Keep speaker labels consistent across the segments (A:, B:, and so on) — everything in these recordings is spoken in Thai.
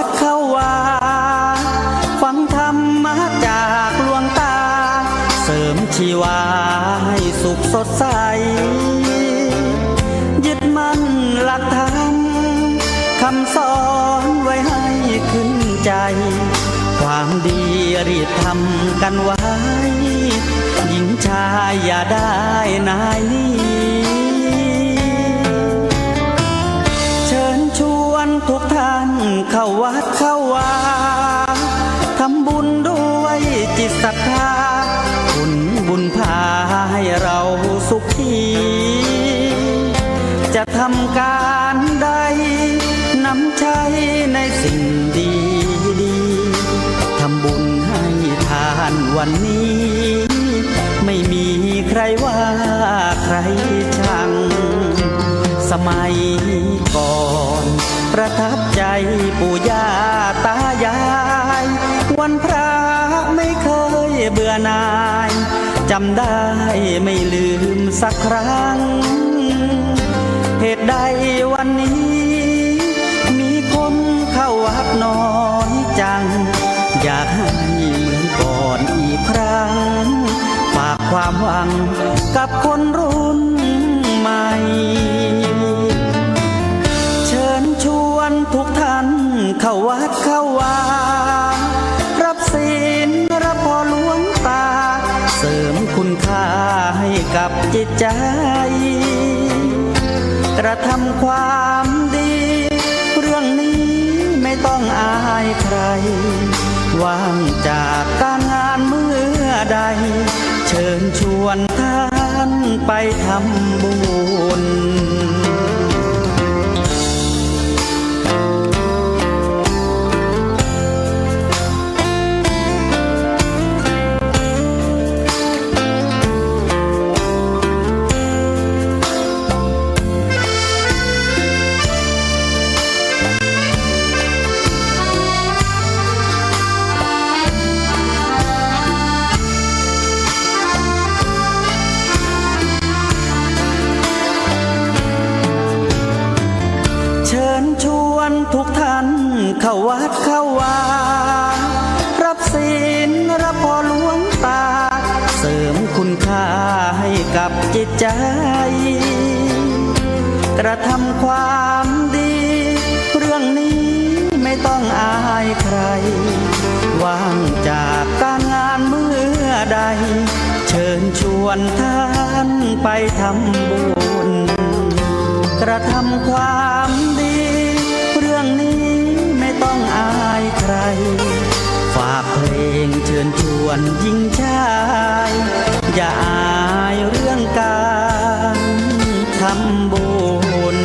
A: ดเข้าวาฟังธรรมะจากหลวงตาเสริมชีวาให้สุขสดใสยึดมั่นหลักธรรมคำสอนไว้ให้ขึ้นใจความดีรีบทำกันไว้หญิงชายอย่าได้นายนี้เชิญชวนทุกท่านเข้าวัดเข้าวาทำบุญด้วยจิตศรัทธาบุญพาให้เราสุขีจะทำการใดนำใช้ในสิ่งดีทำบุญให้ทานวันนี้ไม่มีใครว่าใครชังสมัยก่อนประทับใจปู่ย่าตายายวันพระไม่เคยเบื่อหน่ายจำได้ไม่ลืมสักครั้งเหตุใดวันนี้มีคนเข้าวัดน้อยจังอยากให้เหมือนก่อนอีกครั้งฝากความหวังกับคนรุ่นใหม่เชิญชวนทุกท่านเข้าวัดเข้าวารับศีลรับพรหลวงตาเสริมคุณค่าให้กับจิตใจกระทำความดีเรื่องนี้ไม่ต้องอายใครว่างจากการงานเมื่อใดเชิญชวนท่านไปทำบุญทุกท่านเข้าวัดเข้าวารับศีลรับพรหลวงตาเสริมคุณค่าให้กับจิตใจกระทำความดีเรื่องนี้ไม่ต้องอายใครว่างจากการงานเมื่อใดเชิญชวนท่านไปทำบุญกระทำความดีเรื่องนี้ไม่ต้องอายใครฝากเพลงเชิญชวนหญิงชายอย่าอายเรื่องการทำบุญ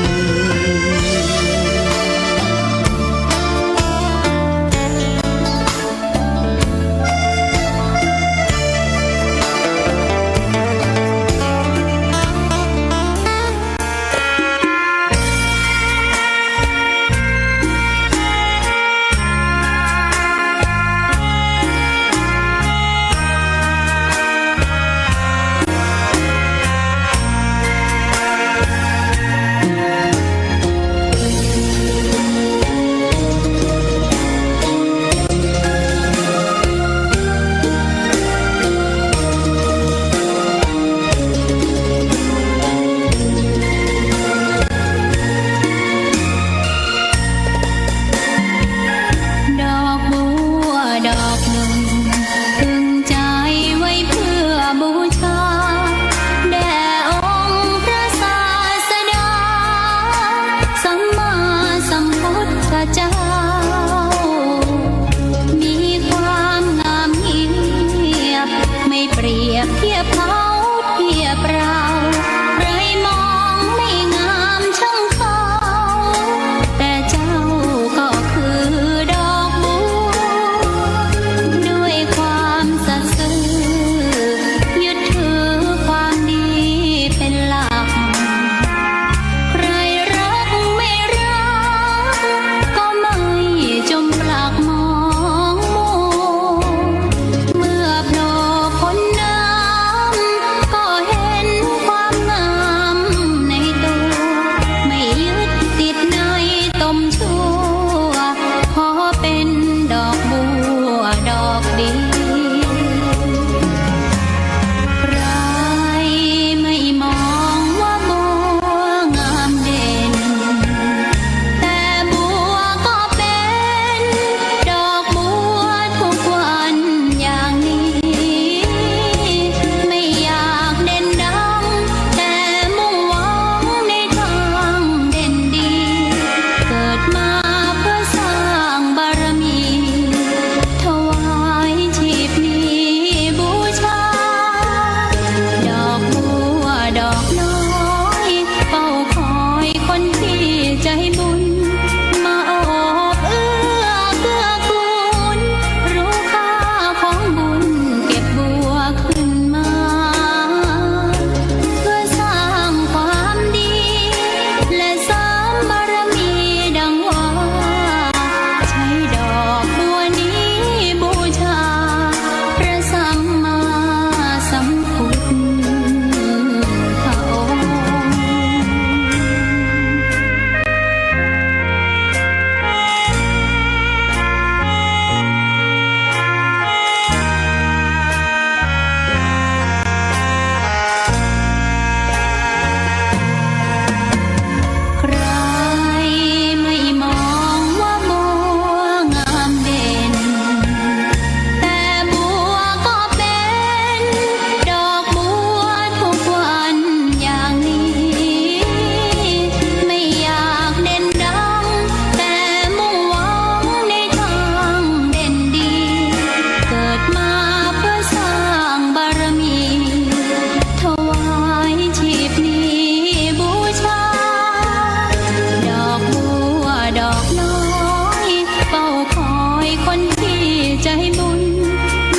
B: คนที่ใจบุญ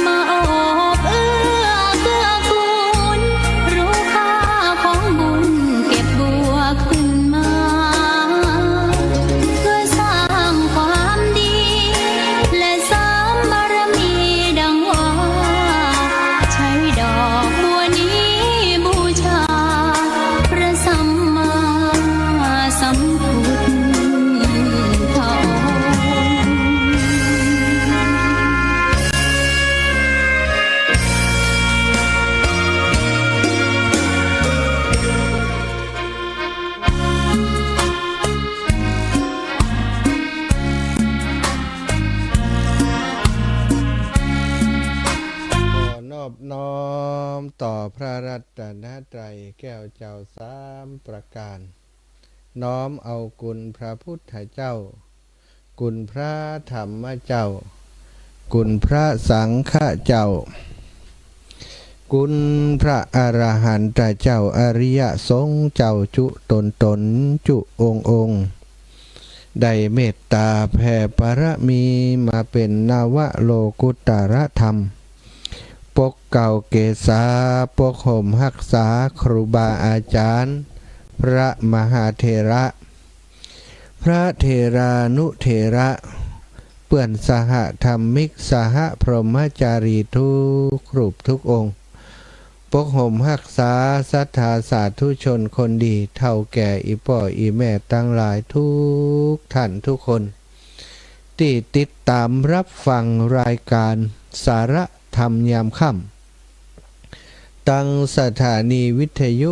B: มาโอบเอื้อเกื้อกูลรู้ค่าของบุญเก็บบัวขึ้นมาเพื่อสร้างความดีและสร้างบารมีดังว่าใช้ดอกบัวนี้บูชาพระสัมมาสัมพุทธ
C: นอบน้อมต่อพระรัตนตรัยแก้วเจ้าสามประการ น้อมเอาคุณพระพุทธเจ้า คุณพระธรรมเจ้า คุณพระสังฆเจ้า คุณพระอรหันตเจ้าอริยสงฆ์เจ้าจุตนจุองค์ได้เมตตาแผ่ปรมีมาเป็นนวโลกุตรธรรมปกเก่าเกษาปกห่มรักษาครูบาอาจารย์พระมหาเถระ พระเถรานุเถระเปื่อนสหธรรมิกสหพรหมจารีทุกรูปทุกองค์ปกห่มรักษาศรัทธาสาธุชนคนดีเท่าแก่อีป่ออีแม่ตั้งหลายทุกท่านทุกคนที่ติดตามรับฟังรายการสาระธรรมยามค่ำตั้งสถานีวิทยุ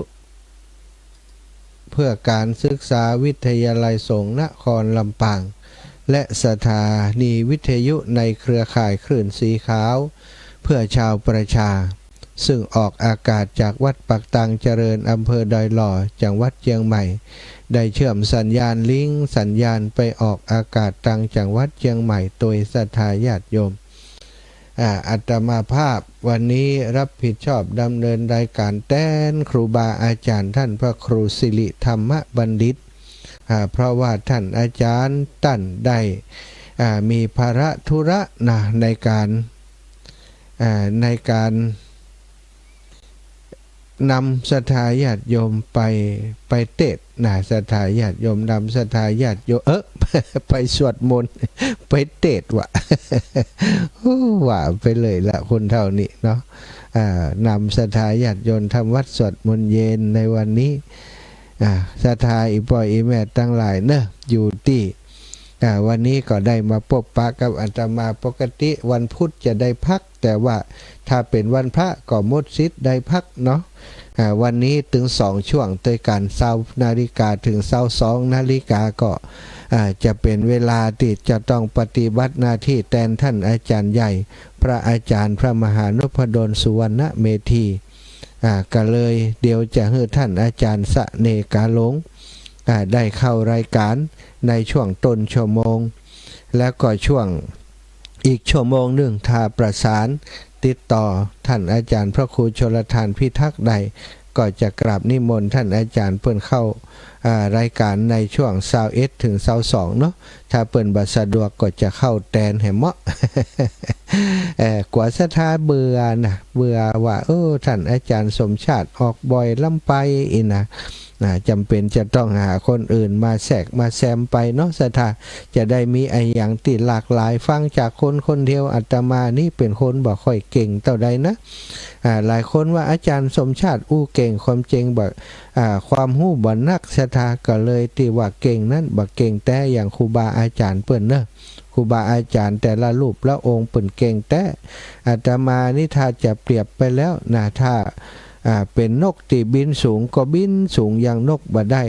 C: เพื่อการศึกษาวิทยาลัยสงฆ์นครลำปางและสถานีวิทยุในเครือข่ายคลื่นสีขาวเพื่อชาวประชาซึ่งออกอากาศจากวัดปักตังเจริญอำเภอดอยหล่อจังหวัดเชียงใหม่ได้เชื่อมสัญญาณลิงก์สัญญาณไปออกอากาศตังจังหวัดเชียงใหม่โดยศรัทธาญาติโยมอาตมาภาพวันนี้รับผิดชอบดำเนินรายการแต้นครูบาอาจารย์ท่านพระครูสิริธรรมบัณฑิตเพราะว่าท่านอาจารย์ท่านได้มีภาระธุระในการนำศรัทธาญาติโยมไปเทศศรัทธาญาติโยมนำศรัทธาญาติโยมไปสวดมนต์ไปเทศว่ะว่าไปเลยละคนเท่านี้เนาะนำศรัทธาญาติโยมทำวัดสวดมนต์เย็นในวันนี้ศรัทธาอีป่อยอีแม่ตั้งหลายเนอะอยู่ที่วันนี้ก็ได้มาพบปะกับอาตมาปกติวันพุธจะได้พักแต่ว่าถ้าเป็นวันพระก็หมดสิทธิ์ได้พักเนาะวันนี้ถึง2ช่วงโดยการ20 นาฬิกาถึง22 นาฬิกาก็จะเป็นเวลาที่จะต้องปฏิบัติหน้าที่แทนท่านอาจารย์ใหญ่พระอาจารย์พระมหานพดลสุวรรณเมธีก็เลยเดี๋ยวจะให้ท่านอาจารย์สะเนกาหลงได้เข้ารายการในช่วงต้นชั่วโมงแล้วก็ช่วงอีกชั่วโมงหนึ่งถ้าประสานติดต่อท่านอาจารย์พระครูชลทานพิทักษ์ใดก็จะกราบนิมนต์ท่านอาจารย์เพิ่นเข้ารายการในช่วง21 ถึง 22เนาะถ้าเปิ้นบ่สะดวกก็จะเข้าแทนให้เหมาะ กว่าศรัทธาเบื่อว่าท่านอาจารย์สมชาติออกบ่อยลำไปอีนะจำเป็นจะต้องหาคนอื่นมาแทรกมาแซมไปเนาะศรัทธาจะได้มีไอ้อย่างที่หลากหลายฟังจากคนเดียวอาตมานี่เป็นคนบ่ค่อยเก่งเท่าใดนะหลายคนว่าอาจารย์สมชาติเก่งความจริงบ่ความหู้บ่นักศรัทธาก็เลยที่ว่าเก่งนั้นบ่เก่งแต่อย่างครูบาอาจารย์เปิ้นเนาะครูบาอาจารย์แต่ละรูปละองค์เปิ้นเก่งแต่อาตมานี่ถ้าจะเปรียบไปแล้วถ้าเป็นนกที่บินสูงก็บินสูงอย่างนกบ่ได้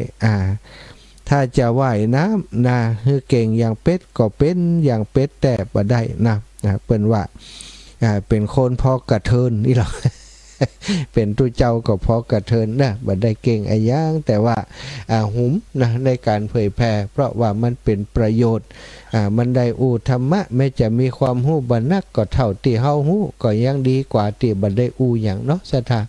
C: ถ้าจะว่ายน้ำคือเก่งอย่างเป็ดก็เป็นอย่างเป็ดแต่บ่ได้เปิ้นว่าเป็นคนพอกระเทินนี่หรอ เป็นตู้เจ้าก็พอกระเทินบ่ได้เก่งไอ้ย่างแต่ว่าหุมในการเผยแผ่เพราะว่ามันเป็นประโยชน์มันได้ธรรมะแม้จะมีความหู้บ่นักก็เท่าที่เฮาหู้ก็ยังดีกว่าที่บ่ได้หยังเนาะศรัทธา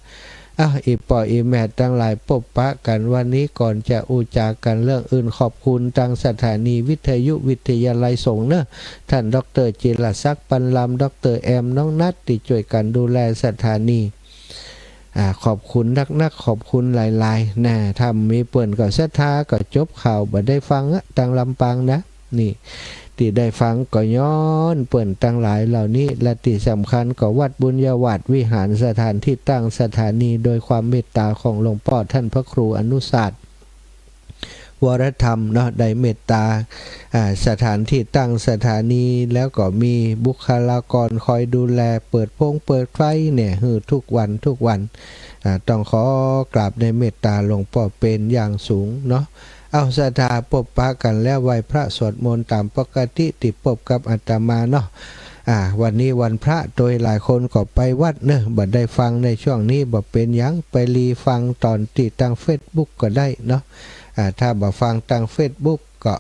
C: อีปออีแม่ทั้งหลายพบปะกันวันนี้ก่อนจะอุจากันเรื่องอื่นขอบคุณทางสถานีวิทยุวิทยาลัยสงฆ์เนอะท่านดรจิรศักดิ์ปันลำดรแอมน้องนัทที่ช่วยกันดูแลสถานีขอบคุณนักขอบคุณหลายๆนะทำมีเปิ่นก็ศรัทธาก็จบข่าวบ่ได้ฟังทางลำปางนะนี่ที่ได้ฟังก็ย้อนเปิ่นตั้งหลายเหล่านี้และที่สำคัญก็วัดบุญญาวัดวิหารสถานที่ตั้งสถานีโดยความเมตตาของหลวงพ่อท่านพระครูอนุศาสตร์วรธรรมเนาะได้เมตตาสถานที่ตั้งสถานีแล้วก็มีบุคลากรคอยดูแลเปิดเปิดไฟเนี่ยทุกวันต้องขอกราบในเมตตาหลวงพ่อเป็นอย่างสูงเนาะเอาศรัทธาปบปะกันแล้วไหว้พระสวดมนต์ตามปกติติปบกับอาตมาเนาะวันนี้วันพระโดยหลายคนก็ไปวัดเนอะบ่ได้ฟังในช่วงนี้บ่เป็นยังไปรีฟังตอนติดตั้ง Facebook ก็ได้เนาะถ้าบ่ฟังตั้ง Facebook ก็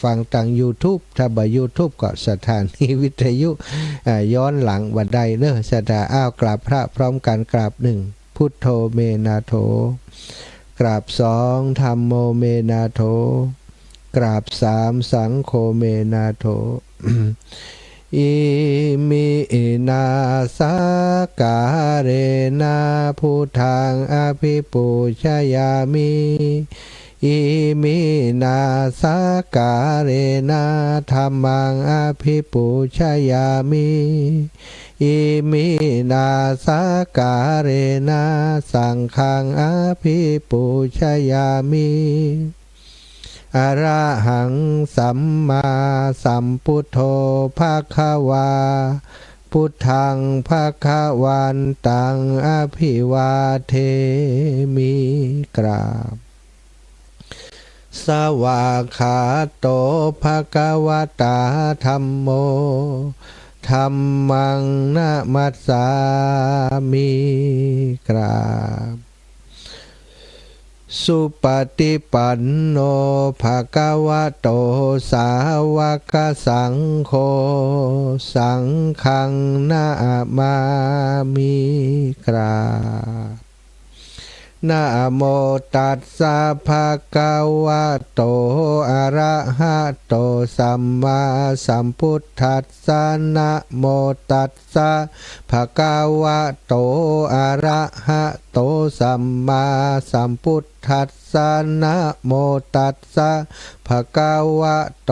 C: ฟังทาง YouTube ถ้าบ่ YouTube ก็สถานีวิทยุย้อนหลังบัดใดเนอะศรัทธากราบพระพร้อมกันกราบ1พุทโธเมนาโถกราบ2ธัมโมเมนาโถกราบ3สังโฆเมนาโถ อิมินาสากาเรนะพุทธังอภิปูชยามิอิมินาสากาเรนะธัมมังอภิปูชยามิอิมินาสากาเรนะสังฆังอภิปูชยามิอระหังสัมมาสัมพุทโธภควาพุทธังภควันตังอภิวาเทมิกราบสวากขาโตภควตาธัมโมธัมมังนะมัสสามิกราบสุปฏิปันโนภะคะวะโตสาวกสังโฆสังฆังนะมามิกราบนะโมตัสสะภะคะวะโตอะระหะโตสัมมาสัมพุทธัสสะนะโมตัสสะภะคะวะโตอะระหะโตสัมมาสัมพุทธัสสะนะโมตัสสะภะคะวะโต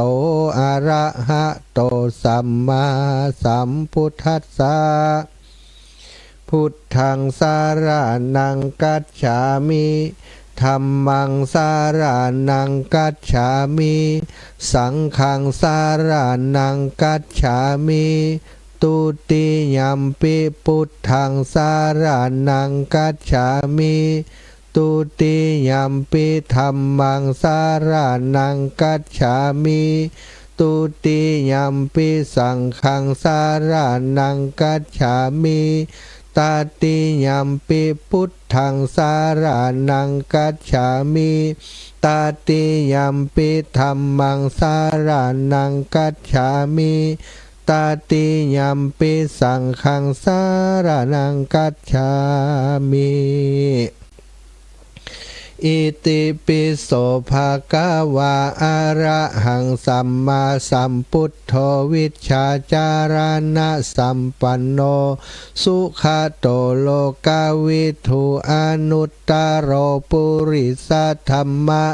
C: อะระหะโตสัมมาสัมพุทธัสสะพุทธังสารนังกัจฉามิธัมมังสารนังกัจฉามิสังฆังสารนังกัจฉามิตุติยัมปิพุทธังสารนังกัจฉามิตุติยัมปิธัมมังสารนังกัจฉามิตุติยัมปิสังฆังสารนังกัจฉามิตติยัมปิพุทธังสารนังกัจฉามิตติยัมปิธัมมังสารนังกัจฉามิตติยัมปิสังฆังสารนังกัจฉามิอิติปิโสภะคะวะอะระหังสัมมาสัมพุทโธวิชชาจารณะสัมปันโนสุขโตโลกวิทูอนุตตโรปุริสธรรมะ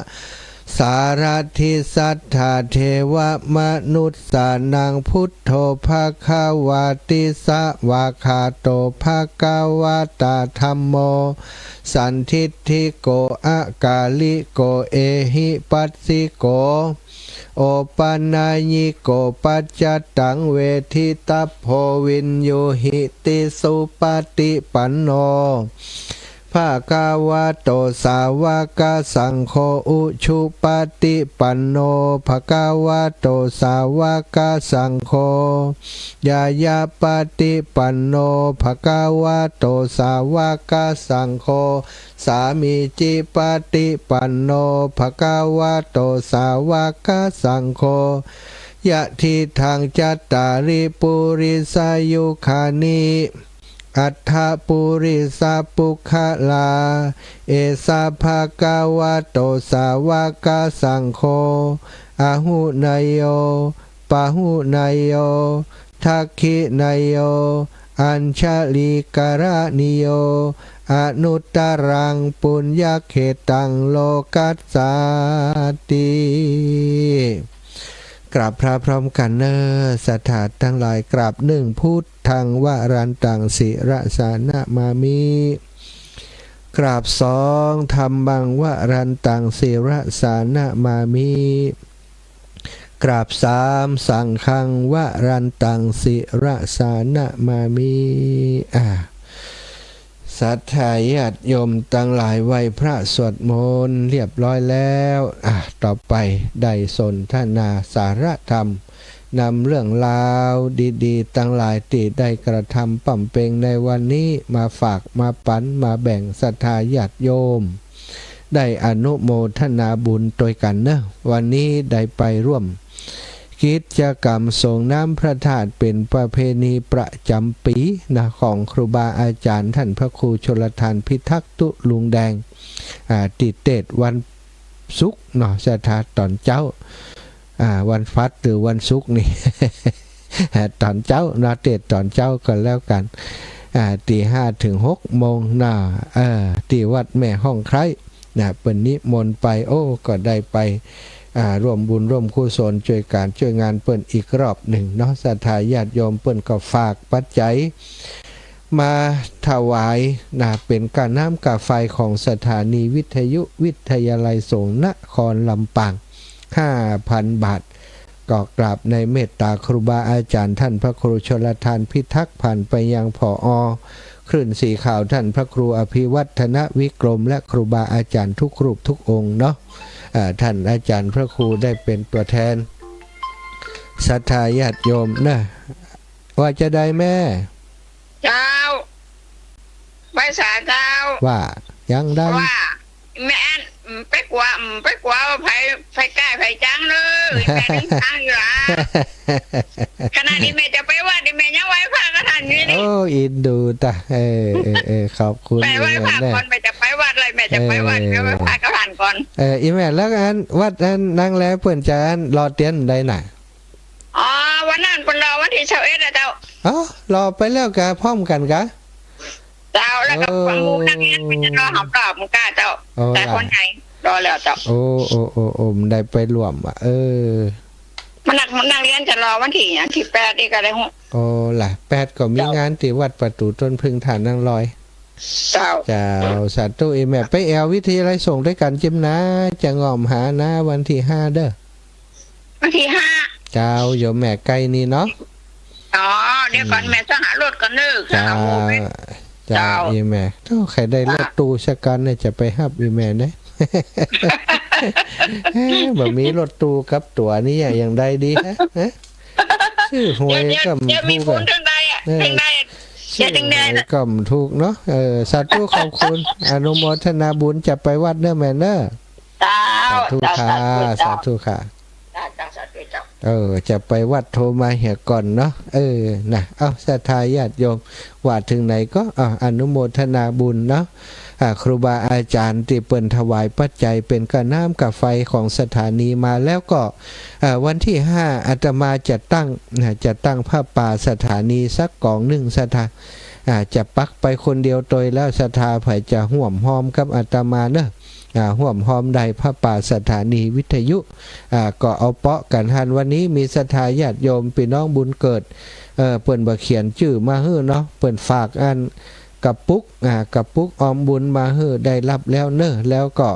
C: สารทิสัทธาเทวมนุษย์สานังพุทโธภควาติสวาคาโตภควตาธัมโมสันทิฏฐิโกอากาลิโกเอหิปัสสิโกโอปัญญิโกปัจจตังเวทิตาโพวินโยหิติสุปฏิปันโนภะคะวะโตสาวกสังโฆอุชุปฏิปันโนภะคะวะโตสาวกสังโฆยายาปฏิปันโนภะคะวะโตสาวกสังโฆสามีจิปฏิปันโนภะคะวะโตสาวกสังโฆยะทิทางจัตตาริปุริสายุคานิ อัฏฐปุริสาปุคลาเอสาภะกาวะโตสาวกสังโฆอาหุนายโยปะหุนายโยทักขินายโยอัญชลิกระนิโยอนุตตรังปุญญเขตังโลกัสสาติกราบพระพร้อมกันเนอสถาทั้งหลายกราบหนึ่งพุทธังวรันตังศิระสานะมามิกราบสองธรรมังวรันตังศิระสานะมามิกราบสามสังฆังวรันตังศิระสานะมามิสัทธาญาติโยมตั้งหลายไหว้พระสวดมนต์เรียบร้อยแล้วต่อไปได้สนทนาสาระธรรมนำเรื่องราวดีๆตั้งหลายที่ได้กระทำปั่มเปงในวันนี้มาฝากมาปันมาแบ่งศรัทธาญาติโยมได้อนุโมทนาบุญโดยกันเนอะวันนี้ได้ไปร่วมกิจกรรมส่งน้ำพระธาตุเป็นประเพณีประจำปีนะของครูบาอาจารย์ท่านพระครูชลทานพิทักษ์ตุลุงแดงติดเตดวันศุกร์เนาะสถาตอนเจ้าวันฟัดหรือวันศุกร์นี่ ตอนเจ้านาเตดตอนเจ้าก็แล้วกันตี5 ถึง 6 โมงนะที่วัดแม่ห้องไคร้นะเปิ่นนิมนต์ไปโอ้ก็ได้ไปร่วมบุญร่วมกุศลช่วยการช่วยงานเปิ้นอีกรอบหนึ่งเนาะศรัทธาญาติโยมเปิ้นก็ฝากปัจจัยมาถวายเป็นการน้ำกาไฟของสถานีวิทยุวิทยาลัยสงฆ์นครลำปาง 5,000 บาทก็กราบในเมตตาครูบาอาจารย์ท่านพระครูชลทานพิทักษ์ผ่านไปยังผอ.คลื่นสีข่าวท่านพระครูอภิวัฒนวิกรมและครูบาอาจารย์ทุกรูปทุกองค์เนาะท่านอาจารย์พระครูได้เป็นตัวแทนศรัทธาญาติโยมนะว่าจะได้แม่
D: เจ้าไปสาเจ้า
C: ว่ายังได้
D: ว่าแม่ไปกว่าไฟใกล้ไฟจังเลยแม่นึงจังอยู่ขณะนี้แม่จะไปวัดแม่ยังไหว้พระกท่านนี่นี่
C: โอ้อินดูตาขอบคุณ
D: ไปไหว้พระก่อนแม่จะไปวัดเลยแม่จะไปวัดไปไหว้พระกท่านก่อน
C: อีแม่แล้วอันวัดอันนั่งแล้วเปิ่นจะอันรอเตียนได้น่ะ
D: วันนั้นเพิ่นรอวันที่21นะเจ้
C: ารอไปแล้วกะพร้อมกันกะ
D: เจ้าแล้วก็ฟังมูนักเรียนมันจะรอหอบรอบมึงกล้าเจ้าแต่คนไหนรอแล้วเจ้า
C: โอ้ได้ไปรวม
D: มันนักเรียนจะรอวันที่8นี่ก็ได้
C: ล่ะ8ก็มีงานที่วัดประตูต้นพึ่งฐานนางลอย
D: เจ้า
C: สาธุแม่ไปแอลวิทยาลัยส่งด้วยกันจิ้มนะจะงอมหานะวันที่5เด้อ
D: วันที่5
C: เจ้าโยมแม่ไกลนี่เนาะ
D: เดี๋ยวก่อนแม่จะหารถก่อนเด้อ
C: เจ้าอีแม่ถ้าใครได้รถตู้ชักกันเนี่ยจะไปฮับอีแม่ได้แบบมีรถตู้กับตั๋วนี่อย่างใดดีฮะชื่อหวยก็
D: มีคุณถึงใดถึงใด
C: ถึงใดก็ถูกเนาะสาธุขอบคุณอนุโมทนาบุญจะไปวัดเนอะแม่เนอะสาธุค่ะสาธุค่ะจะไปวัดโทรมาเหียก่อนเนาะนะศรัทธาญาติโยมว่าถึงไหนก็อนุโมทนาบุญเนาะครูบาอาจารย์ที่เปิ่นถวายปัจจัยเป็นกระน้ำกับไฟของสถานีมาแล้วก็วันที่5อาตมาจะตั้งผ้าป่าสถานีสักกองหนึ่งสถาจะปักไปคนเดียวโดยแล้วสถาไผจะห่วมหอมกับอาตมาเนอะห่วมหอมใดพระป่าสถานีวิทยุก็เอาเปาะกันหันวันนี้มีศรัทธาญาติโยมพี่น้องบุญเกิดเปิ่นบ่เขียนชื่อมาฮื้อเนาะเปิ่นฝากอันกับปุกออมบุญมาฮื้อได้รับแล้วเนอะแล้วก็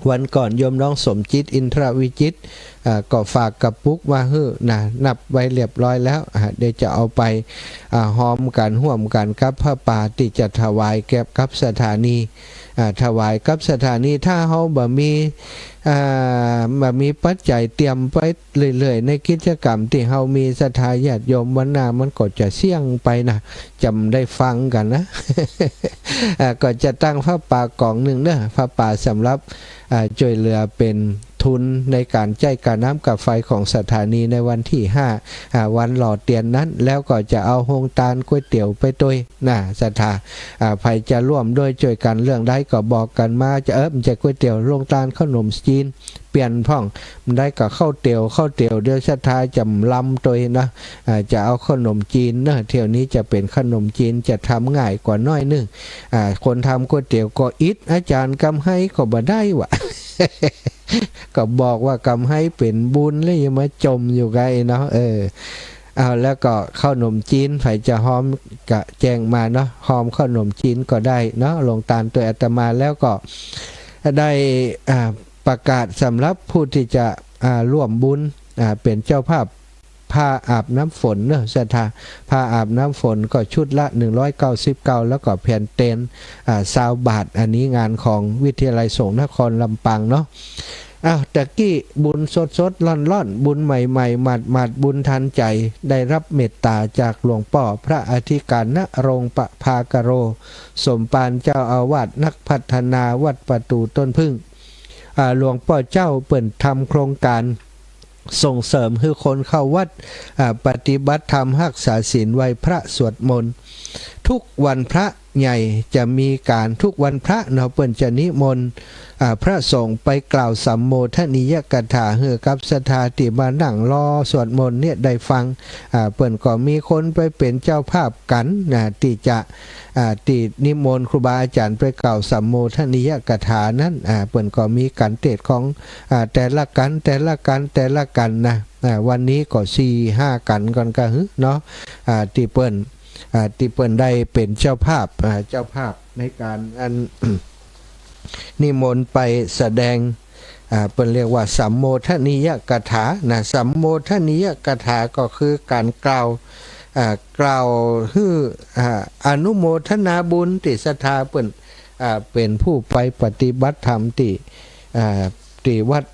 C: วันก่อนโยมน้องสมจิตอินทรวิจิตก็ฝากกับปุกมาฮื้อนับไว้เรียบร้อยแล้วเดี๋ยวจะเอาไปหอมกันห่วมกันกับพระป่าที่จะถวายแก่กับสถานีถวายกับสถานีถ้าเฮาบ่มีปัจจัยเตรียมไปเรื่อยๆในกิจกรรมที่เฮามีศรัทธาญาติโยมวันหน้ามันก็จะเสี่ยงไปนะจำได้ฟังกันนะ ก็จะตั้งพระป่ากองหนึ่งเด้อพระป่าสำหรับช่วยเหลือเป็นทุ ทุนในการจ่ายค่าน้ำกับไฟของสถานีในวันที่5วันหล่อเตียนนั้นแล้วก็จะเอาโฮงตาลก๋วยเตี๋ยวไปตัวยศรัทธาใครจะร่วมด้วยช่วยกันเรื่องใดก็บอกกันมาจะมันจะก๋วยเตี๋ยวโรงตาลขนมจีนเปลี่ยนพ่องมันได้กับข้าวเตี๋ยวเดี๋ยวศรัทธาจะลำตัวนะจะเอาขนมจีนนะเที่ยวนี้จะเป็นขนมจีนจะทำง่ายกว่าน้อยนึงคนทำก๋วยเตี๋ยวก็อิดอาจารย์กำให้ก็บ่ได้วะ ก็บอกว่ากำให้เป็นบุญแล้วยังมาจมอยู่ไงเนาะเอาแล้วก็ข้าวหนมจีนใครจะหอมกะแจงมาเนาะหอมข้าวหนมจีนก็ได้เนาะลงตาลตัวอาตมาแล้วก็ได้ประกาศสำหรับผู้ที่จะร่วมบุญเป็นเจ้าภาพผ้าอาบน้ำฝนเนอะศรัทธาผ้าอาบน้ำฝนก็ชุดละ199แล้วก็แผ่นเต็น20 บาทอันนี้งานของวิทยาลัยสงฆ์นครลำปางเนาะตะกี้บุญสดล่อนบุญใหม่หมัดบุญทันใจได้รับเมตตาจากหลวงพ่อพระอธิการณรงค์ประภากโรสมปานเจ้าอาวาสนักพัฒนาวัดประตูต้นพึ่งหลวงพ่อเจ้าเปิ่นทำโครงการส่งเสริมให้คนเข้าวัดปฏิบัติธรรมรักษาศีลไหว้พระสวดมนต์ทุกวันพระใหญ่จะมีการทุกวันพระเนาะเปิ้นจะนิมนต์พระสงฆ์ไปกล่าวสัมโมทนิยกถาเฮือกับศรัทธาที่มานั่งรอสวดมนต์เนี่ยได้ฟังเปิ้นก็มีคนไปเป็นเจ้าภาพกันที่จะที่นิมนต์ครูบาอาจารย์ไปกล่าวสัมโมทนิยกถานั้นเปิ้นก็มีการเทศของแต่ละกันนะวันนี้ก็4-5กันก่อนก็เนาะที่เปิ้นได้เป็นเจ้าภาพในการนิมนต์ไปแสดงเปิ้นเรียกว่าสัมโมทนิยกถาสัมโมทนิยกถาก็คือการกล่าวอนุโมทนาบุญที่ศรัทธาเปิ้นเป็นผู้ไปปฏิบัติธรรมที่วัด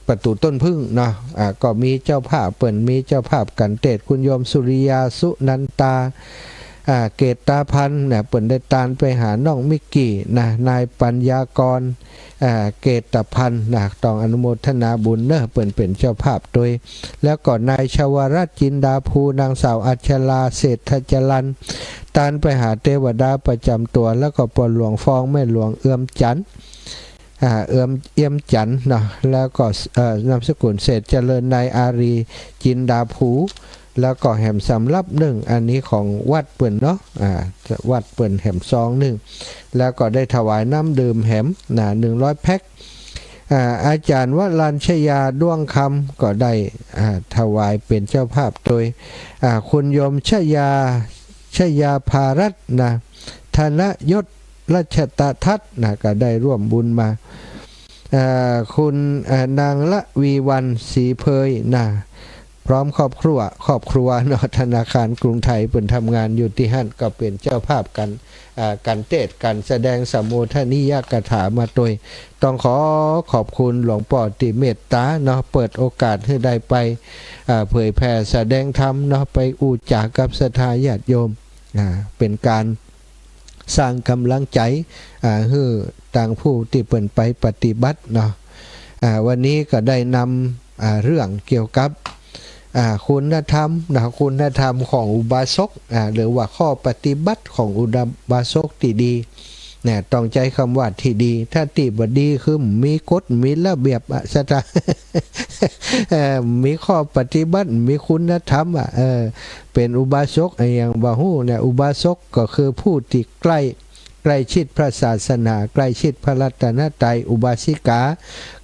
C: ประตูต้นพึ่งเนาะก็มีเจ้าภาพเปิ้นมีเจ้าภาพกันเทศคุณโยมสุริยาสุนันตาเกตตาพันธ์เปิ้นได้ตานไปหาน้องมิกกี้นายปัญญากรเกตพันธ์ต้องอนุโมทนาบุญเนอะเปิ้นเป็นเจ้าภาพโดยแล้วก็นายชวรัตน์จินดาภูนางสาวอัชราเศรษฐจรันตานไปหาเทวดาประจำตัวแล้วก็ปอหลวงฟองแม่หลวงเอื้อมจันทร์เอี่ยมจันทร์เนาะแล้วก็นามสกุลเศรษฐเจริญนายอารีจินดาภูแล้วก็แหมสำรับ1อันนี้ของวัดเปิ่นเนาะวัดเปิ่นแหม2แล้วก็ได้ถวายน้ำดื่มแหม100 แพ็คอาจารย์วรัญชยาด้วงคำก็ได้ถวายเป็นเจ้าภาพโดยคุณโยมชยาภารัตน์ธนยศรัชตทัศน์ก็ได้ร่วมบุญมาคุณนางละวีวันศรีเพยพร้อมครอบครัวเนาะธนาคารกรุงไทยเปิ่นทำงานอยู่ที่หั่นก็เป็นเจ้าภาพกันเทศกันแสดงสัมโมทนิยกถามาโดยต้องขอบคุณหลวงพ่อที่เมตตาเนาะเปิดโอกาสให้ได้ไปเผยแผ่แสดงธรรมเนาะไปอูจากับศรัทธาญาติโยมเป็นการสร้างกำลังใจให้ต่างผู้ที่เปิ่นไปปฏิบัติเนาะวันนี้ก็ได้นำเรื่องเกี่ยวกับคุณธรรมของอุบาสกหรือว่าข้อปฏิบัติของอุบาสกที่ดีต้องใจคำว่าที่ดีถ้าที่บ่ดีคือมีกฎมีระเบียบศรัทธา มีข้อปฏิบัติมีคุณธรรมเป็นอุบาสกอย่างบ่ฮู้อุบาสกก็คือผู้ที่ใกล้ชิดพระศาสนาใกล้ชิดพระรัตนตรัยอุบาสิกา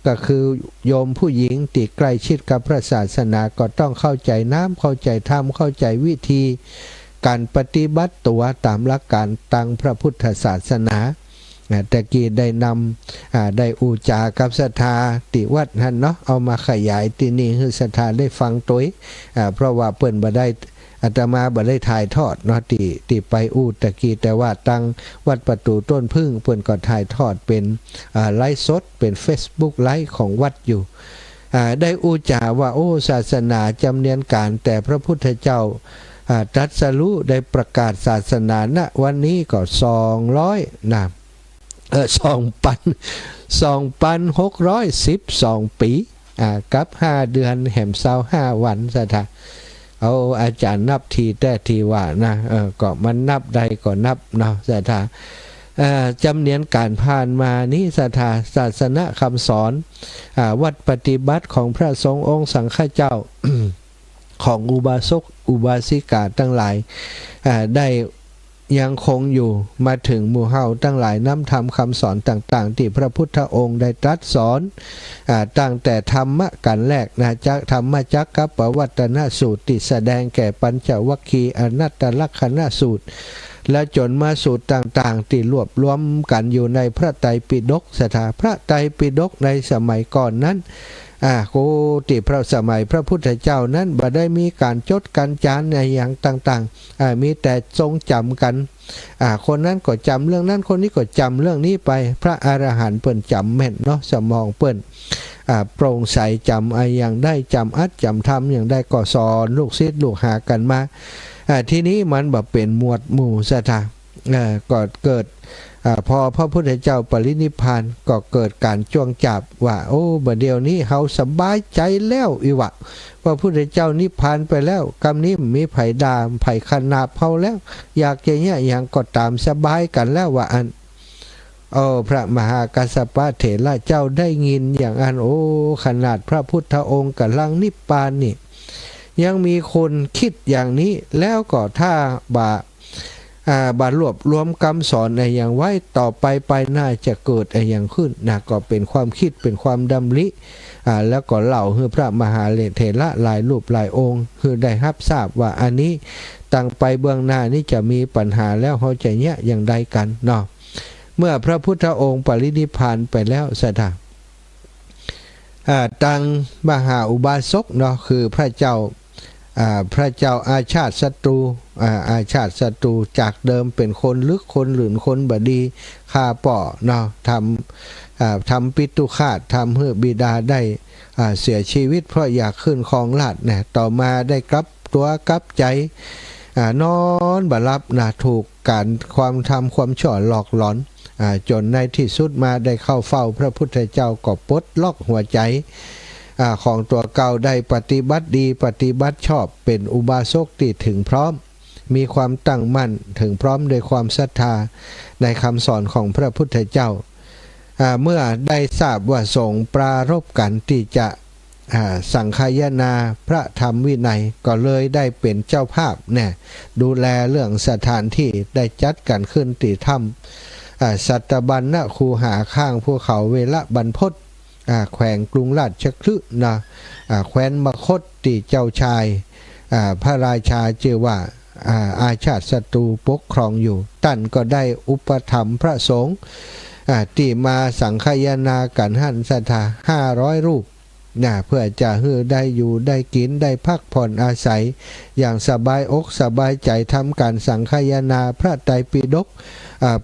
C: ก็คือโยมผู้หญิงที่ใกล้ชิดกับพระศาสนาก็ต้องเข้าใจน้ำเข้าใจธรรมเข้าใจวิธีการปฏิบัติตัวตามหลักการตั้งพระพุทธศาสนาแต่กี้ได้นำได้อูจากับศรัทธาติวัดนั่นเนาะเอามาขยายที่นี่ให้ศรัทธาได้ฟังตัวเพราะว่าเปิ้นบ่ได้อาตมาบ่ได้ถ่ายทอดเนาะที่ไปอูตะกี้แต่ว่าตั้งวัดประตูต้นพึ่งเปิ้นก็ถ่ายทอดเป็นไลฟ์สดเป็น Facebook ไลฟ์ของวัดอยู่ได้อูจาว่าโอ้ศาสนาจำเนียนการแต่พระพุทธเจ้าตรัสรู้ได้ประกาศศาสนาณวันนี้ก็200 2,612 ปีกับ5 เดือนแหม25 วันสถาเอาอาจารย์นับทีแต่ทีว่านะก็มันนับใดก็นับเนาะสถาจำเนียนการผ่านมานี้ศาสนาคำสอนวัดปฏิบัติของพระสงฆ์องค์สังฆเจ้า ของอุบาสกอุบาสิกาทั้งหลายได้ยังคงอยู่มาถึงหมู่เฮาตั้งหลายน้ำธรรมคำสอนต่างๆที่พระพุทธองค์ได้ตรัสสอนตั้งแต่ธรรมะกันแรกนะจากธรรมจักรกับปวัตตนสูตรที่แสดงแก่ปัญจวัคคีย์อนัตตลักษณสูตรและจนมาสูตรต่างๆที่รวบรวมกันอยู่ในพระไตรปิฎกพระไตรปิฎกในสมัยก่อนนั้นโกติพระสมัยพระพุทธเจ้านั้นบ่ได้มีการจดการจานในอย่างต่างๆมีแต่ทรงจำกันคนนั้นก็จำเรื่องนั้นคนนี้ก็จำเรื่องนี้ไปพระอรหันต์เปิ้นจำแม่นเนาะสมองเปิ้นโปร่งใสจำอย่างได้จำอัดจำทำอย่างได้ก็สอนลูกศิษย์ลูกหากันมาทีนี้มันแบบเป็นหมวดหมู่สถาก็เกิดพอพระพุทธเจ้าปรินิพพานก็เกิดการจ้วงจับว่าโอ้บัดเดี๋ยวนี้เฮาสบายใจแล้วอีวะพระพุทธเจ้านิพพานไปแล้วกำนี้มีไผดามไผขนาบเฮาแล้วอยากจะเนี่ยอย่างก็ตามสบายกันแล้วว่าอันพระมหากัสสปะเถระเจ้าได้ยินอย่างอันขนาดพระพุทธองค์กำลังนิพพานนี่ยังมีคนคิดอย่างนี้แล้วก็ถ้าบารวบรวมคำสอนในอย่างไว้ต่อไปน่าจะเกิดอย่างขึ้นนะก็เป็นความคิดเป็นความดำริแล้วก็เล่าให้พระมหาเถระหลายรูปหลายองค์คือได้รับทราบว่าอันนี้ตั้งไปเบื้องหน้านี้จะมีปัญหาแล้วเขาจะเนี่ยอย่างใดกันเนาะเมื่อพระพุทธองค์ปรินิพพานไปแล้วสถาตังมหาอุบาสกเนาะคือพระเจ้าอาชาติศัตรูอาชาติศัตรูจากเดิมเป็นคนลึกคนหลืนคนบดีฆ่าป่อเนาะทำปิตุฆาตทำให้บิดาได้เสียชีวิตเพราะอยากขึ้นครองราชย์เนี่ยต่อมาได้กลับตัวกลับใจนอนบรับนะถูกการความชั่วหลอกหลอนจนในที่สุดมาได้เข้าเฝ้าพระพุทธเจ้าก็ปลดล็อกหัวใจของตัวเก่าได้ปฏิบัติดีปฏิบัติชอบเป็นอุบาสกที่ถึงพร้อมมีความตั้งมั่นถึงพร้อมด้วยความศรัทธาในคำสอนของพระพุทธเจ้าเมื่อได้ทราบว่าสงฆ์ปรารภกันที่จะสังฆายนาพระธรรมวินัยก็เลยได้เป็นเจ้าภาพเนี่ยดูแลเรื่องสถานที่ได้จัดกันขึ้นที่ถ้ำสัตบัญณคูหาข้างภูเขาเวละบรรพตแขวงกรุงราชคฤห์นะแคว้นมคธที่เจ้าชายพระราชาชื่อว่าอาชาติศัตรูปกครองอยู่ท่านก็ได้อุปถัมภ์พระสงฆ์ที่มาสังฆายนากันหันศรัทธา500 รูปเพื่อจะให้ได้อยู่ได้กินได้พักผ่อนอาศัยอย่างสบายอกสบายใจทำการสังฆายนาพระไตรปิฎก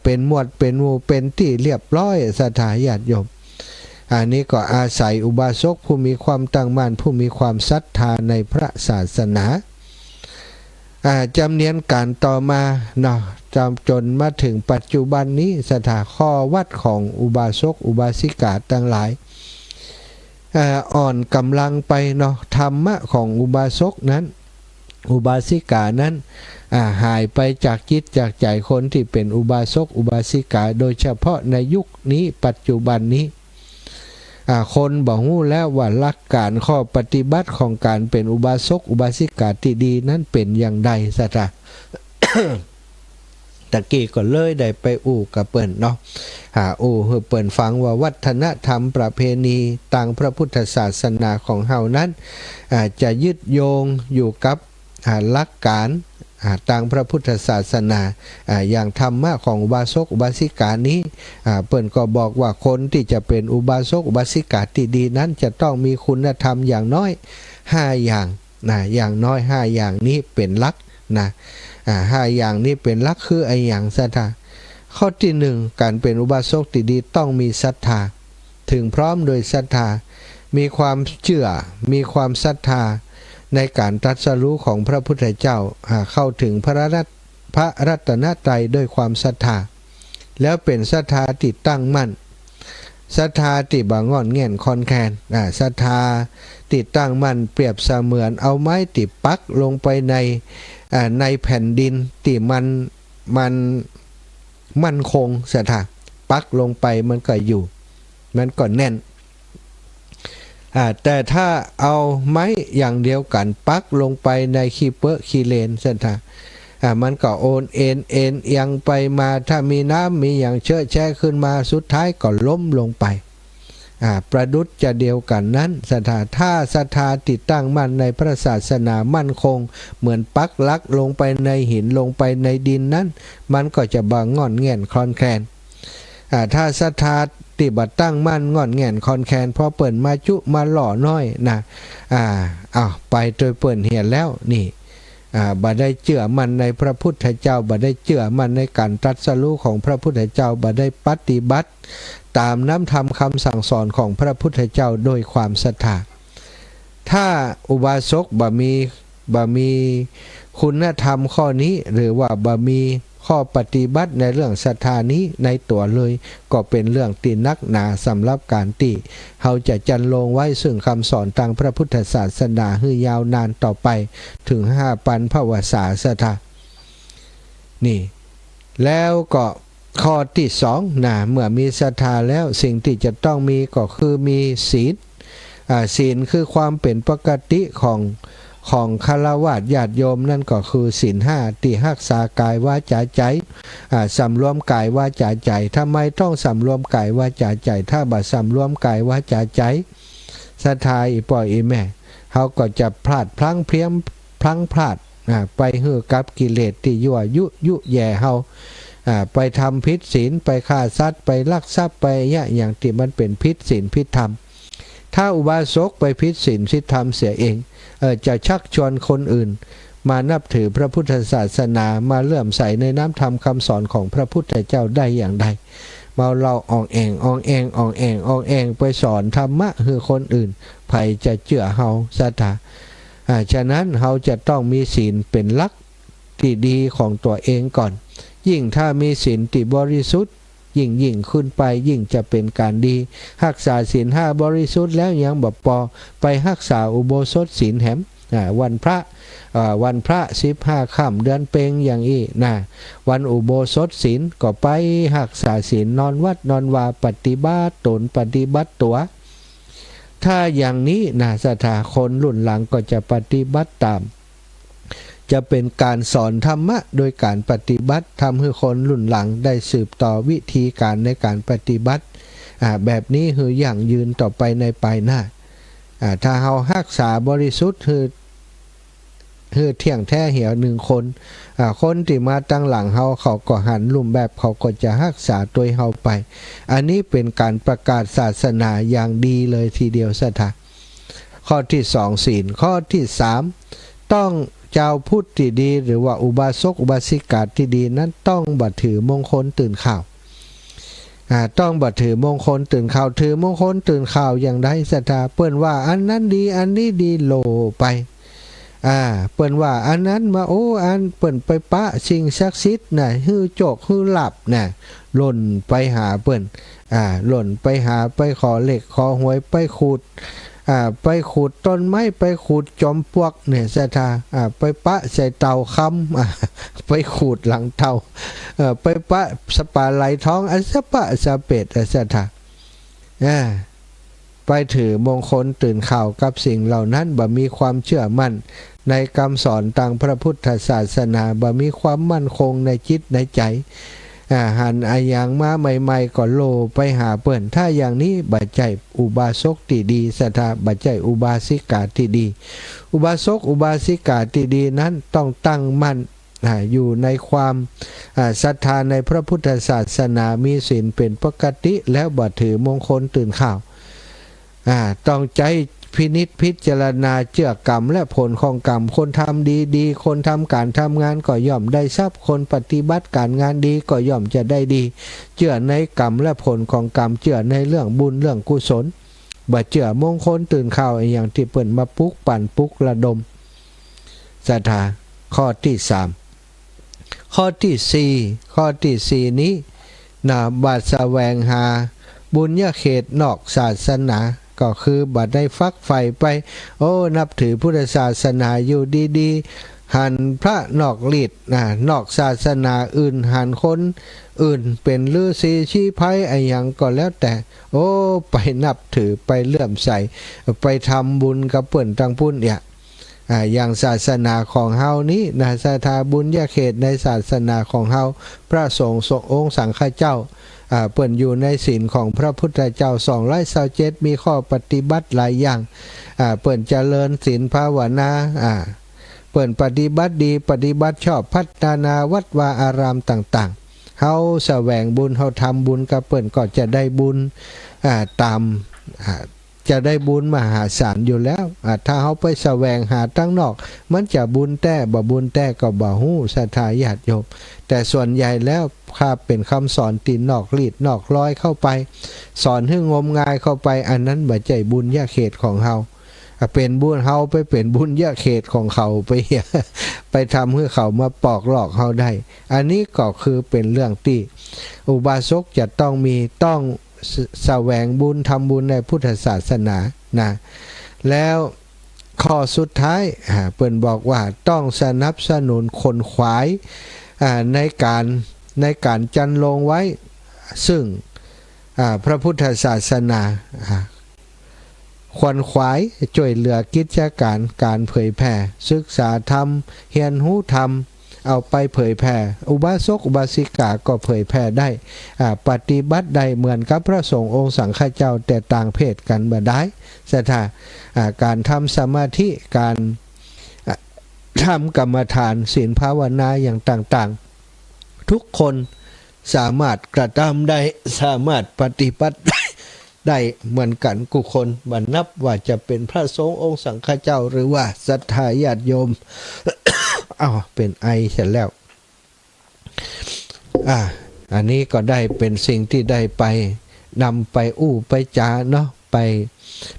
C: เป็นหมวดเป็นหมู่เป็นที่เรียบร้อยศรัทธาญาติโยมอันนี้ก็อาศัยอุบาสกผู้มีความตั้งมั่นผู้มีความศรัทธาในพระศาสนาจำเนียนการต่อมาเนาะจนมาถึงปัจจุบันนี้สถาข้อวัดของอุบาสกอุบาสิกาทั้งหลายอ่อนกำลังไปเนาะธรรมะของอุบาสกนั้นอุบาสิกานั้นหายไปจากจิตจากใจคนที่เป็นอุบาสกอุบาสิกาโดยเฉพาะในยุคนี้ปัจจุบันนี้คนบอกฮู้แล้วว่าหลักการข้อปฏิบัติของการเป็นอุบาสกอุบาสิกาที่ดีนั้นเป็นอย่างใดซะจ้ะ ตะกี้ก็เลยได้ไปกับเปิ้นเนาะให้เปิ้นฟังว่าวัฒนธรรมประเพณีต่างพระพุทธศาสนาของเฮานั้นจะยึดโยงอยู่กับหลักการต่างพระพุทธศาสนาอย่างธรรมะของอุบาสกอุบาสิกานี้เปิ้นก็บอกว่าคนที่จะเป็นอุบาสกอุบาสิกาที่ดีนั้นจะต้องมีคุณธรรมอย่างน้อย5 อย่างอย่างน้อย5 อย่างนี้เป็นหลักนะ5 อย่างนี้เป็นหลักคือไอ้อย่างศรัทธาข้อที่1การเป็นอุบาสกที่ดีต้องมีศรัทธาถึงพร้อมโดยศรัทธามีความเชื่อมีความศรัทธาในการตรัสรู้ของพระพุทธเจ้าเข้าถึงพระรัตนตรัยด้วยความศรัทธา แล้วเป็นศรัทธาที่ตั้งมั่นศรัทธาที่บ่งอนแง่นคอนแคนศรัทธาที่ตั้งมั่นเปรียบเสมือนเอาไม้ติปักลงไปในแผ่นดินที่มันมั่นคงศรัทธาปักลงไปมันก็อยู่มันก็แน่นแต่ถ้าเอาไม้อย่างเดียวกันปักลงไปในขี้เปอะขี้เลนศรัทธามันก็โอนเอ็นเอียงไปมาถ้ามีน้ำมีอย่างเชอะแช่ขึ้นมาสุดท้ายก็ล้มลงไปประดุจจะเดียวกันนั้นศรัทธาถ้าศรัทธาติดตั้งมั่นในพระศาสนามั่นคงเหมือนปักลักลงไปในหินลงไปในดินนั้นมันก็จะบางงอนแง่นคลอนแคลนถ้าศรัทธาติบัตตั้งมั่นงอนแง่นคอนแคนพอเปิ่นมาจุมาหล่อน้อยนะไปโดยเปิ่นเห็นแล้วนี่บ่ได้เชื่อมันในพระพุทธเจ้าบ่ได้เชื่อมันในการตรัสรู้ของพระพุทธเจ้าบ่ได้ปฏิบัติตามน้ำธรรมคำสั่งสอนของพระพุทธเจ้าโดยความศรัทธาถ้าอุบาสกบ่มีคุณธรรมข้อนี้หรือว่าบ่มีข้อปฏิบัติในเรื่องศรัทธานี้ในตัวเลยก็เป็นเรื่องตีนักหนาสำหรับการที่เราจะจันลงไว้ซึ่งคำสอนทางพระพุทธศาสนาให้ยาวนานต่อไปถึง5,000 พระวสาศรัทธานี่แล้วก็ข้อที่2นะเมื่อมีศรัทธาแล้วสิ่งที่จะต้องมีก็คือมีศีลศีลคือความเป็นปกติของฆราวาสญาติโยมนั่นก็คือศีล5ที่รักษากายวาจาใจสำรวมกายวาจาใจทำไมต้องสำรวมกายวาจาใจถ้าบ่สำรวมกายวาจาใจศรัทธาอีป่อยอีแม่เขาก็จะพลาดพลั้งเพี้ยมพลั้งพลาดไปหื้อกับกิเลสที่ยั่วยุแย่เฮาไปทำผิดศีลไปฆ่าสัตว์ไปลักทรัพย์ไปอย่างที่มันเป็นผิดศีลผิดธรรมถ้าอุบาสกไปผิดศีลผิดธรรมเสียเองจะชักชวนคนอื่นมานับถือพระพุทธศาสนามาเลื่อมใสในน้ำธรรมคำสอนของพระพุทธเจ้าได้อย่างใดมาเราอองแองไปสอนธรรมะคือคนอื่นไผจะเชื่อเฮาศรัทธาฉะนั้นเฮาจะต้องมีศีลเป็นหลักที่ดีของตัวเองก่อนยิ่งถ้ามีศีลที่บริสุทธิ์ยิ่งขึ้นไปยิ่งจะเป็นการดีรักษาศีล5บริสุทธิ์แล้วยังบ่พอไปรักษาอุโบสถศีลแหมวันพระ15 ค่ำเดือนเพ็ญอย่างนี้นะวันอุโบสถศีลก็ไปรักษาศีลนอนวัดนอนวาปฏิบัติตนปฏิบัติตัวถ้าอย่างนี้นะศรัทธาคนรุ่นหลังก็จะปฏิบัติตามจะเป็นการสอนธรรมะโดยการปฏิบัติทำให้คนรุ่นหลังได้สืบต่อวิธีการในการปฏิบัติแบบนี้คืออย่างยืนต่อไปในภายหน้าถ้าเรารักษาบริสุทธิ์คือเที่ยงแท้เหี่ยว1คนคนที่มาตั้งหลังเขาก็หันลุ่มแบบเขาก็จะรักษาตัวเฮาไปอันนี้เป็นการประกาศศาสนาอย่างดีเลยทีเดียวศรัทธาข้อที่2ศีลข้อที่3ต้องเจ้าพุทธที่ดีหรือว่าอุบาสกอุบาสิกาที่ดีนั้นต้องบัดถือมงคลตื่นข่าวต้องบัดถือมงคลตื่นข่าวถือมงคลตื่นข่าวอย่างใดศรัทธาเปิ้นว่าอันนั้นดีอันนี้ดีโลไปเปิ้นว่าอันนั้นมาโอ้อันเปิ้นไปปะสิ่งศักดิ์สิทธิ์น่ะฮือโจกฮือหลับน่ะหล่นไปหาเปิ้นหล่นไปหาไปขอเหล็กขอหวยไปขูดไปขูดต้นไม้ไปขูดจอมปลวกเนี่ยศรัทธาไปปะใส่เตาค้ำไปขูดหลังเตาไปปะสปาไหลท้องสปะสเป็ดศรัทธาไปถือมงคลตื่นข่าวกับสิ่งเหล่านั้นบ่มีความเชื่อมั่นในคำสอนทางพระพุทธศาสนาบ่มีความมั่นคงในจิตในใจหันอย่างมาใหม่ๆก็โลไปหาเปิ้นถ้าอย่างนี้บัดใจอุบาสกที่ดีศรัทธาบัดใจอุบาสิกาที่ดีอุบาสกอุบาสิกาที่ดีนั้นต้องตั้งมั่นอยู่ในความศรัทธาในพระพุทธศาสนามีศีลเป็นปกติแล้วบ่ถือมงคลตื่นข่าวต้องใจพินิจพิจารณาเชื่อกรรมและผลของกรรมคนทำดีคนทำการทำงานก็ย่อมได้ทรัพย์คนปฏิบัติการงานดีก็ย่อมจะได้ดีเชื่อในกรรมและผลของกรรมเชื่อในเรื่องบุญเรื่องกุศลบ่เชื่อมงคลตื่นข่าวอย่างที่เปิ่นมาปลุกปั่นปลุกระดมศรัทธาข้อที่3ข้อที่4นี้ นะบัดแสวงหาบุญญาเขตนอกศาสนาก็คือบัดได้ฟักไฟไปโอ้นับถือพุทธศาสนาอยู่ดีๆหันพระนอกฤทธิ์นอกศาสนาอื่นหันคนอื่นเป็นฤาษีชี้ไพ่ไอ้ยังก็แล้วแต่โอ้ไปนับถือไปเลื่อมใสไปทำบุญกับเปิ่นตังพุ่นเนี่ยอย่างศาสนาของเฮานี้นะศรัทธาบุญญาเขตในศาสนาของเฮาพระสงฆ์องค์สังฆเจ้าเปิ่นอยู่ในศีลของพระพุทธเจ้า227มีข้อปฏิบัติหลายอย่างเปิ่นเจริญศีลภาวนาเปิ่นปฏิบัติดีปฏิบัติชอบพัฒนาวัดวาอารามต่างๆเฮาแสวงบุญเฮาทำบุญกับเปิ่นก็จะได้บุญตามจะได้บุญมหาศาลอยู่แล้วถ้าเฮาไปแสวงหาตั้งนอกมันจะบุญแต่บ่บุญแต่ก็บ่ฮู้ศรัทธาญาติโยมแต่ส่วนใหญ่แล้วถ้าเป็นคำสอนตีนอกลีดนอกร้อยเข้าไปสอนให้งมงายเข้าไปอันนั้นบ่ใช่บุญญาเขตของเฮาเป็นบุญเฮาไปเป็นบุญญาเขตของเขาไปทำให้เขามาปอกหลอกเฮาได้อันนี้ก็คือเป็นเรื่องที่อุบาสกจะต้องมีต้องแสวงบุญทำบุญในพุทธศาสนานะแล้วข้อสุดท้ายเปิ้นบอกว่าต้องสนับสนุนคนขวายในการจันลงไว้ซึ่งพระพุทธศาสนาขวนขวายช่วยเหลือกิจการเผยแผ่ศึกษาธรรมเรียนรู้ธรรมเอาไปเผยแผ่อุบาสกอุบาสิกาก็เผยแผ่ได้ปฏิบัติได้เหมือนกับพระสงฆ์องค์สังฆเจ้าแต่ต่างเพศกันบ่ได้ศรัทธาการทำสมาธิการทำกรรมฐานศีลภาวนาอย่างต่างๆทุกคนสามารถกระทำได้สามารถปฏิบัติได้เหมือนกันกุคนบรรนับว่าจะเป็นพระสงฆ์องค์สังฆเจ้าหรือว่าศรัทธาญาติโยม เป็นไอเสร็จแล้วอันนี้ก็ได้เป็นสิ่งที่ได้ไปนำไปไปจาเนาะไป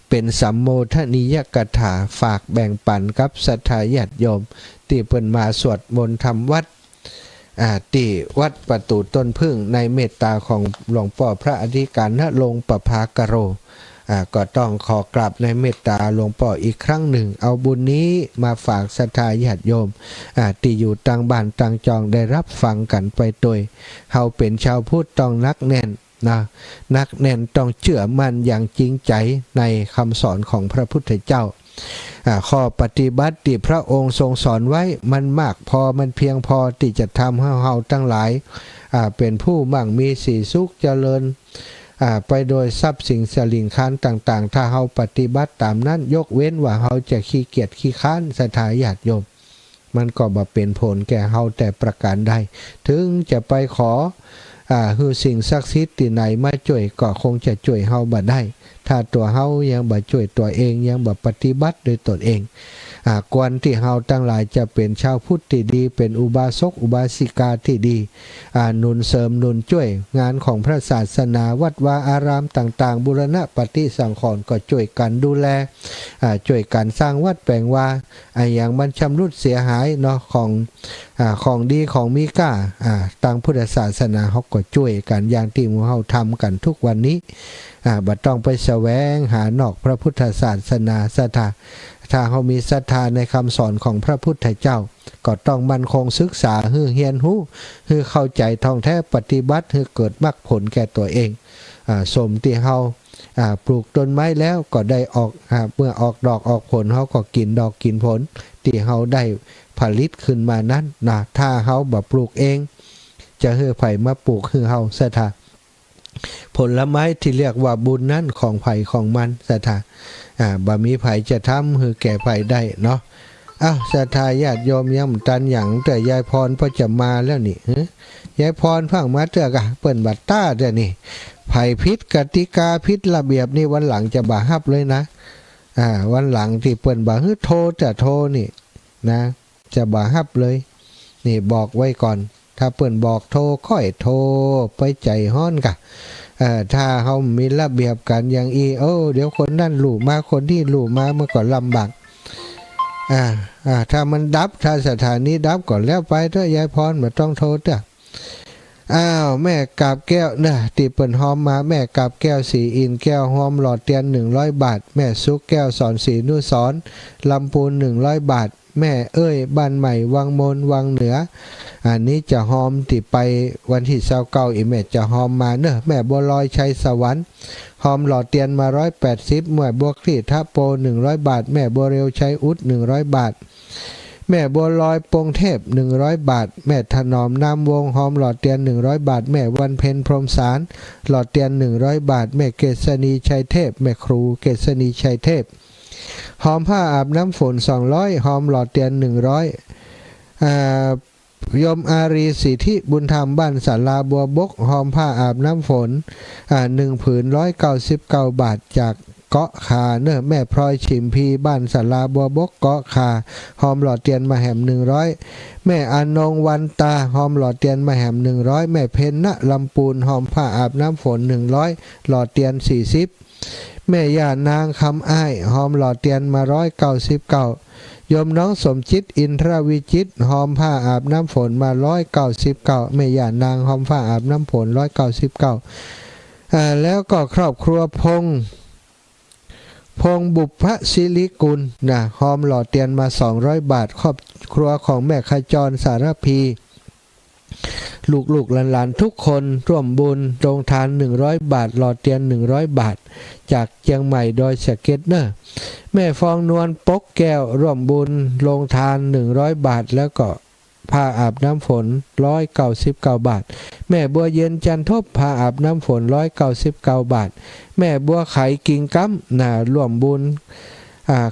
C: เป็นสัมโมทนิยกถาฝากแบ่งปันกับศรัทธาญาติโยมที่เพิ่นมาสวดมนต์ทำวัดที่วัดประตูต้นพึ่งในเมตตาของหลวงพ่อพระอธิการณรงค์ประภากโรก็ต้องขอกราบในเมตตาหลวงพ่ออีกครั้งหนึ่งเอาบุญนี้มาฝากศรัทธาญาติโยมที่อยู่ต่างบ้านต่างจองได้รับฟังกันไปโดยเฮาเป็นชาวพุทธต้องนักแน่นนักแน่นต้องเชื่อมั่นอย่างจริงใจในคำสอนของพระพุทธเจ้าข้อปฏิบัติที่พระองค์ทรงสอนไว้มันมากพอมันเพียงพอที่จะทำให้เฮาทั้งหลายเป็นผู้มั่งมีสีสุขเจริญไปโดยทรัพย์สิ่งสลิงค้านต่างๆถ้าเฮาปฏิบัติตามนั้นยกเว้นว่าเฮาจะขี้เกียจขี้ค้านศรัทธาญาติโยมมันก็บ่เป็นผลแก่เฮาแต่ประการใดถึงจะไปขอคือสิ่งศักดิ์สิทธิ์ที่ไหนมาช่วยก็คงจะช่วยเฮาบ่ได้ถ้าตัวเฮายังบ่ช่วยตัวเองยังบ่ปฏิบัติโดยตนเองกวนที่เฮาทั้งหลายจะเป็นชาวพุทธที่ดีเป็นอุบาสกอุบาสิกาที่ดีหนุนเสริมหนุนช่วยงานของพระศาสนาวัดวาอารามต่างๆบูรณะปฏิสังขรณ์ก็ช่วยกันดูแลช่วยกันสร้างวัดแปลงว่าอย่างมันชำรุดเสียหายเนาะของดีของมีค่าทางพุทธศาสนาเฮาก็ช่วยกันอย่างที่หมู่เฮาทำกันทุกวันนี้บ่ต้องไปแสวงหานอกพระพุทธศาสนาศรัทธาถ้าเขามีศรัทธาในคำสอนของพระพุทธเจ้าก็ต้องมั่นคงศึกษาให้เรียนรู้ให้เข้าใจท่องแท้ปฏิบัติให้เกิดมรรคผลแก่ตัวเองสมที่เขาปลูกต้นไม้แล้วก็ได้ออกเมื่อออกดอกออกผลเขาก็กินดอกกินผลที่เขาได้ผลิตขึ้นมานั้นนะถ้าเขาบ่ปลูกเองจะให้ไผมาปลูกให้เขาศรัทธาผลไม้ที่เรียกว่าบุญนั้นของไผ่ของมันศรัทธาบ่มีไผจะทำคือแก่ไผได้เนาะศรัทธาญาติโยมยังตันหยังแต่ยายพรพอจะมาแล้วนี่ยายพรฟังมาเถอะกะเปิ้นบัดต้าเด้อนี่ไผผิดกติกาผิดระเบียบนี่วันหลังจะบ่ฮับเลยนะวันหลังที่เปิ้นบ่ฮึโทรจะโทรนี่นะจะบ่ฮับเลยนี่บอกไว้ก่อนถ้าเปิ้นบอกโทรค่อยโทรไปใจฮ้อนกะถ้าเฮามีระเบียบกันอย่างเดี๋ยวคนนั่นรู้มาคนที่รู้มาเมื่อก่อนลำบากถ้ามันดับถ้าสถานีดับก่อนแล้วไปเถอะยายพรบ่ต้องโทรเถอะ อ้าวแม่กาบแก้วนะตีเปิ่นหอมมาแม่กาบแก้วสีอินแก้วหอมหลอดเตียน100 บาทแม่ซุกแก้วสอนสีนุสรลำพูน100 บาทแม่เอ้ยบ้านใหม่วังมนวังเหนืออันนี้จะหอมติไปวันที่29อีแม่จะหอมมาเนอะแม่บัวลอยชัยสวรรค์หอมหลอดเตียนมา180แม่บัวคลี่ทับโป100 บาทแม่บัวเร็วชัยอุด100 บาทแม่บัวลอยปงเทพ100 บาทแม่ถนอมนามวงหอมหลอดเตียน100 บาทแม่วันเพ็ญพรหมสารหลอดเตียน100 บาทแม่เกษณีชัยเทพแม่ครูเกษณีชัยเทพหอมผ้าอาบน้ำฝน200หอมหลอดเตียน100ยมอารีสิทธิบุญธรรมบ้านศาลาบัวบกหอมผ้าอาบน้ำฝน1 ผืน199 บาทจากเกาะคาเนอะแม่พลอยฉิมพีบ้านศาลาบัวบกเกาะคาหอมหลอดเตียนมาแหม100แม่อนงวันตาหอมหลอดเตียนมาแหม100แม่เพนณลำปูนหอมผ้าอาบน้ำฝน100หลอดเตียน40แม่ย่านางคำอ้ายหอมหลอดเตียนมา199โยมน้องสมจิตอินทรวิจิตหอมผ้าอาบน้ำฝนมา199แม่ย่านางหอมผ้าอาบน้ำฝน199แล้วก็ครอบครัวพงบุพศิริกุลนะหอมหลอดเตียนมา200 บาทครอบครัวของแม่ขจรสารพีลูกหลานทุกคนร่วมบุญโรงทาน100 บาทหลอดเตียน100 บาทจากเชียงใหม่ดอยสะเก็ดเนอแม่ฟองนวลปกแก้วร่วมบุญโรงทาน100 บาทแล้วก็ผ้าอาบน้ำฝน199 บาทแม่บัวเย็นจันทบผ้าอาบน้ำฝน199 บาทแม่บัวไข่กิ่งกั๊มร่วมบุญ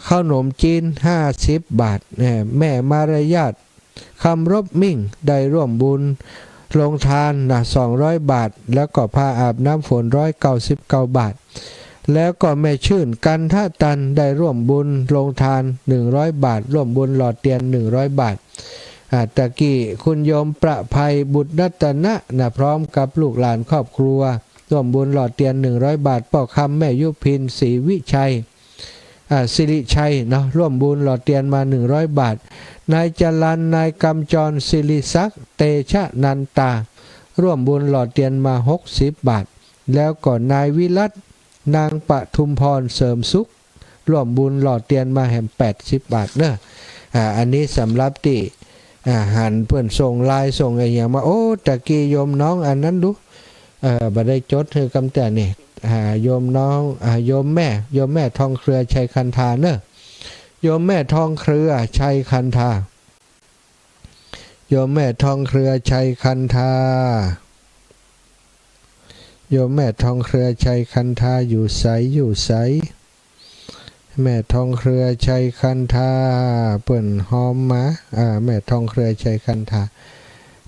C: ข้าวหนมจีน50 บาทแม่มารยาทคำรบมิ่งได้ร่วมบุญลงทาน200 บาทแล้วก็ผ้าอาบน้ำฝน199 บาทแล้วก็แม่ชื่นกันท่าตันได้ร่วมบุญลงทาน100 บาทร่วมบุญหลอดเตียน100 บาทตะกี้คุณโยมประภัยบุตรรัตนะพร้อมกับลูกหลานครอบครัวร่วมบุญหลอดเตียน100 บาทป่อคำแม่ยุพินศรีวิชัยสิริชัยเนาะร่วมบุญหลอดเตียนมา100 บาทนายจรัญนายกำจรศิริศักดิ์เตชะนันตาร่วมบุญหลอดเตียนมา60 บาทแล้วก็นายวิรัตนางปทุมพรเสริมสุขร่วมบุญหลอดเตียนมาแหม80 บาทเนอะอันนี้สำหรับที่หันเพื่อนส่งไลน์ส่งอะไรอย่างมาโอ้ตะกี้โยมน้องอันนั้นดูบัดได้จดเธอกำแต่นี่โยมน้องโยมแม่ทองเครือชัยคันธาเนอะโยมแม่ทองเครือชัยคันธาโยมแม่ทองเครือชัยคันธาโยมแม่ทองเครือชัยคันธาอยู่ไสแม่ทองเครือชัยคันธาเปิ่นหอมมาแม่ทองเครือชัยคันธา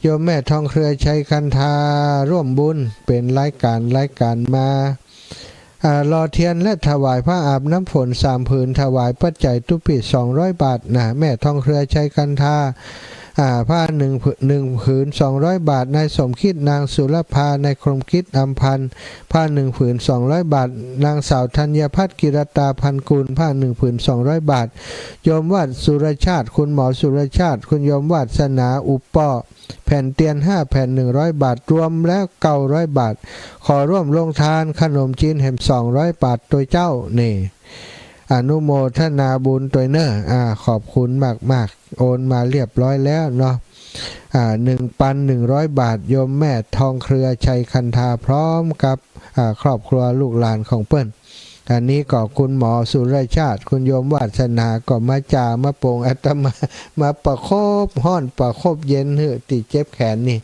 C: โยมแม่ทองเครือชัยคันธาร่วมบุญเป็นรายการมารอเทียนและถวายผ้าอาบน้ำฝน3 ผืนถวายปัจจัยตุปิ200 บาทนะแม่ทองเครือชัยคันธาผ้า1 ผืน200 บาทนายสมคิดนางสุรภานายคมคิดอำพันธ์ผ้า1 ผืน200 บาทนางสาวธัญพัฒน์กิรตาพันกุลผ้า1 ผืน200 บาทโยมวาดสุรชาติคุณหมอสุรชาติคุณโยมวาสนาอุปป้อแผ่นเตียน5 แผ่น100 บาทรวมแล้ว900 บาทขอร่วมลงทานขนมจีนแหม200 บาทตัวเจ้านี่อนุโมทนาบุญตัวเนอขอบคุณมากโอนมาเรียบร้อยแล้วเนาะ1,100 บาทโยมแม่ทองเครือชัยคันธาพร้อมกับครอบครัวลูกหลานของเปิ้นอันนี้ก็คุณหมอสุรชาติคุณโยมวาสนาก็มามาโปงอาตมาประคบห้อนประคบเย็นติเจ็บแขนนี่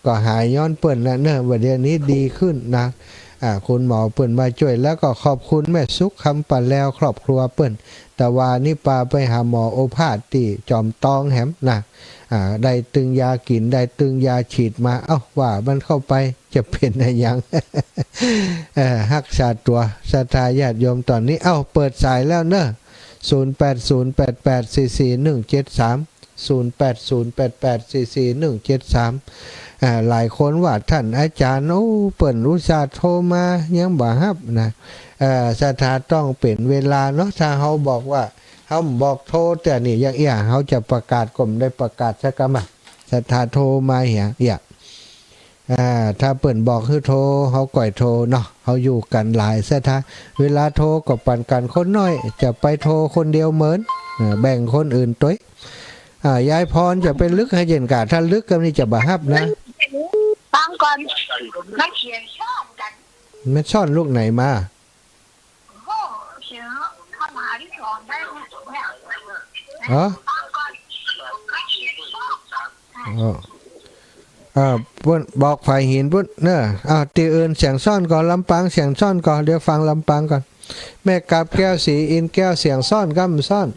C: ก็หายย้อนเปิ้นแล้วเนอะวันเดียวนี้ดีขึ้นนะคุณหมอเปิ้นมาช่วยแล้วก็ขอบคุณแม่สุขคำปั่นแล้วครอบครัวเปิ้นแต่ว่านี่ปาไปหาหมอโอภาสที่จอมตองแหมนะได้ตึงยากินได้ตึงยาฉีดมาว่ามันเข้าไปจะเป็นอะไรยัง รักษาตัวศรัทธาญาติโยมตอนนี้เปิดสายแล้วเนอะ0808844173 หลายคนว่าท่านอาจารย์เปิ่นอุตส่าห์โทรมายังบ่ฮับนะศรัทธาต้องเป็นเวลาเนาะถ้าเขาบอกว่าเขาบอกโทรแต่นี่อย่างเขาจะประกาศกลมได้ประกาศสักกะมาศรัทธาโทรมาอย่าง ถ้าเปิ่นบอกคือโทรเฮาก่อยโทรเนาะเฮาอยู่กันหลายซะทะเวลาโทรก็ปันกันคนน้อยจะไปโทรคนเดียวเหมือนแบ่งคนอื่นตัวยายพรจะไปลึกให้เย็นกะถ้าลึกก็นี่จะบ่ฮับนะ
D: ฟังก่อนนักเขียนชอบกัน
C: มันซ่อนลูกไหนมา
D: โอ้เขียนเข้ามาที่สอนได้เนี่ย
C: อ๋อ
D: ฟังก่อนนักเขียนชอบกัน
C: อ๋อปุ้นบอกฝ่ายหินปุ้นเนอะตีอื่นเสียงซ่อนก่อนลำปางเสียงซ่อนก่อนเดี๋ยวฟังลำปางก่อนแม่กับแก้วสีอินแก้วเสียงซ่อนกำซ่อน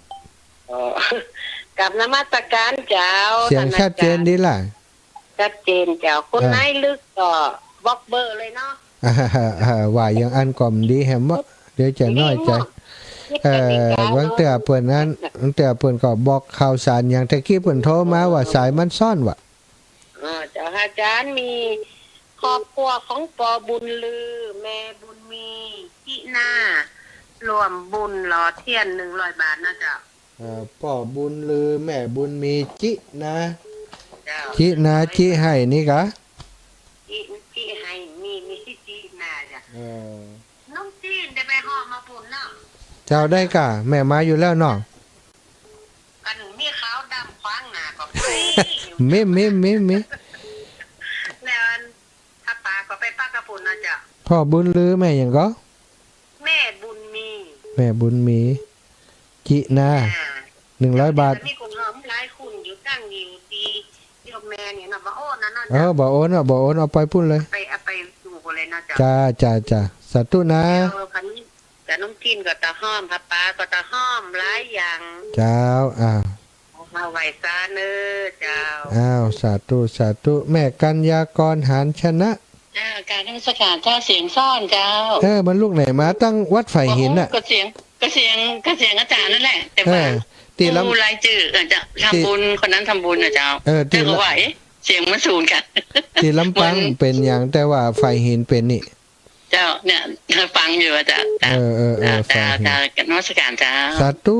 E: กับนมัสการเจ้า
C: เสียงชัดเจนดีล่ะ
E: ชัดเจนเจ้าคนไหนลึกก็บล็อกเบอร์เลยเนาะ
C: ว่ายังอันกล่อมดีแฮมวะเดี๋ยวจะน้อยใจบางเตือเปิ่นนั้นบางเตือเปิ่นก็บอกข่าวสารอย่างตะกี้เปิ่นโทรมาว่าสายมันซ่อนวะ
E: เจ้าอาจารย์มีครอบครัวของปอบุญลือ แม่บุญมีจินารวมบุญหล่อเทียน100 บาทนะเจ้า
C: พ่อบุญลือแม่บุญมีจินะ
E: เจ้า
C: จินะจิให้นี่กะ
E: จิให้มีสิจินาจ้ะ น้องจีนได้ไปห่อมาปุ่นเนาะ
C: เจ้าได้กะแม่มาอยู่แล้วเนาะ
E: กันมีขาวดำขวางหน้าก็ไป
C: มิ
E: แล้วถ้าปาก็ไปปากระปุ่นนะจ๊ะ
C: พ่อบุญลือแม่หยังก็
E: แม่บุญมี
C: แม่บุญมีจินะ100 บาท
E: มีคนหอมหลายคุณอยู่ตั้งอยู่ที่โยมแม่เนี่ยนะว่าโอ้นั่นน่ะ
C: บ่โอนเอาไปพุ่นเลย
E: เอาไปดูกันเลยนะจ๊ะ
C: จ้าสาธุนะ
E: พันแต่น้องกินก็ตาห้อมพับปลาก็ตาห้อมหลายอย่าง
C: เจ้า
E: มาไหวซาเนอเจ้า
C: สาธุแม่กัญญากรหารชนะ
E: การนมัสการเจ้าเสียงซ่อนเจ้า
C: มันลูกไหนมาตั้งวัดไฟหินน่ะ
E: ก็เสียงอาจารย์นั่นแหละแต่ว่า
C: ตีลำ
E: ผู้รายจื่อจะทำบุญคนนั้นทำบุญนะเจ้า
C: ตี
E: แต่ก็ไหวเสียงมันสูงกัน
C: ตีลำปังเป็นอย่างแต่ว่าไฟหินเป็นนี่
E: เจ้าเนี่ยฟังอยู่อะจ้ะ
C: ไฟหิน
E: นมัสการเจ้า
C: สาธุ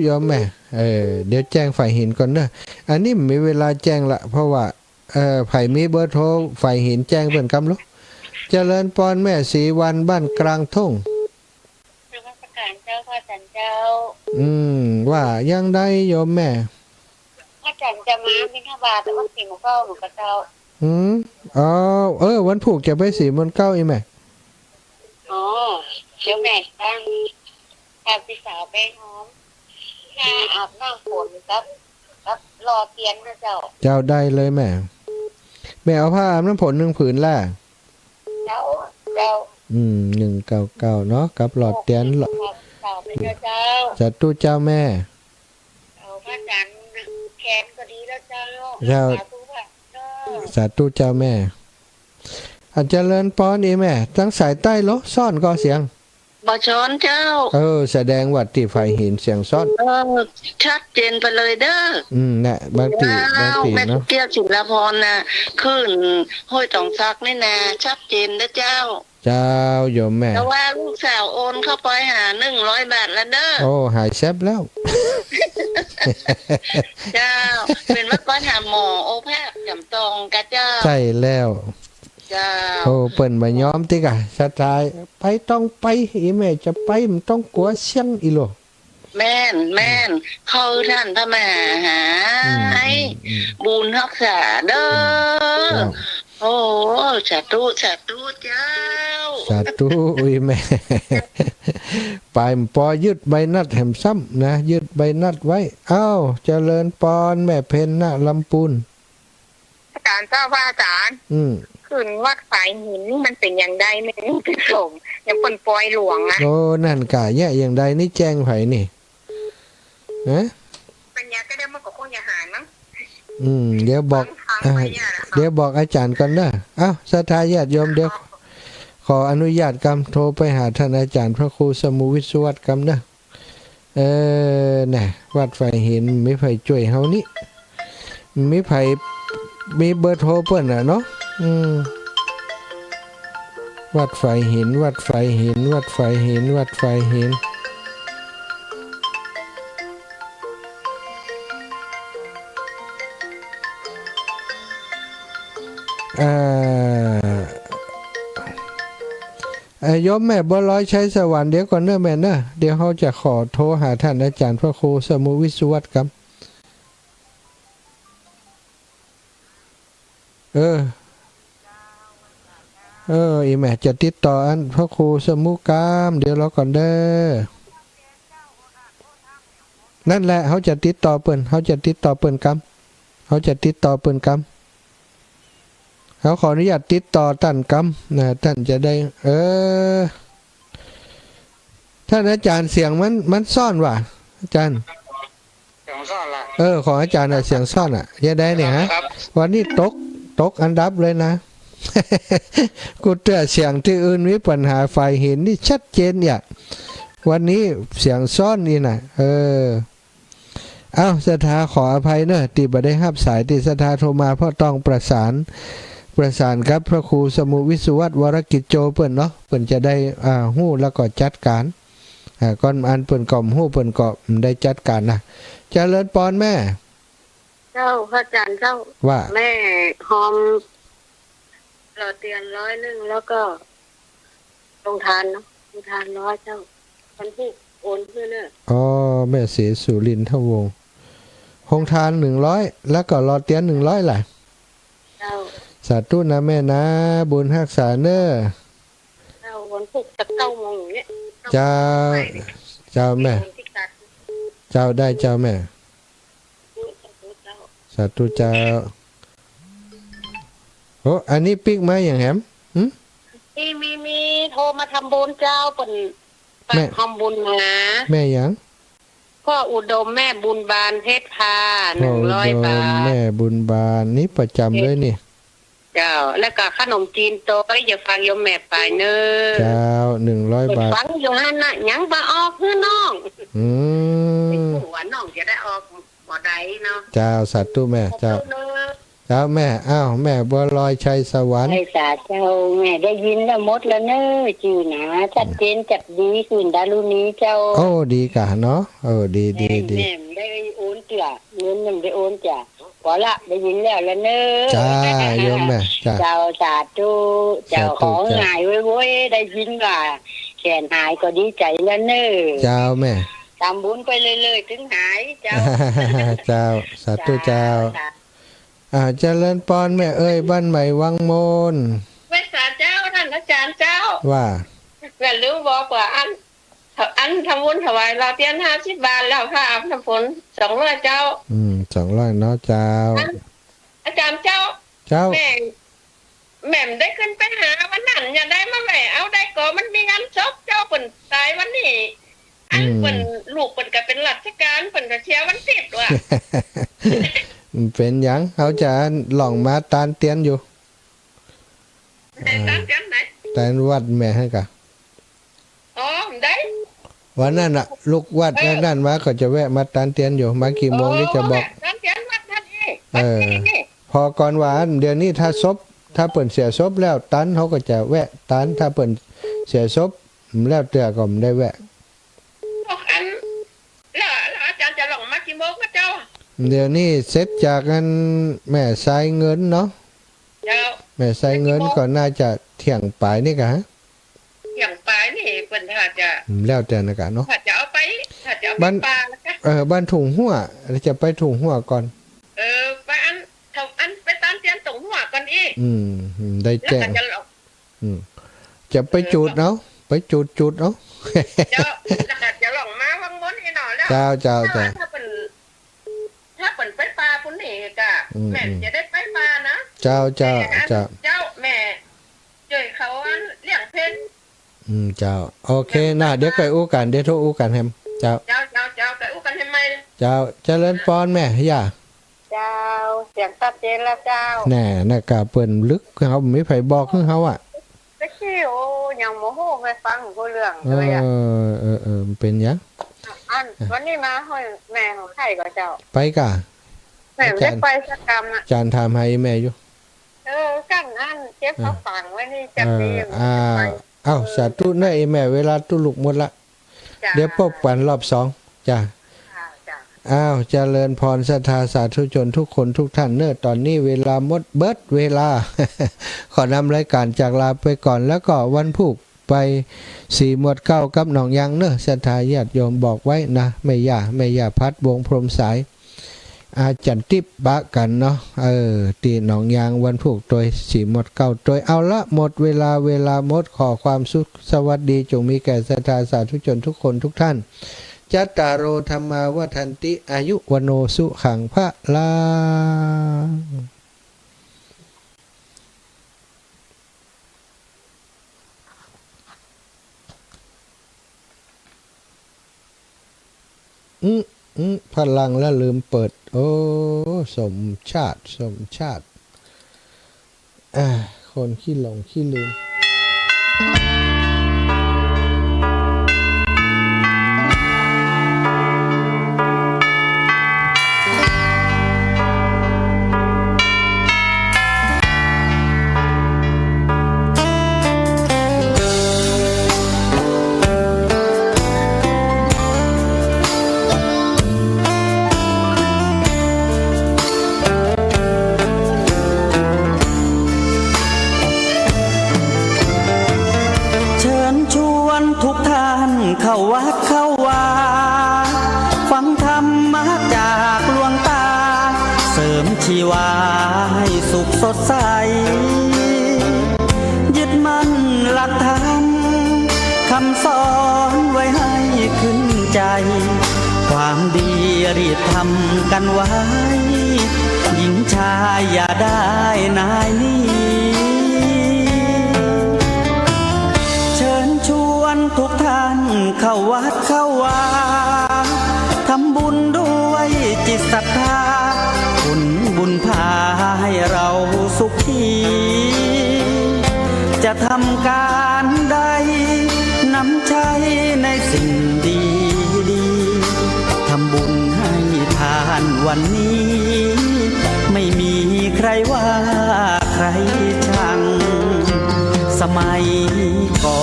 C: ยอมแม่เดี๋ยวแจ้งไฟหินก่อนเนอะอันนี้มีเวลาแจ้งละเพราะว่าไผมีเบอร์โทรไฟหินแจ้งเพิ่นกำลูกเจริญพรแม่ศรีวันบ้านกลางทุ่ง
E: นมัสการเจ้าพ่อจันเจ้า
C: ว่ายังได้โยมแม่
E: พ่อจันจะมาบิณฑบาตแต่ว่าสิ่งของเขาหนูกับเจ้า
C: วันผูกจะไปสีมนต์เก้าอีแม่
E: อ๋อเดี๋ยวแม่ตั้งพาพี่สาวไปหอมถ้าอาบน้ำฝนครับรอเตียนนะเจ้า
C: เจ้าได้เลยแม่เอาผ้าอาบน้ำผล1 ผืนล่ะ
E: เจ้า
C: 199เนาะกับหลอดเตียน
E: เจ้าเป็นเจ้า
C: สาธุเจ้าแม่
E: เอาพระจันทร์แขนก็ดีแล้วเจ้า
C: เจ้า สาธุเจ้าแม่อาจเจริญพรอีแม่ทั้งสายใต้ลซ่อนก็เสียง
E: บชนเจ้า
C: แสดงว่าที่ไฟหินเสียงซ่อน
E: ชัดเจนไปเลยเด้อ
C: น่ะบางที
E: แม่
C: เนาะ
E: เกี้ยวจิรพรนะขึ้นห้วยตองซักนี่นะชัดเจนนะเจ้า
C: เจ้าโยมแม่
E: แต่ว่าลูกสาวโอนเข้าไปหา100 บาทแล้วเด้อ
C: หายแซบแล้ว
E: เจ้า เป็นว่าก้อนหาหมอโอแพทย์จำตองกะเจ้า
C: ใช่แล้ว
E: เจ้า
C: เปิ่นมายอมติกะสะทายไปต้องไปอีแม่จะไปมันต้องกลัวเสียงอีโล
E: แม่นเข้าท่านพระมหาให้บุญรักษาเด้อ โอ้สาธุเจ้า
C: สาธุอุ้ยแม่ ไปปอยึดใบนัดแหมซ้ำนะยึดใบนัดไว้เจริญปอนแม่เพนนะลำปูน
D: อาจารย์เจ้าพระอาจารย์ขึ้นวัดสายหินมันเป็นอย่างใดไม่รู้เป็นสมยังปนปอยหลวงนะ
C: นั่นกะแย่อย่างใดนี่แจ้งไผนี่ฮะ
D: เป็นยาก็ได้มากกว่าคนยาหารมั้ง
C: เดี๋ยวบอกอาจารย์ก่อนนะสทาญาติโยมเดี๋ยวขออนุญาตกรรมโทรไปหาท่านอาจารย์พระครูสมุวิศวัตกรรมนะน่ะวัดไฟหินมีไผช่วยเฮานี่มีไผมีเบอร์โทรเปิ้นเนาะวัดไฟหิน เอ่โยมแม่บัวลอยใช้สวรรค์เดี๋ยวก่อนเนอะแม่เนอะเดี๋ยวเขาจะขอโทรหาท่านอาจารย์พระครูสมุวิสุวัตครับอีแม่จะติดต่ออันพระครูสมุกามเดี๋ยวรอก่อนเด้อนั่นแหละเขาจะติดต่อเปิ้นเขาจะติดต่อเปิ้นกำเขาจะติดต่อเปิ้นกำเขาขออนุญาตติดต่อท่านกำนะท่านจะได้ท่านอาจารย์เสียงมันซ่อนว่ะอาจารย์
F: เสียงซ่อนละ
C: ของอาจารย์เสียงซ่อนยังได้เนี่ยฮะวันนี้ตกอันดับเลยนะ กูเตือเสียงที่อื่นมีปัญหาไฟเห็นนี่ชัดเจนเนี่ยวันนี้เสียงซ่อนนี่นะสถาขออภัยเนอะที่บ่ได้รับสายที่สถาโทรมาเพราะต้องประสานกับพระครูสมุวิสุวัตวรกิจโจเปิ้นเนาะเปิ้นจะได้ฮู้แล้วก็จัดการก่อนอันเปิ้นก่อมฮู้เปิ้นก็ได้จัดการนะเจริญพรแม่
E: เจ้าพระอาจารย์เจ้า
C: ว่า
E: แม่หอมหล่อเตียน100แล้วก็ลงทานเนาะลงทาน100เจ้าคนที่โอนเพื่อเนอะ
C: แม่เสียสุรินทวงศ์โรงทาน100แล้วก็หล่อเตียน100ล่ะ
E: เจ้า
C: สาธุนะแม่นะบุญรักษาเนอะ
E: เจ้าวันพุธจะ9 โมงเนี่ย
C: เจ้าแม่เจ้าได้เจ้าแม่สาธุเจ้าอันนี้ปิ๊กมาอย่างแหม
E: มีโทรมาทำบุญเจ้าเป็นทำบุญนะ
C: แม่ยัง
E: พ่ออุดมแม่บุญบานเพชรพา100 บาท
C: แม่บุญบานนี่ประจำเลยนี่
E: เจ้าแล้วก็ขนมจีนโตก็อย่าฟังโยมแม่ไปเนอ
C: เจ้า100 บาท
E: ฟังอยู่หั่นน่ะยังบ่ออกคือน้องหัวน้องจะได้ออกบ่ได้เนาะ
C: เจ้าสาธุแม่เจ้าแม่แม่บัวลอยชัยสวรรค์
E: ไอ้สาเจ้าแม่ได้ยินแล้วหมดแล้วเนอะจื่อนะชัดเจนจัดดีขึ้นดารุนี้เจ้า
C: ดีกะเนาะดี
E: แม่ได้โอนจ้ะเงินมันได้โอนจ้ะพอละได้ยินแล้วเนอะ
C: จ้าโยมแม่
E: เจ้าสาธุเจ้าของหายไว้ได้ยินว่าแขนหายก็ดีใจแล้วเนอะ
C: เจ้าแม่
E: ทำบุญไปเลยๆถึงหายเจ้า
C: เจ้าสาธุเจ้าเจริญพรแม่บ้านใหม่วังโมน
E: เวสาเจ้าท่านอาจารย์เจ้า
C: ว่า
E: แม่รู้บอกว่าอันทำบุญถวายเราเตียน50 บาทแล้วค่ะน้ำฝน200เจ้า
C: 200เนาะเจ้า
E: อาจารย์เจ้าแม่ได้ขึ้นไปหาวันนั้นอย่าได้มาแม่เอาได้ก็มันมีงานศพเจ้าเปิ่นตายวันนี้อันเปิ่นลูกเปิ่นก็เป็นราชการเปิ่นก็เชียร์วัน10ว่ะ
C: เป็นยังเขาจะหล่องมาตานเตียนอยู่
E: ตานเตียนไหน
C: ตานวัดแม่ให้กะ
E: ได้
C: วันนั้นน่ะลูกวัดนั่นมาก็จะแวะมาตานเตียนอยู่มากี่โมงนี่จะบอก
E: ตานเตียนวัดนั่น
C: พอก่อนว่าเดี๋ยวนี้ถ้าเปิ่นเสียศพแล้วตันเขาก็จะแวะตันถ้าเปิ่นเสียศพแล้วเตือก็ไม่ได้แวะ
E: แล้วอาจารย์จะหลงมากี่โมงก็เจ้า
C: เดี๋ยวนี้เสร็จจากนั้นแม่ใส่เงินเนาะแม่ใส่เงินก็น่าจะเที่ยงปลายนี่กะ
E: เที่ยงปลายนี่เพิ่นถ้าจะ
C: แล้วแต่นะกะเนาะ
E: ถ้าจะเอาไปปลาแล้ว
C: กะบ้านถุงหัวจะไปถุงหัวก่อน
E: ไปอันไปตามเตียนถุงหัวก่อนอีก
C: ได้แจ้งจะไปจุดเนาะไปจุดเนาะ
E: จะหลงมาวังบนอีหน่อแล้ว
C: เจ้า
E: ถ้าเปิ่นไปปลาพุ่นนี่กะแม่จะได้ไปปลานะ
C: เจ้า
E: แม่เจอเขาเลี้ยงเพชร
C: เจ้าโอเคนะเดี๋ยวไปอู้กันเดี๋ยวโทรอู้กันแฮมเจ้า
E: ไปอู้กันให้ไหม
C: เจ้าเจริญพรแม่ย่า
E: เจ้าเสียงชัดเจนแล้วเจ้า
C: แน่น่ะกะเปิ้นลึกเขาไม่ไผบอกคือเฮา
E: ตะกี้ยังโมโหไปฟังผู้เรื่องเลย
C: เป็นยัง
E: วันนี้มาให้แม่ของไข่ก็เจ้า
C: ไปกะ
E: แม่ได้ไปสักกรรม
C: จานถามให้แม่อยู่
E: กันอันเจ็บเขาฝังไว้นี่จับดี
C: สาธุนะแม่เวลาตุลุกหมดละเดี๋ยวพบกันรอบ2จ้ะ อ้าวเจริญพรศรัทธาสาธุชนทุกคนทุกท่านเนอะตอนนี้เวลาหมดเบิดเวลา ขอนำรายการจากลาไปก่อนแล้วก็วันพุธไป4 หมวด 9กับหนองยางเนอะศรัทธาญาติโยมบอกไว้นะไม่อย่าพัดวงพรหมสายอาจันติบบะกันเนาะตีหนองยางวันพุธโดย4 หมวด 9โดยเอาละหมดเวลาหมดขอความสุขสวัสดีจงมีแก่ศรัทธาสาธุชนทุกคนทุกท่านจัตตารโอธรรมาวัฏันติอายุวโนสุขังพระลาพลังแล้วลืมเปิดโอ้สมชาติคนขี้หลงขี้ลืม
A: ทุกท่านเข้าวัดเข้าวาฟังธรรมะจากหลวงตาเสริมชีวาให้สุขสดใสยึดมั่นหลักธรรมคำสอนไว้ให้ขึ้นใจความดีรีบทำกันไว้หญิงชายอย่าได้นายนี้ทุกท่านเข้าวัดเข้าวาทำบุญด้วยจิตศรัทธาบุญพาให้เราสุขีจะทำการใดนำใช้ในสิ่งดีทำบุญให้ทานวันนี้ไม่มีใครว่าใครชังสมัยก่อ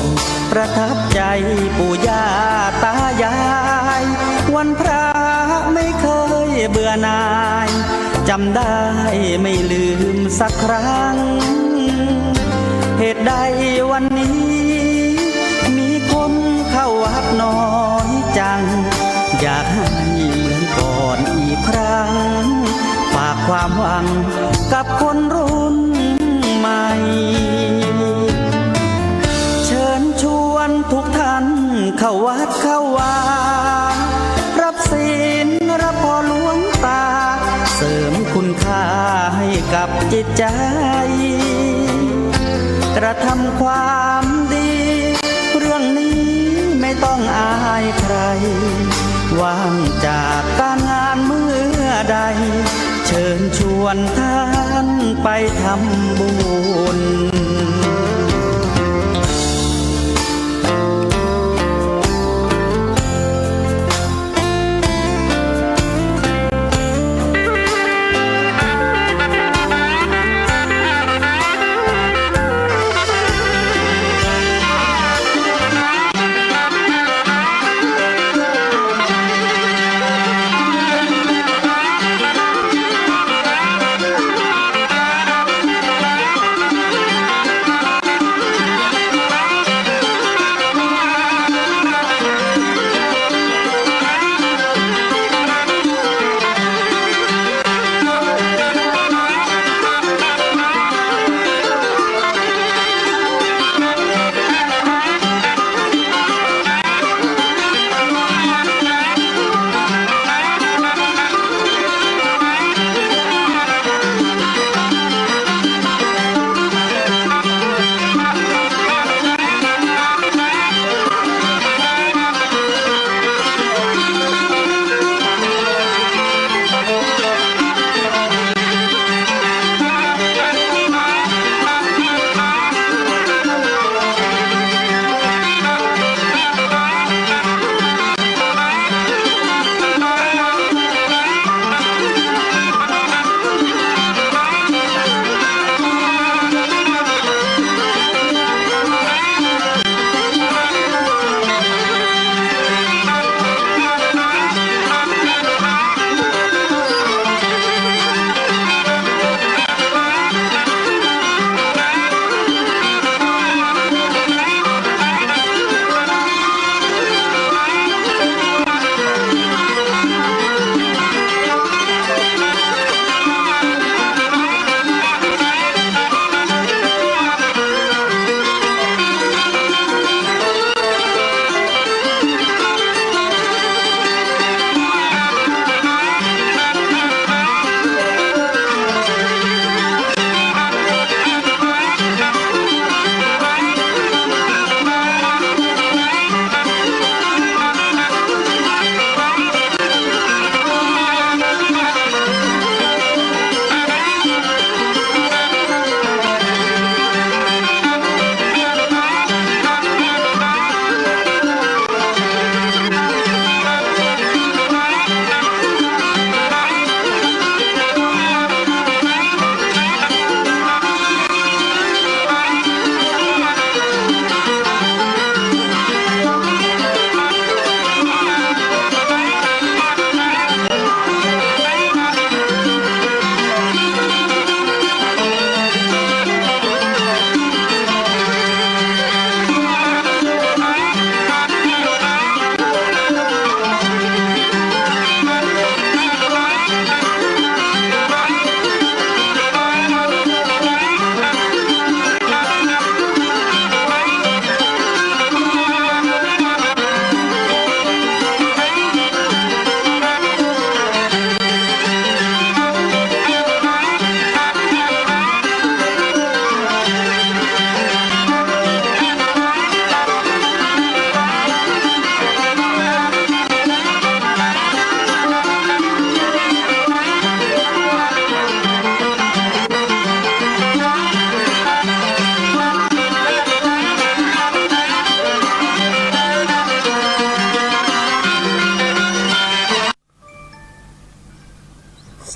A: นประทับใจปู่ย่าตายายวันพระไม่เคยเบื่อหน่ายจำได้ไม่ลืมสักครั้งเหตุใดวันนี้มีคนเข้าวัดน้อยจังอยากให้เหมือนก่อนอีกครั้งฝากความหวังกับคนรุ่นใหม่ทุกท่านเข้าวัดเข้าวารับศีลรับพรหลวงตาเสริมคุณค่าให้กับจิตใจกระทำความดีเรื่องนี้ไม่ต้องอายใครว่างจากการงานเมื่อใดเชิญชวนท่านไปทำบุญ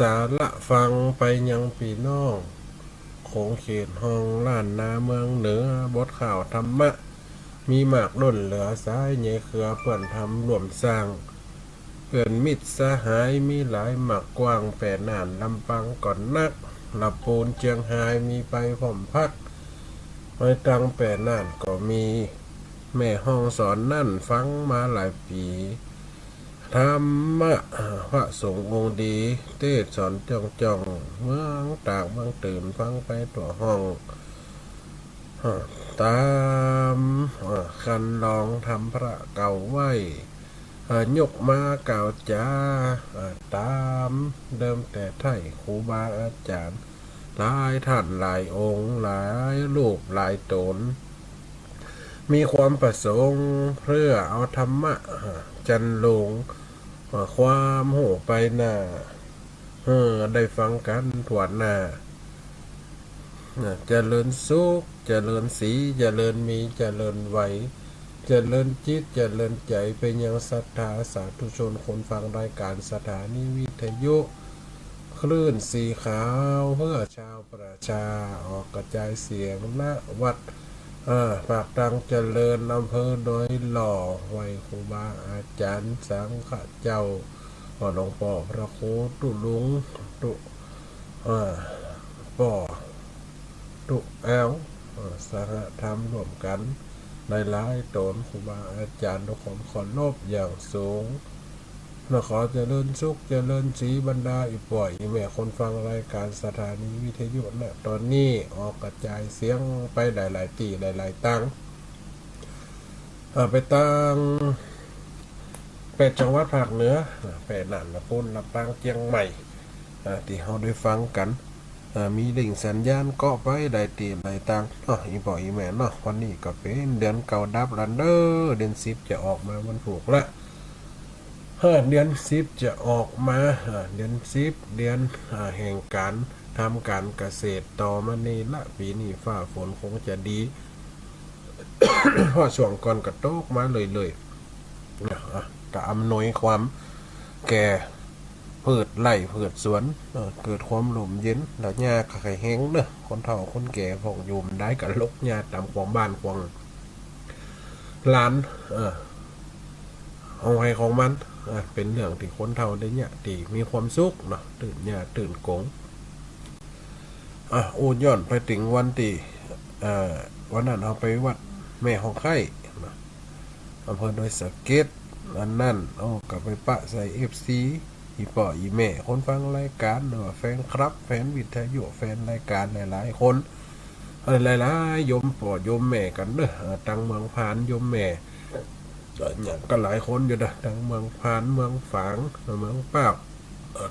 G: สาระฟังไปยังพี่น้องของเขตห้องล้านนาเมืองเหนือบทข่าวธรรมะมีหมากล้นเหลือซ้ายเยเครือเพื่อนทำรวมสร้างเพื่อนมิตรสหายมีหลายหมากกว้างแปดน่านลำปังก่อนนักละปูนเจียงไฮ้มีไปผ่อมพักไว้ตังแปดน่านก็มีแม่ห้องสอนนั่นฟังมาหลายปีธรรมะพระสงฆ์องค์ดีเทศสอนจ้องเมืองตากเมืองตื่นฟังไปตัวห้องตามคันลองทำพระเก่าไว้ยกมาเก่าจ้าตามเดิมแต่ไทยครูบาอาจารย์หลายท่านหลายองค์หลายรูปหลายตนมีความประสงค์เพื่อเอาธรรมะจันลงความโหไปหน้าได้ฟังกันถวดหน้าเจริญสุขเจริญสีเจริญมีเจริญไหวเจริญจิตเจริญใจเป็นยังศรัทธาสาธุชนคนฟังรายการสถานีวิทยุคลื่นสีขาวเพื่อชาวประชาออกกระจายเสียงณวัดปากตังเจริญอำเภอโดยหล่อไว้ครูบาอาจารย์สังฆเจ้าหลวงพ่อพระโคตุลุงตุป่อตุแอลสหธรรมร่วมกันในหลายตนครูบาอาจารย์ทุกคนขอรบอย่างสูงขอเจริญสุขเจริญศรีบรรดาอีป่อยอีแม่คนฟังรายการสถานีวิทยุนะตอนนี้ออกกระจายเสียงไปหลายๆที่หลายๆตั้งไปตั้ง8จังหวัดภาคเหนือ8น่านละปุ่นลำปางเชียงใหม่ที่เราได้ฟังกันมีดิ่งสัญญาณเกาะไปหลายตีหลายตังอีป่อยอีแม่เนาะวันนี้ก็เป็นเดือนเก่าดับลันเดอร์เดือน10จะออกมาวันถูกละเดือน10จะออกมาเดือน10เดือนแห่งการทำการเกษตรต่อมานี่ละปีนี้ฟ้าฝนคงจะดี เพราะช่วงก่อนกระโตกมาเลยก็อำนวยความแก่พืชไร่พืชสวนเกิดความลมเย็นแล้วหญ้าไข่แห้งเนอะคนเฒ่าคนแก่พวกอยู่มันได้กับลกหญ้าตามความบ้านความร้านเอาไว้ของมันเป็นเรื่องที่คนเฒ่าได้เนี่ยที่มีความสุขเนาะตื่นหญ้าตื่นกงโอ้ย้อนไปถึงวันที่วันนั้นเอาไปวัดแม่ของไข่อำเภอโดยสะเก็ดอันนั้นกลับไปปะใส่ FC อีป่ออีแม่คนฟังรายการเนาะแฟนครับแฟนวิทยุแฟนรายการหลายๆคนหลายๆโยมป่อโยมแม่กันเด้อตังเมืองพานโยมแม่อย่างก็หลายคนอยู่นะตังเมืองพานเมืองฝางเมืองเป้า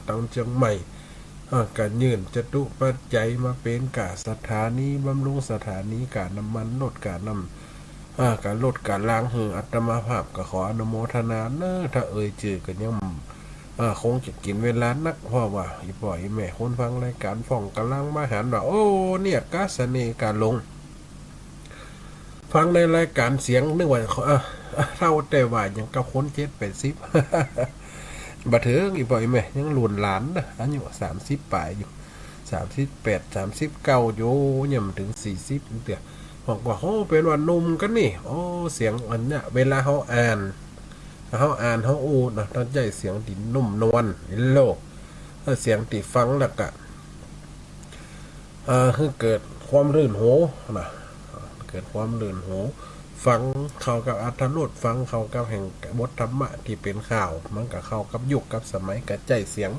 G: ตังเชียงใหม่การยื่นจตุปัจจัยมาเป็นกาสถานีบำรุงสถานีการน้ำมันลดการน้ำการลดการล้างหืออัตมาภาพก็ขออนุโมทนาเนอะถ้าจือกันยังคงจะกินเวลานักเพราะว่าอีป่อยแม่คนฟังรายการฟ่องกำลังมาหันว่าโอ้เนี่ยกาสเนการลงฟังในรายการเสียงนึกว่าเท่าแต่ว่ายังกับคน7-80บัดเถิงอีป่อยแม่ยังหลุนหลานนะอายุ30ปลายอยู่38 39อยู่ยังถึง40เดี๋ยวบอกว่าโอ้เป็นวันนุ่มกันนี่โอ้เสียงอันเนี้ยเวลาเขาอ่านเขาอูนะตั้งใจเสียงที่นุ่มนวลโลกเสียงที่ฟังแล้วก็คือเกิดความรื่นหูนะเกิดความรื่นหูฟังเข้ากับอรรถรสฟังเข้ากับแห่งบทธรรมะที่เป็นข่าวมันก็เข้ากับยุคกับสมัยกับใจเสียง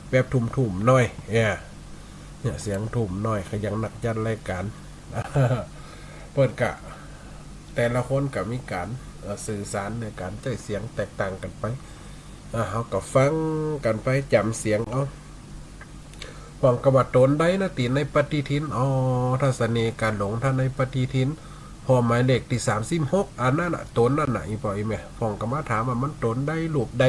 G: แบบทุ่มๆหน่อยเนี่ยเสียงทุ่มหน่อยขยังนักยันรายการเปิดกะแต่ละคนกับมีการสื่อสารในการใจเสียงแตกต่างกันไปเขาก็ฟังกันไปจำเสียงหวังกระบาดตนได้นะตีในปฏิทินทัศนีการหลงท่านในปฏิทินพอหมายเลขที่36อันนั้นตนนั่นอีปอยแม่ฟองกมาถามว่ามันตนได้รูปใด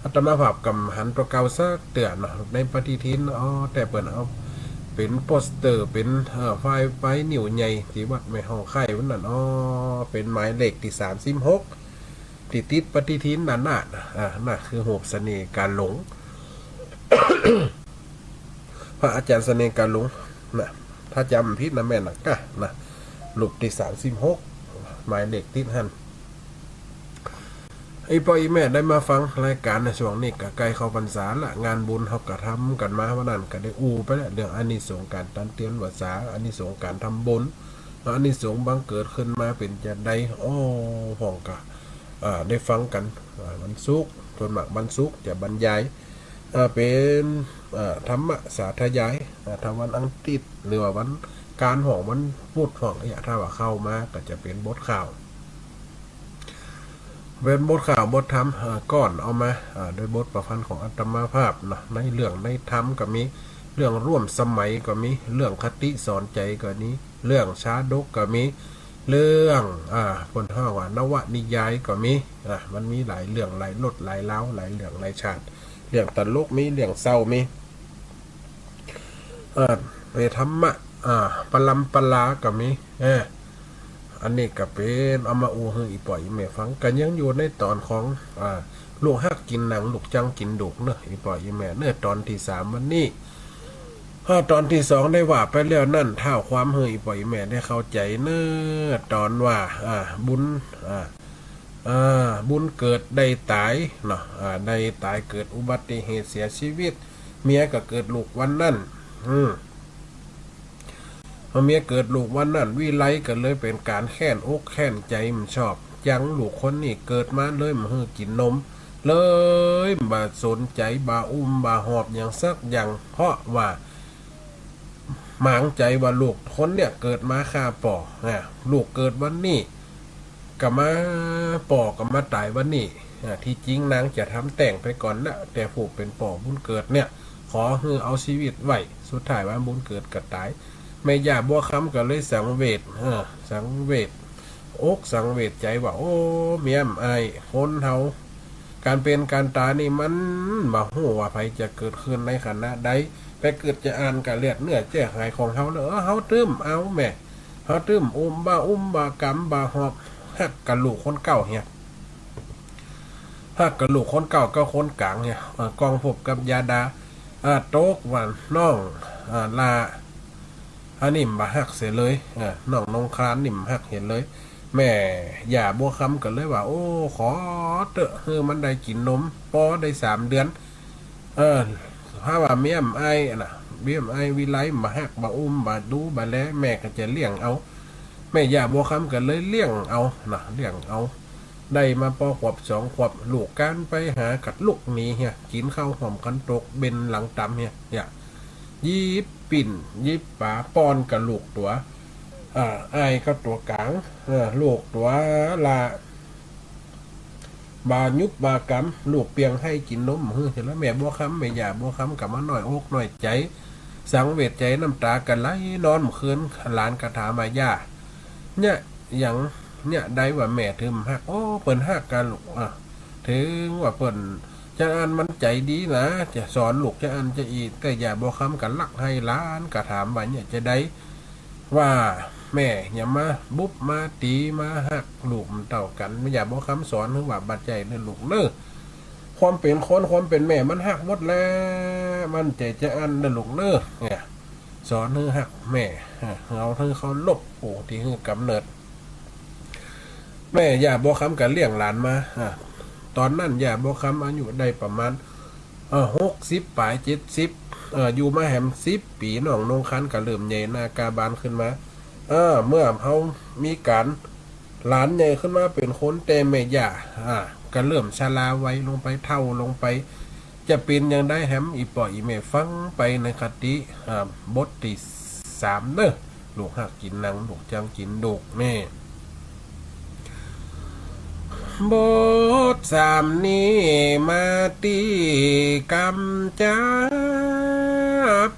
G: อาตมาภาพกำหันตัวเก่าซะเตือนในปฏิทินแต่เปิดเอาเป็นโปสเตอร์เป็นไฟนิ้วใหญ่ที่วัดแม่ห้องไข่วันนั้นเป็นหมายเลขที่36ติดปฏิทินนั่นน่ะคือโหบเสน่ห์การหลง พระอาจารย์เสน่ห์การลุงนะถ้าจำผิดนะแม่นะกะนะรูปที่36หมายเลขติดหันไอ้พ่ออีแม่ได้มาฟังรายการในช่วงนี้ก็ใกล้เข้าพรรษาละงานบุญเขาก็ทำกันมาวันนั้นก็ได้ไปแล้วเรื่องอานิสงส์การตันเตียนภาษาอานิสงส์การทำบุญอานิสงส์บังเกิดขึ้นมาเป็นจะได้ห้องก็ได้ฟังกันวันศุกร์ส่วนมากวันศุกร์จะบรรยายเป็นธรรมะสาธยายถ้าวันอังคารหรือว่าวันการห้องวันพุธห้องถ้าว่าเข้ามาก็จะเป็นบทข่าวเป็นบทข่าวบทธรรมก่อนเอามาโดยบทประพันธ์ของอัตมาภาพนะในเรื่องในธรรมก็มีเรื่องร่วมสมัยก็มีเรื่องคติสอนใจก็นี้เรื่องชาดกก็มีเรื่องผลห้าว่านวนิยายก็มีมันมีหลายเรื่องหลายรสหลายเล้าหลายเรื่องหลายชาติเรื่องตลกมีเรื่องเศร้ามีไปธรรมะปลัมปลาก็มีอันนี้ก็เป็นเอามาอูให้อีปล่อยอีแม่ฟังกันยังอยู่ในตอนของลูกฮักกินหนังลูกจังกินดุกเนอะอีปล่อยอีแม่เนื้อตอนที่3วันนี้ตอนที่2ได้ว่าไปแล้วนั่นเท่าความเฮยอีปล่อยอีแม่ได้เข้าใจเนื้อตอนว่าบุญบุญเกิดได้ตายเนาะได้ตายเกิดอุบัติเหตุเสียชีวิตเมียก็เกิดลูกวันนั้นพอเมียเกิดลูกวันนั้นวิไลก็เลยเป็นการแค้นอกแค้นใจมันชอบยังลูกคนนี้เกิดมาเลยมาให้กินนมเลยบ่สนใจบ่บ่หอบอย่างสักอย่างเพราะว่าหมางใจว่าลูกคนเนี่ยเกิดมาฆ่าป่อลูกเกิดวันนี้ก็มาป่อก็มาตายวันนี้ที่จริงนางจะทำแต่งไปก่อนนะแต่ผูกเป็นป่อบุญเกิดเนี่ยขอให้เอาชีวิตไว้สุดท้ายว่าบุญเกิดก็ตายแม่ย่าบัวคำก็เลยสังเวชสังเวชอกสังเวชใจว่าโอ้เมียมไอคนเฮาการเป็นการตายนี่มันบ่ฮู้ว่าไผจะเกิดขึ้นในขณะใดไปเกิดจะอ่านกับเลือดเนื้อแจ้หายของเฮาเนอะเฮาตื้มเอาแม่เฮาตื้มบ่กำบ่หอบฮักกับลูกคนเก่าเฮียฮักกับลูกคนเก่าก็คนกลางเนี่ยกองพบกับยาดาโต๊กวันน้องลาอันนี้มาหักเสียเลยน้องนงครานนิ่มหักเห็นเลยแม่อย่าบัวคำกันเลยว่าโอ้ขอเตอะมันได้กินนมปอได้3 เดือนถ้าว่าเมียมไอ้เมียมไอ้วิไลมาหักมามาดูมาแล้วแม่ก็จะเลี้ยงเอาแม่อย่าบัวคำกันเลยเลี้ยงเอาเลี้ยงเอาได้มาปอขวบ2 ขวบลูกการไปหากัดลูกนี้เฮียกินข้าวหอมกันตกเบนหลังตำเฮียยิบปิ่นยิบป๋าปอนกับลูกตัวไอ้ก็ตัวกลางลูกตัวละบายุบบากำลูกเปียงให้กินนมเห็นแล้วแม่บัวคำแม่ย่าบัวคำกับมาหน่อยอกหน่อยใจสังเวชใจน้ำตากันไหลนอนเมื่อคืนหลานกระถามาย่าเนี่ยอย่างเนี่ยได้ว่าแม่ถึงหักโอ้เปิ่นหักกันลูกถึงว่าเปิ่นจะอันมันใจดีนะจะสอนลูกจะอันจะอีแต่อย่าบอกคำกันลักให้ล้านกระถามว่าเนี่ยจะได้ว่าแม่อย่ามาบุบมาตีมาหักลูกมันเต่ากันไม่อย่าบอกคำสอนถึงว่าบาดใจในลูกเนอะความเป็นคนความเป็นแม่มันหักหมดแล้วมันใจจะอันในลูกเนอะเนี่ยสอนให้หักแม่เอาให้เขาลบโอ้ที่ให้กำเนิดแม่อย่าบอกคำกันเลี้ยงหลานมาตอนนั้นอย่าบอกคำอายุได้ประมาณ60 ปลาย 70อยู่มาแหม10 ปีน้องนงคันก็เริ่มใหญ่หน้ากาบานขึ้นมาเมื่อเขามีการหลานใหญ่ขึ้นมาเป็นคนแต่แม่ย่าก็เริ่มชราไว้ลงไปเท่าลงไปจะเป็นยังได้แหมอีปล่อยอีแม่ฟังไปในคติบทที่3เด้อลูกหักกินหนังลูกจังกินดุกแม่บท3นี้มาตีกำจ้า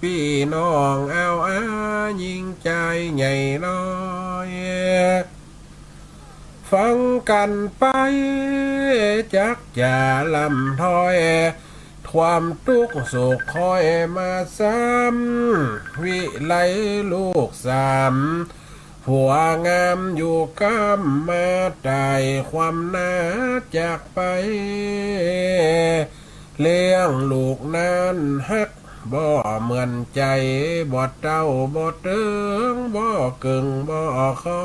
G: พี่น้องเอายิ่งใจใหญ่น้อยฟังกันไปจักอย่าลำถอยความทุกข์โศกคอยมาซ้ำวิไลลูก3ผัวงามอยู่ก้ามมาตายความน่าจากไปเลี้ยงลูกนั้นฮัก บ่เหมือนใจบ่เต้าบ่เติงบ่เกิงบ่คอ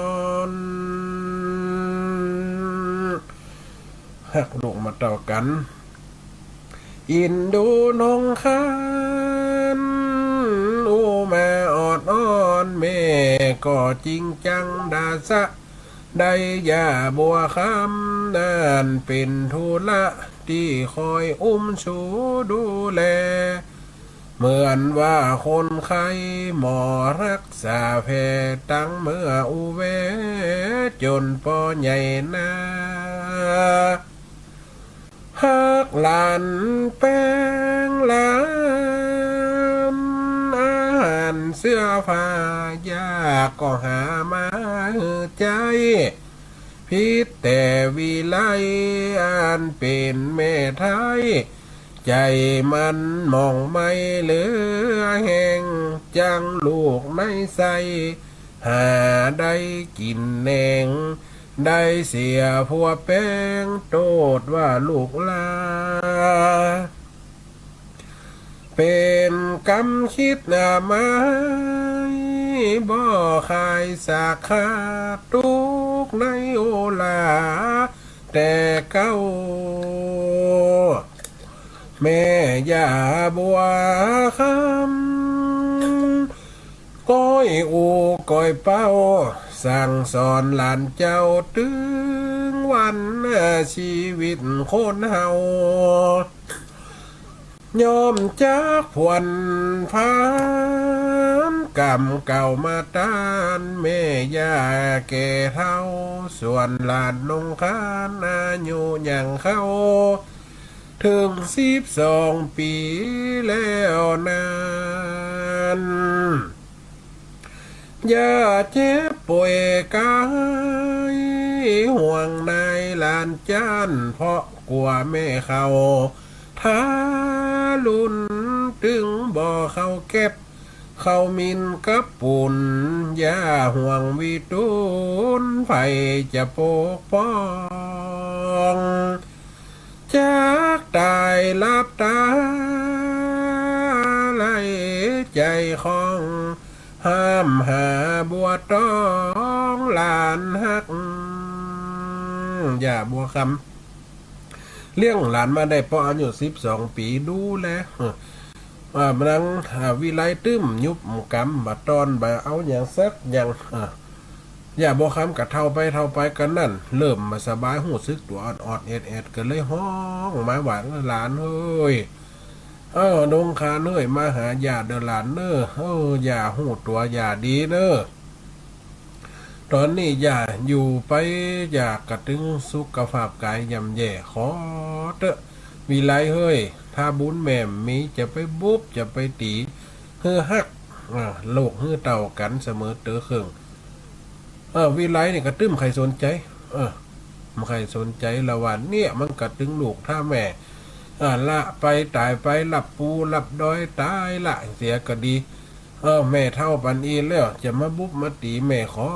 G: นหักลูกมาเต่ากันอินดูนงคานอูแม่ออดอ้อนแม่ก็จริงจังดาสะได้ยาบัวคำนั่นเป็นธุระที่คอยอุ้มชูดูแลเหมือนว่าคนไข้หมอรักษาแพทย์ตั้งเมื่ออุเวจนปอใหญ่นาหักหลานแป้งหลานอาหารเสื้อผ้ายากก็หามาใจพิษแต่วิไลอันเป็นแม่ไทยใจมันมองไม่เหลือแห่งจังลูกไม่ใส่หาได้กินแหนงได้เสียผัวแป้งโตดว่าลูกลาเป็นกำคิดนาไม้บ่ขายสาขาทุกในโอลาแต่เก้าแม่ย่าบัวคำก้อยอูก้อยเป้าสั่งสอนหลานเจ้าถึงวันชีวิตคนเฮายอมจากผวนพานกรรมเก่ามาต้านแม่ย่าแก่เท่าส่วนหลานนงคานอายุยังเข้าถึง12 ปีแล้วนั้นอย่าเจ็บป่วยกายห่วงนายหลานจ้านเพราะกลัวแม่เขาทาลุนถึงบ่เขาเก็บเขามินกับปุ่นอย่าห่วงวิตุนไฟจะปกป้องจากตายลับตาไหลใจของห้ามหาบัวต้องหลานหักอย่าบัวคำเลี้ยงหลานมาได้พออายุ12 ปีดูแลมันนังวิไลตึ้มยุบกำบัดตอนบ่เอาอย่างสักอย่างอย่าบัวคำกับเท่าไปกันนั่นเริ่มมาสบายหูซึกตัวออดเอ็ดกันเลยห้องมาหวานหลานเฮ้ยดงคาเนื่อยมาหาอย่าเดหลานเนออย่าหูตัวอย่าดีเนอตอนนี้อย่าอยู่ไปอยากกระตึงสุขภาพกายย่ำแย่ขอเตอะวิไลเฮ้ยถ้าบุญแม่มมีจะไปบุบจะไปตีเฮือฮักโลกเฮือเต่ากันเสมอเตอเคิงวิไลเนี่ยกระตึ้มใครสนใจมันใครสนใจละวันเนี่ยมันกระตึงลูกถ้าแม่ละไปตายไปหลับปูหลับดอยตายละเสียก็ดีแม่เท่าปันอีแล้วจะมาบุบมาตีแม่ขอ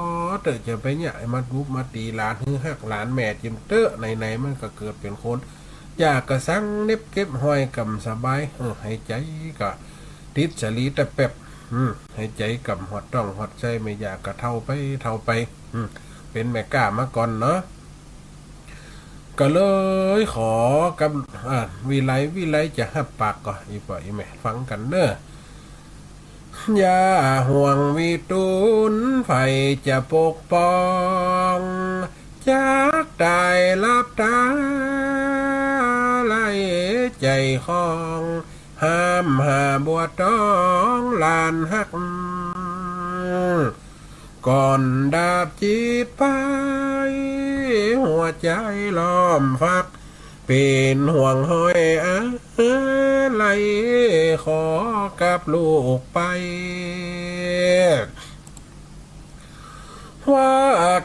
G: เตอะจะไปเนี่ยมาบุบมาตีหลานฮือฮักหลานแม่จิมเตอะไหนมันก็เกิดเป็นคนอยากกระสังเน็บเก็บห้อยกำสบายให้ใจก็ติดฉลีแต่แป๊บให้ใจกับหอดต้องหอดใจไม่อยากกระเท่าไปเป็นแม่กล้ามาก่อนเนาะก็เลยขอกับวิไลจะหับปากก่อนอีป่อยแม่ฟังกันเนอะอย่าห่วงวิตุนไฟจะปกป้องจากตายลับตาไหลใจของห้ามหาบัวต้องลานหักก่อนดาบจิตไปหัวใจล้อมฟักเป็นห่วงห้อยอะไรขอกับลูกไปว่า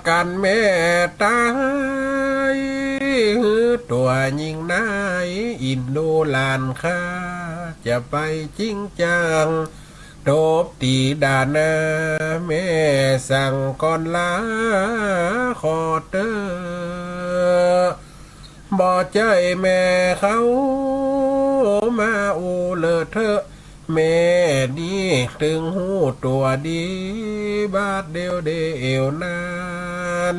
G: กันแม่ตายตัวยิงนายอินโดลานค่าจะไปจริงจังตบตีดานาแม่สั่งก่อนลาขอเตอบ่ใจแม่เขามาอูเลอเถอะ แม่นี่ถึงหูตัวดีบาดเดียวเดียวนั้น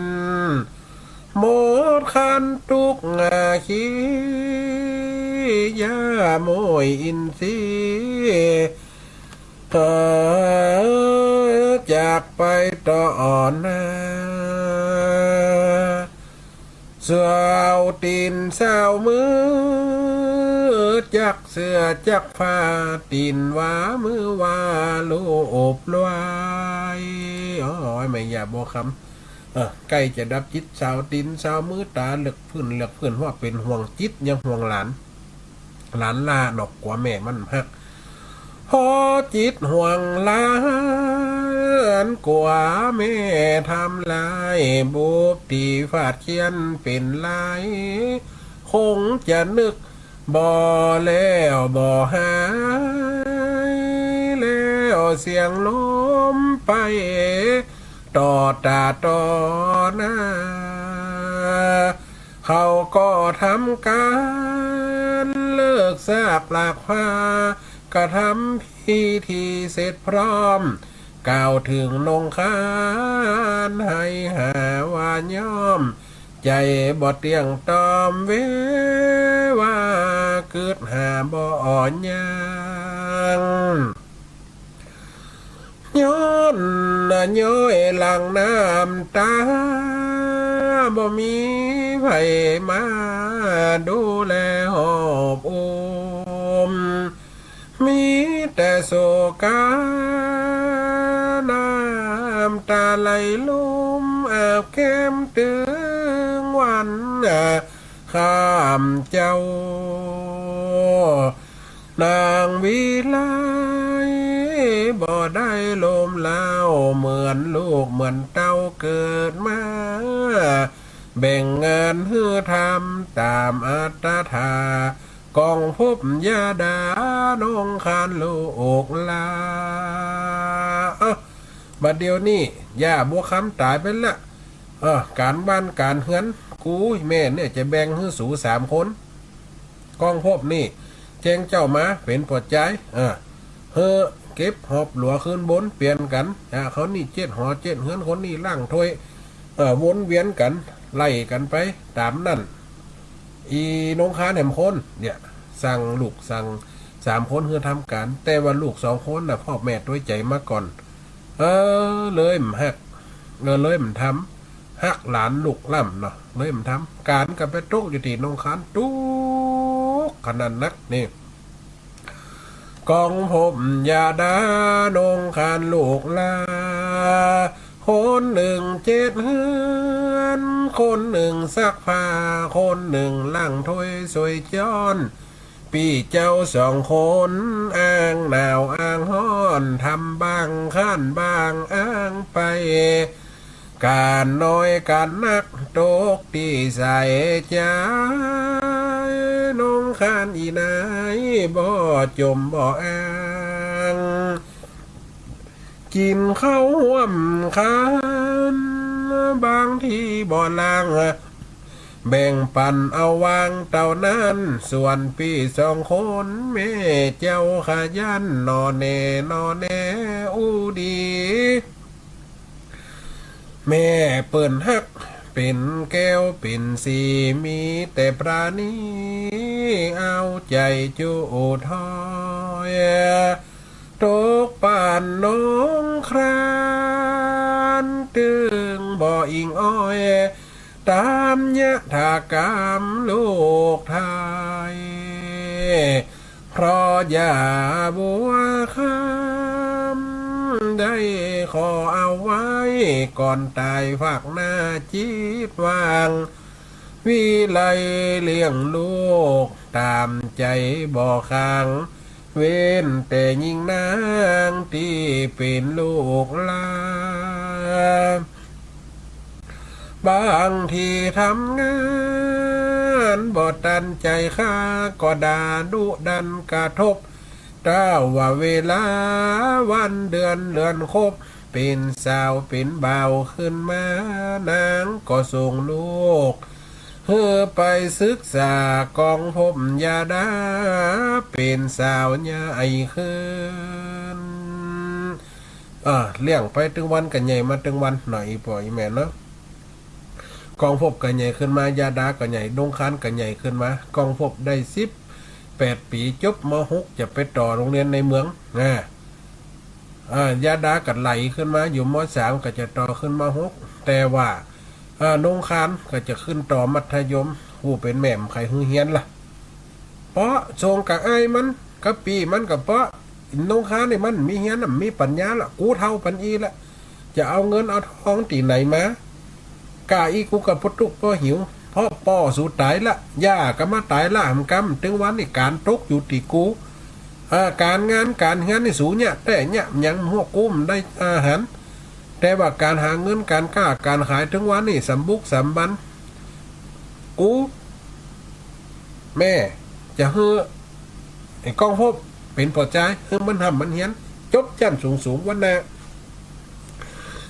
G: หมดคันทุกงาคียาโมยอินทรีจากไปต่อหน้าเสือเอาตีนเศร้ามือจักเสือจักผ้าตีนว่ามือว่าลูบลวยอ๋อไม่อย่าบอกคำใกล้จะดับจิตสาวตีนสาวมือตาเหลือกพื้นว่าเป็นห่วงจิตยังห่วงหลานลาดอกกว่าแม่มันฮักพอจิตห่วงหลานกว่าแม่ทำลายบุบตีฟาดเขียนเป็นลายคงจะนึกบ่แล้วบ่หายแล้วเสียงลมไปต่อตาต่อหน้าเขาก็ทำการเลิกซากหลากผ้ากระทำพิธีเสร็จพร้อมกล่าวถึงนงคานให้หาว่าย่อมใจบ่เตียงตอมเวว่าเกิดหาบ่อ่อนยังย้อนย้อยหลังน้ำตาบ่มีไผมาดูแลหอบอุ้มมีแต่โศกาน้ำตาไหลลุ่มอาบแก้มตึงวันข้ามเจ้านางวิไลบ่ได้ลมเล่าเหมือนลูกเหมือนเต้าเกิดมาแบ่งงานเพื่อทำตามอัตถากองพบยาดานงคานลูกลาบัดเดียวนี่ย่าบัวคำตายไปละการบ้านการเฮือนกูแม่เนี่ยจะแบ่งให้สู3 คนกองพบนี่แจ้งเจ้ามาเป็นปวดใจเก็บหอบหลัวขึ้นบนเปลี่ยนกันเขานี่7 หอ 7 เฮือนคนนี่ล่างถ้วยวนเวียนกันไล่กันไปตามนั่นอีนงคานแหมคนเนี่ยสั่งลูกสั่ง3 คนเพื่อทำการแต่ว่าลูก2 คนน่ะพ่อแม่ด้วยใจมาก่อนเลยมันหักเลยมันทำหักหลานลูกล่ำเนาะเลยมันทำการกับไปตุกอยู่ที่นงคานตุกขนาดนักนี่กองผมยาดานงคานลูกลาคนหนึ่ง7 เฮือนคนหนึ่งซักผ้าคนหนึ่งล้างถ้วยสวยจ้อนปีเจ้า2 คนอ้างหนาวอ้างฮ้อนทำบางข้านบางอ้างไปการน้อยการนักตกตีใส่ใจนงคานอีนายบ่จมบ่อ้างกินข้าวห่วมคานบางที่บ่ลางแบ่งปันเอาวางเต่านั้นส่วนพี่2 คนแม่เจ้าขยันนอแน่อูดีแม่เปิ้นฮักเป็นแก้วเป็นสีมีแต่ปราณีเอาใจจูทอยตกป่านน้องครานตึงบ่ออิงอ้อยตามยะถากรรมลูกไทยเพราะอย่าบัวคำได้ขอเอาไว้ก่อนตายฝากหน้าจิตวางวิไลเลี้ยงลูกตามใจบ่ค้างเว้นแต่ยิ่งนางที่เป็นลูกลาบางทีทำงานบ่ตันใจข้าก็ด่าดุดันกระทบถ้าว่าเวลาวันเดือนครบเป็นสาวเป็นบ่าวขึ้นมานางก็ส่งลูก เฮือไปศึกษากองพบยาดาเป็นสาวใหญ่ขึ้นเลี้ยงไปถึงวันกันใหญ่มาถึงวันหน่อยปล่อยแม่เนาะกองพบกันใหญ่ขึ้นมายาดากันใหญ่ดงคานกันใหญ่ขึ้นมากองพบได้8 ปีจบม.6 จะไปต่อโรงเรียนในเมืองยาดากัดไหลขึ้นมาอยู่ม.3 ก็จะต่อขึ้นม.6 แต่ว่าดงคานก็จะขึ้นต่อมัธยมผู้เป็นแม่มใครฮือเฮียนล่ะเพราะทรงกับไอ้มันกับปีมันกับเพราะดงคานนี่มันมีเฮียนมีปัญญาละกูเท่าปัญญีละจะเอาเงินเอาทองตีไหนมากาอีกูกับพุทุกก็หิวเพราะป่อสูตายละย่าก็มาตายละหำกำถึงวันนี่การตกอยู่ตีกูการงานนี่สูงเนี่ยแต่เนี่ยยังหัวกุ้มได้อาหารแต่ว่าการหาเงินการค้าการขายถึงวันนี่สำบุกสำบันกูแม่จะเฮือไอ้กองพบเป็นปอใจเฮือมันทำมันเฮียนจบจันสูงวันน่ะ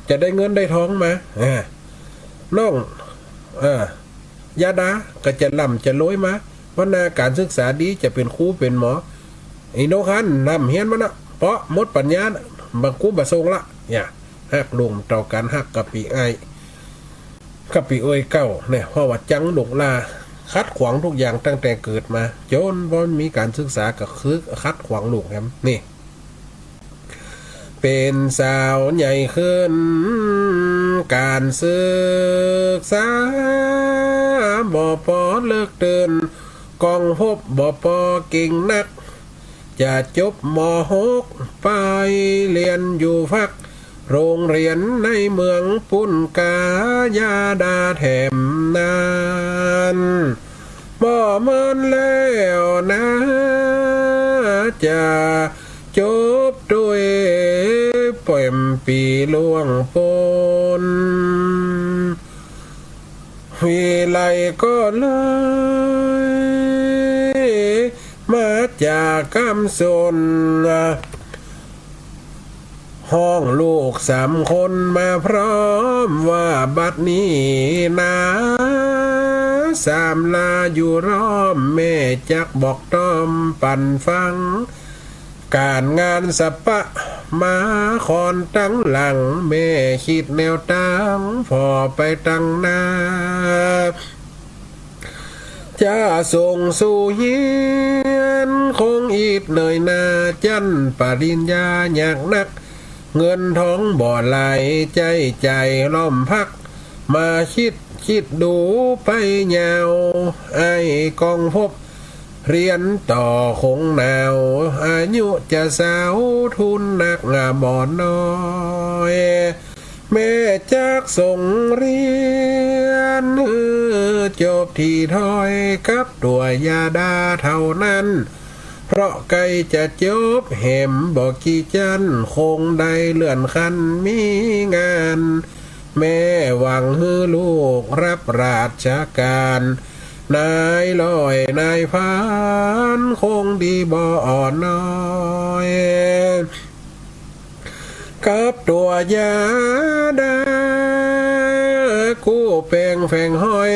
G: จะได้เงินได้ทองมาน้องยาดาก็จะล่ำจะรวยมาวันน่ะการศึกษาดีจะเป็นครูเป็นหมอไอ้โนคันนำเฮียนมันนะเพราะมดปัญญาบางกูบะทรงละเนี่ยหักลงต่อการหักกะปิไอกะปิเอ้ยเก้าเนี่ยเพราะว่าจังหลงลาคัดขวางทุกอย่างตั้งแต่เกิดมาจนบ่มีการศึกษาก็คือคัดขวางลูกแฮมนี่เป็นสาวใหญ่ขึ้นการศึกษาบ่ปอเลิกเดินกองพบบ่ปอเก่งนักจะจบม.6 ไปเรียนอยู่พักโรงเรียนในเมืองปุนกายาดาแถมนานบ่เมินแล้วนะจะจบด้วยป่อยมปีล่วงปนวิไลก็เลยมาจากคำสนห้องลูก3 คนมาพร้อมว่าบัดนี้นะ3 ลาอยู่ร้อมแม่จักบอกต้อมปั่นฟังการงานสะปะมาคอนตั้งหลังแม่คิดแนวตั้งพอไปตั้งหน้าจะส่งสู่เฮียนคงอีกเลยนาจันปริญญาอยากนักเงินทองบ่ไหลใจล้อมพักมาคิดดูไปยาวไอ้กองพบเรียนต่อคงหนาวอายุจะสาวทุนนักบ่น้อยแม่จากส่งเรียนจบที่ถอยกับตัวยาดาเท่านั้นเพราะไกลจะจบเหมบอกกี่จันคงได้เลื่อนขั้นมีงานแม่หวังให้ลูกรับราชการนายลอยนายพานคงดีบ่อ่อนน้อยกับตัวยาดากู้แปลงแฝงห้อย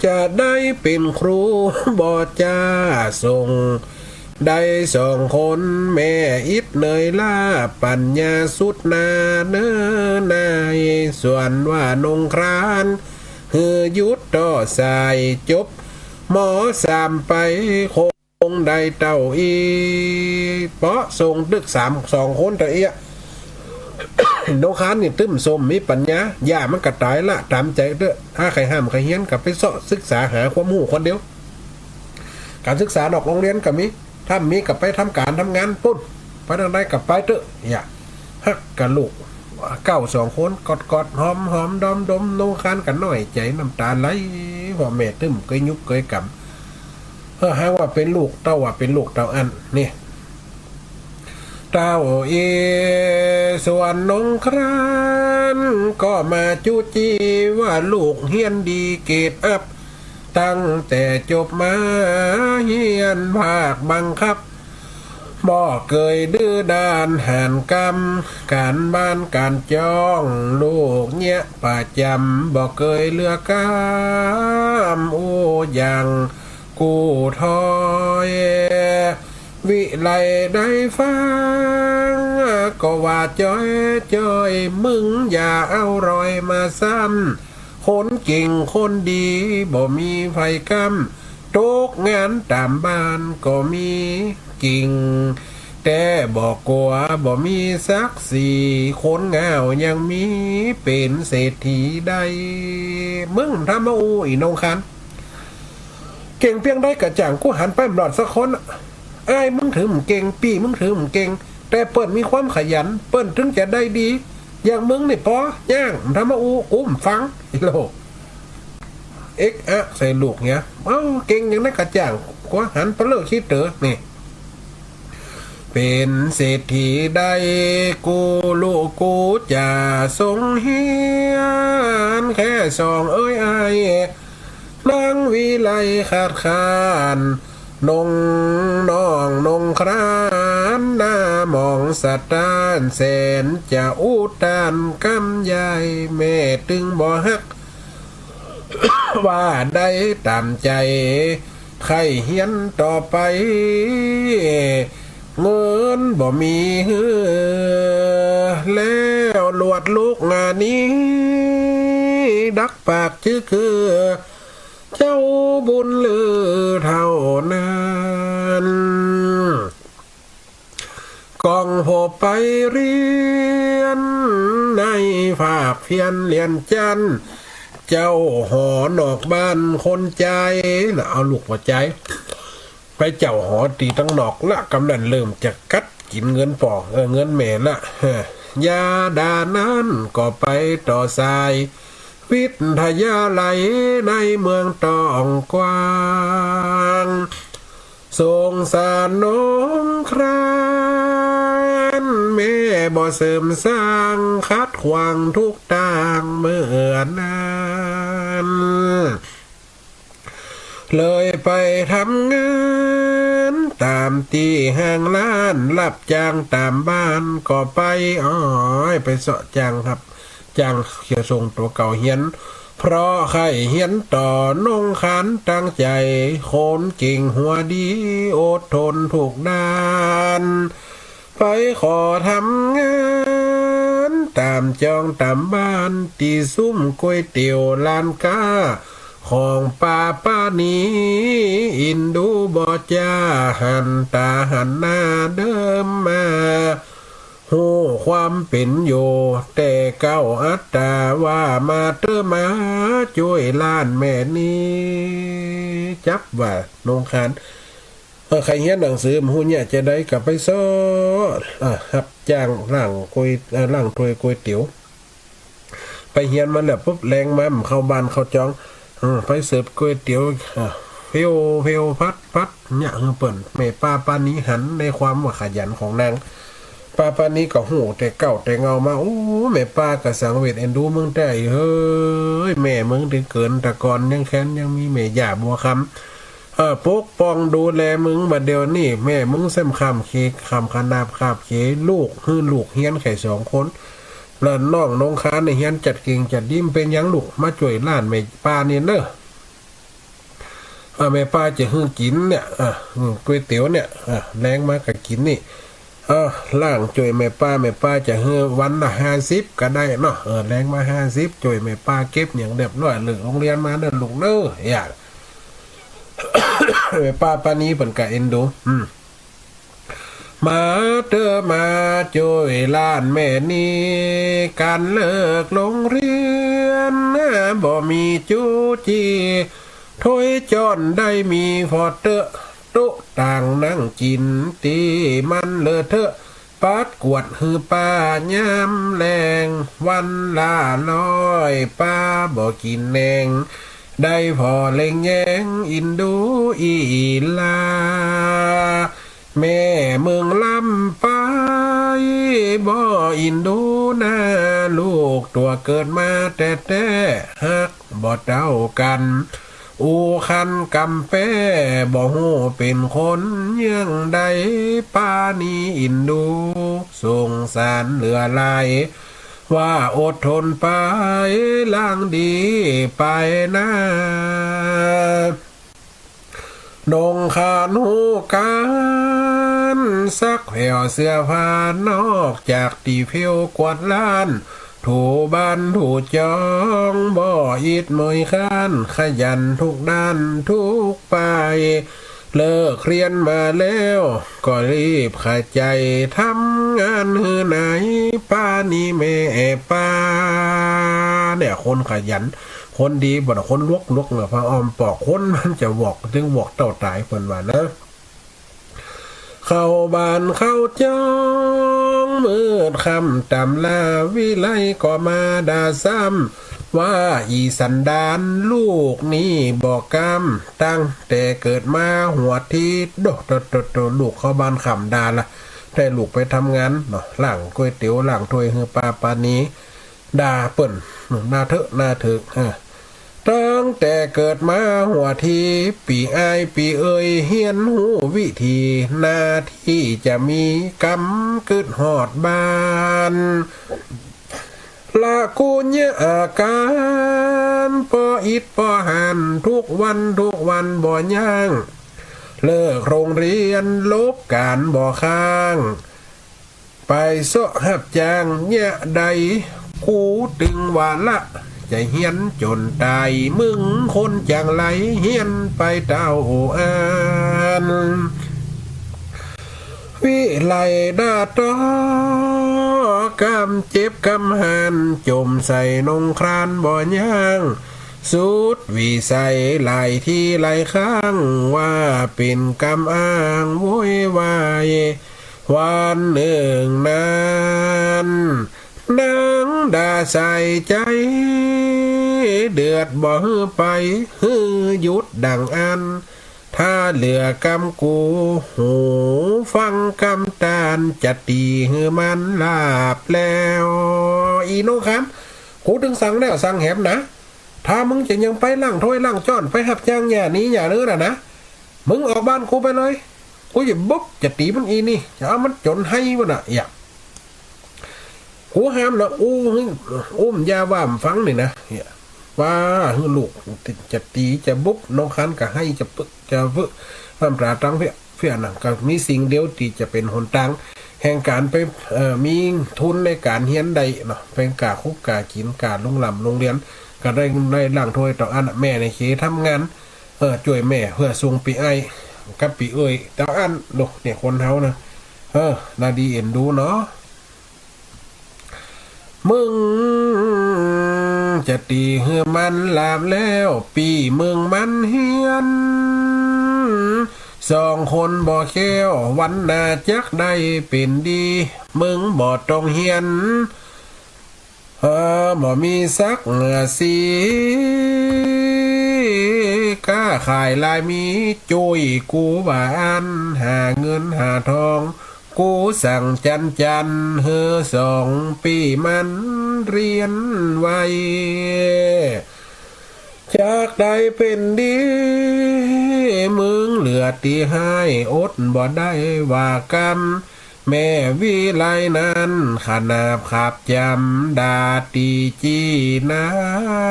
G: จะได้เป็นครูบ่จ้าส่งได้2 คนแม่อิดเนยล่าปัญญาสุดนาเนื้อนายส่วนว่านงครานฮือยุดต่อสายจบม.3 ไปคงได้เต้าอีเพราะส่งตึก2 คนแต่เอี้ยโนคานนี่ตึ้มสมมีปัญญาย่ามันกระตายละตามใจเด้อถ้าใครห้ามใครเฮียนกับไปเสาะศึกษาหาความรู้คนเดียวการศึกษาดอกโรงเรียนกับมีถ้ามีกับไปทำการทำงานปุ๊บไปทางใดกับไปเด้ออย่าฮักกับลูก2 คนกอดหอมดอมโนคานกันหน่อยใจน้ำตาไหลพ่อแม่ตึ้มเคยยุบเคยกำหาว่าเป็นลูกเต้าว่าเป็นลูกเต้าอันนี่เต้าส่วนนงครานก็มาจู้จี้ว่าลูกเฮียนดีเกรดอัพตั้งแต่จบมาเฮียนภาคบังคับ บ่เกยดื้อด้านหานกรรมการบ้านการจ้องลูกเนี่ยป่าจำบ่เกยเลือกามอู้ยังกูทอยวิไลได้ฟังก็ว่าจ้อยจ้อยมึงอย่าเอารอยมาซ้ำคนเก่งคนดีบ่มีไฟกำทุกงานตามบ้านก็มีกิ่งแต่บอกกลัวบ่มีสักสี่คนเงายังมีเป็นเศรษฐีได้มึงทำมาอูอีน้องคันเก่งเพียงได้กระจ่างกูหันไปหลอดสักคนไอ้มึงถือมึงเก่งปีมึงถือมึงเก่งแต่เปิ้นมีความขยันเปิ้นถึงจะได้ดีอย่างมึงนี่ปอย่างทำมาอูอุ้มฟังอีโลเอ็กอะใส่ลูกเงี้ยเอ้าเก่งยังได้กระจ่างกูหันไปเลิกคิดเต๋อนี่เป็นเศรษฐีได้กูลูกกูจะทรงเฮียนแค่สองเอ้ยไอ้นางวิไลขาดขานนงน้องนงครานหน้ามองสะตานแสนจะอุตานกำใหญ่แม่ตึงบ่ฮัก ว่าได้ตามใจใครเฮียนต่อไปเงินบ่มีแล้วลวดลูกงานนี้ดักปากชื่อคือเจ้าบุญลือเท่านั้นกองโผไปเรียนในภาคเพียนเรียนจันเจ้าหอนอกบ้านคนใจนะเอาลูกหัวใจไปเจ้าหอตีตั้งนอกละกำนันเริ่มจะกัดกินเงินปอกเงินแม่ละยาดานั้นก็ไปต่อสายวิทยาลัยในเมืองตองกว้างสงสารน้องครานแม่บ่เสริมสร้างคัดขวางทุกต่างเมื่อนั้นเลยไปทำงานตามที่ห้างร้านรับจ้างตามบ้านก็ไปไปเสาะจ้างครับจ้างเขียวทรงตัวเก่าเฮียนเพราะใครเฮียนต่อนงขันตั้งใจคนเก่งหัวดีอดทนถูกด้านไปขอทำงานตามจองตามบ้านตีซุ้มก๋วยเตี๋ยวร้านก้าของป้านี้อินดูบอจ้าหันตาหันหน้าเดิมมาหูความเป็นอยู่แต่เก้าอัตตาว่ามาเตอมาช่วยล้านแม่นี้จับว่านงคันใครเฮียนหนังสือหูเนี่ยจะได้กลับไปซ้อครับจ้างร่างก๋วยร่างถ้วยก๋วยเตี๋ยวไปเฮียนมันแล้วปุ๊บแรงมาเข้าบ้านเข้าจองไปเสิร์ฟก๋วยเตี๋ยวเพียวพัดเนี่ยเปิ่นแม่ป้านี้หันในความว่าขยันของนางป้านี้ก็หูแต่เก่าแต่เงามาโอ้แม่ป้าก็สังเวชเอ็นดูมึงได้เฮ้ยแม่มึงถึงเกินแต่ก่อนยังแค้นยังมีแม่ย่าบัวคำปกป้องดูแลมึงบัดเดียวนี่แม่มึงเส้นคำเคคำขนาบคาบเคลูกเฮียนไข่2 คนแล้วน้องนงค้าในเฮียนจัดเก่งจัดยิ้มเป็นยังลูกมาช่วยล้านแม่ป้าเนี่ยเนอะแม่ป้าจะกินเนี่ยก๋วยเตี๋ยวเนี่ยแรงมากกับกินนี่ล่างช่วยแม่ป้าจะวันละ50ก็ได้เนาะแรงมา50ช่วยแม่ป้าเก็บอย่างเรียบร้อยเลยโรงเรียนมาเดินลูกเน้ออยาก แม่ป้านี้เปิ่นกะเอ็นดูมาเตอมาช่วยล้านแม่นี้การเลิกโรงเรียนบ่มีจูจีถ้วยจอนได้มีพอเตอะโต๊ะต่างนั่งกินตีมันเลอะเทอะปัดกวดป้ายามแรงวันละ100ป้าบ่กินแนงได้พอเล็งแยงอินดูอีลาแม่เมืองลำไปบ่อินดูนะลูกตัวเกิดมาแต่ฮักบ่เท่ากัน อูคันกำแปบ่ฮู้เป็นคนยังใดปานีอินดูสงสารเหลือหลายว่าอดทนไปล่างดีไปนะดงขานหูการซักแผ่วเสื้อผ้านอกจากตีเพียวกวาดล้านถูบ้านถูจองบ่อิดมอยค้านขยันทุกด้านทุกไปเลิกเรียนมาแล้วก็รีบขใจทำงานหือไหนป้านี่แม่ป้าเนี่ยคนขยันคนดีบ่ดคนลวกเนาะพระอ้อมปอกคนมันจะวอกถึงวอกเต่าตายเพิ่นว่านะเข้าบ้านเข้าจ้องมืดคำตำลาวิไลก็มาด่าซ้ำว่าอีสันดานลูกนี่บอกกำตั้งแต่เกิดมาหัวทีโดลูกเข้าบ้านขำดาละแต่ลูกไปทำงานเนาะล่างก๋วยเตี๋ยวล่างถ้วยฮือปานี้ด่าเปิ่นหน้าเถอะหน้าถึกตั้งแต่เกิดมาหัวทีปีอายปีเอ่ยเฮียนหูวิธีหน้าที่จะมีกำกึดหอดบ้านละกูเนี่ยอาการปออิดปอหันทุกวันบ่ย่างเลิกโรงเรียนลบการบ่ค้างไปโซะหับจางเนี่ยใดกูตึงว่าละจะเฮียนจนตายมึงคนจังไรเฮียนไปเต้าอ่านวิไลดาตอกำเจ็บกำหันจมใส่นงครานบ่ย่างสุดวิสัยไหลที่ไหลข้างว่าเป็นกำอ้างโวยวายวันหนึ่งนั้นนางด่าใส่ใจเดือดบ่ฮือไปฮือหยุดดังอันถ้าเหลือกำกูหูฟังกำตาลจะตีฮือมันลาบแล้วอีโนครับกูถึงสั่งแล้วสั่งแหมนะถ้ามึงจะยังไปล่างถ้วยล่างจ้อนไปหับจ้างอย่านี้อย่าเนื้อนะมึงออกบ้านกูไปเลยกูจะบุ๊บจะตีมันอีนี่จะเอามันจนให้วะน่ะอย่ากูห้ามนะอุ้มยาว่ามฟังนี่นะว่าลูกจะตีจะบุ๊บน้องคันก็ให้จะปึ๊กจะฟึกความปราตังเพื่อน่ะก็มีสิ่งเดียวที่จะเป็นหนทางแห่งการไปมีทุนในการเฮียนใดเนาะเป็นกาคุกกากินกาโรงเรียนก็ได้ล่างถ้วยต่ออันแม่ในเคทำงานช่วยแม่เพื่อส่งปีไอกับปีเอ้ยต่ออันโดเนี่ยคนเฮานะนาดีเอ็นดูเนาะมึงจะตีเหือมันลาบแล้วปีมึงมันเฮียนสองคนบ่แค้ววันหน้าจักได้เป็นดีมึงบ่ต้องเฮียนบ่มีสักสีกล้าขายลายมีจุยกูบ้านหาเงินหาทองกูสั่งจันเฮอ2 ปีมันเรียนไว้จากได้เป็นดีมึงเหลือตีให้อดบ่ได้ว่ากรรมแม่วิไลนั้นขนาบขับจำดาตีจีน้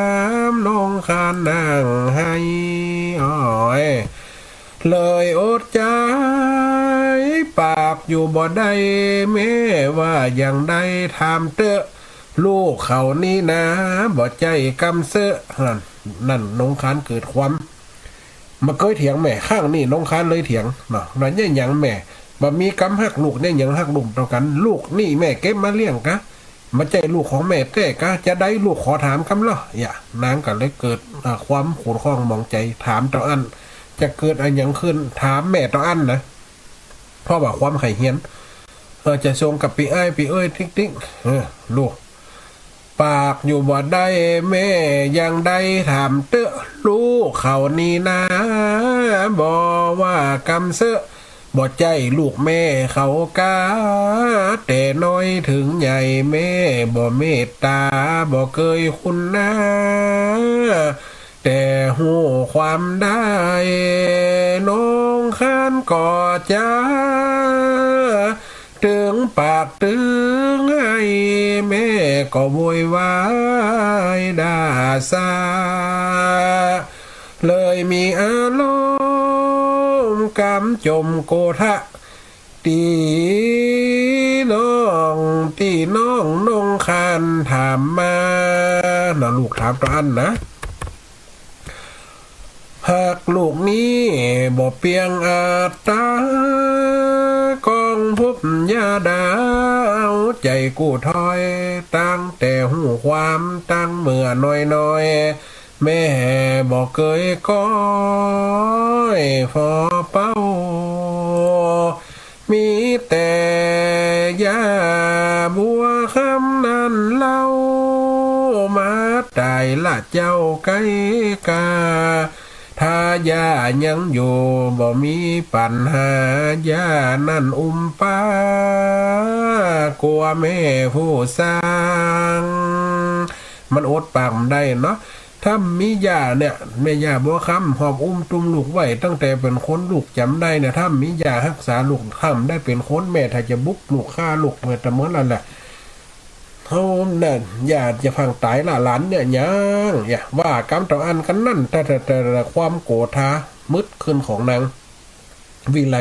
G: ำลงคานนั่งให้อ้อยเลยอดใจปากอยู่บ่ได้แม่ว่าอย่างใดทำเตอะลูกเขานี่นะบ่ใจกำเสอะนั่นน้องคานเกิดความมาเคยเถียงแม่ข้างนี่น้องคานเลยเถียงเนาะนั่นเนี่ยอย่างแม่บ่มีกำหักลูกเนี่ยอย่างหักลูกต่อกันลูกนี่แม่เก็บมาเลี้ยงกะมาใจลูกของแม่แต่กะจะได้ลูกขอถามคำเหรออย่านางก็เลยเกิดความขุ่นข้องมองใจถามต่ออันจะเกิดอะไรอย่างขึ้นถามแม่ต่ออันนะเพราะว่าความไข่เฮียนจะทรงกับปีเอ้ยติ๊กลูกปากอยู่บ่ได้แม่ยังได้ถามเตอะลูกเขานี่นะบ่ว่ากำเสอะบ่ใจลูกแม่เขากาแต่น้อยถึงใหญ่แม่บ่เมตตาบ่เคยคุณนะแ แต่หูความได้น้องข้านก่อจ้าถึงปากถึงให้แม่ก็โวยวายด่าซาเลยมีอารมณ์กำจมโกทะตีน้องนงคานถามมานะลูกถามตัวอันนะหากลูกนี้บ่เปียงอาตากองพบยาดาวใจกู้ถอยตั้งแต่หูความตั้งเมื่อน้อยแม่บอกเคยก้อยฟอเป้ามีแต่ยาบัวคำนั้นเล่ามาตายละเจ้าไก่กาถ้ายายังอยู่บ่มีปัญหายานั่นป้ากลัวแม่ผู้สร้างมันอดปากได้เนาะถ้ามียาเนี่ยแม่ยาบัวคำหอบตุ้มลูกไว้ตั้งแต่เป็นคนลูกจำได้เนี่ยถ้ามียารักษาลูกคำได้เป็นคนแม่ถ้าจะบุกลูกฆ่าลูกเมื่อแต่เมื่อนั้นแหละเขาเนี่ยอย่าจะพังตายละหลานเนี่ยยังอย่าว่ากำต่ออันกันนั่นแต่ความโกรธามืดขึ้นของนางวิไล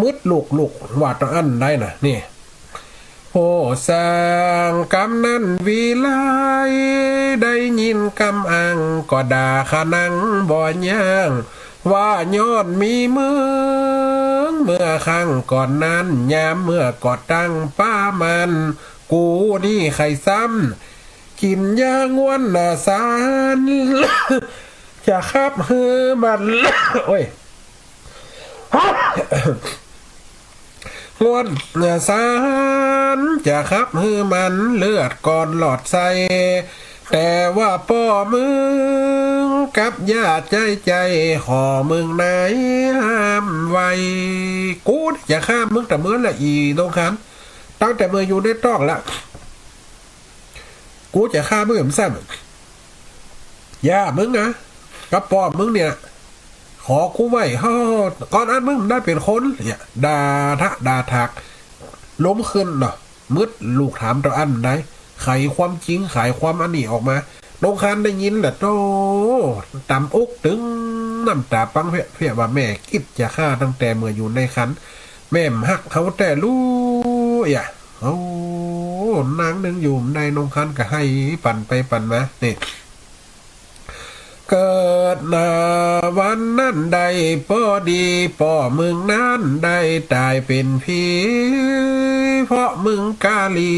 G: มืดลูกว่าต่ออันได้น่ะนี่โอ้สร้างกำนั้นวิไลได้ยินกำอังก็ด่าขนังบ่ย่างว่าย้อนมีเมื่อครั้งก่อนนั้นยามเมื่อกอดตั้งป้ามันกูนี่ไข่ซ้ำกินยางวนน่ะสารจะขับเฮือมันโอ้ยงวนน่ะสารจะขับเฮือมันเลือดก่อนหลอดใสแต่ว่าพ่อมึงกับญาติใจขอมึงไหนห้ามไว้กูจะข้ามมึงแต่เมื่อละอีตรงคันตั้งแต่เมื่ออยู่ได้ต้องละกูจะฆ่ามึงซ้ำย่ามึงนะกับปอมมึงเนี่ยขอกูไว้ก่อนอันมึงได้เป็นคนเนี่ยด่าทักล้มขึ้นเนาะมืดลูกถามตัวอันได้ไขความจริงไขความอันนี้ออกมาน้องคันได้ยินแหละโตตำอกตึงน้ำตาปังเพี้ยว่าแม่คิดจะฆ่าตั้งแต่เมื่ออยู่ในคันแม่หักเขาแต่ลูกอย่าเอานางนึงอยู่ในนงคันก็ให้ปั่นไปปั่นมาเนี่ยเกิดนาวันนั้นใดป้อดีป้อมึงนั้นได้ตายเป็นผีเพราะมึงกาลี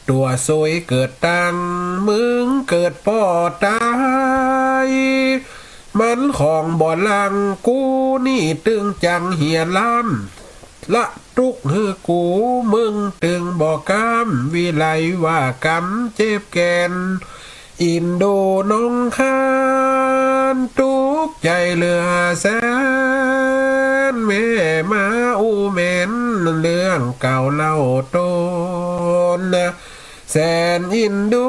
G: ตัวสวยเกิดตังมึงเกิดป้อตายมันของบ่อลังกูนี่ตึงจังเหียล้ำละทุกฮือกูมึงตึงบอกกำวิไลว่ากำเจ็บแกนอินโดนงคานทุกใจเหลือแสนแม่มาอูเมนเรื่องเก่าเล่าต้นแสนอินดู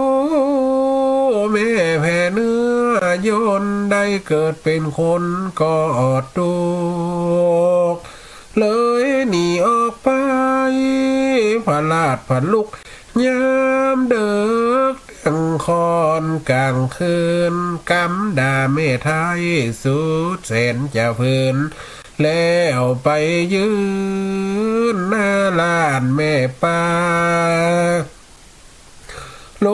G: แม่แผ่เนื้อยนได้เกิดเป็นคนกอดตุกเลยหนีออกไปพลาดพลุกยามเด็กทั้งคอนกลางคืนกำด่าแม่ไทยสุดแสนจะเพลินแล้วไปยืนหน้าลานแม่ป้าโล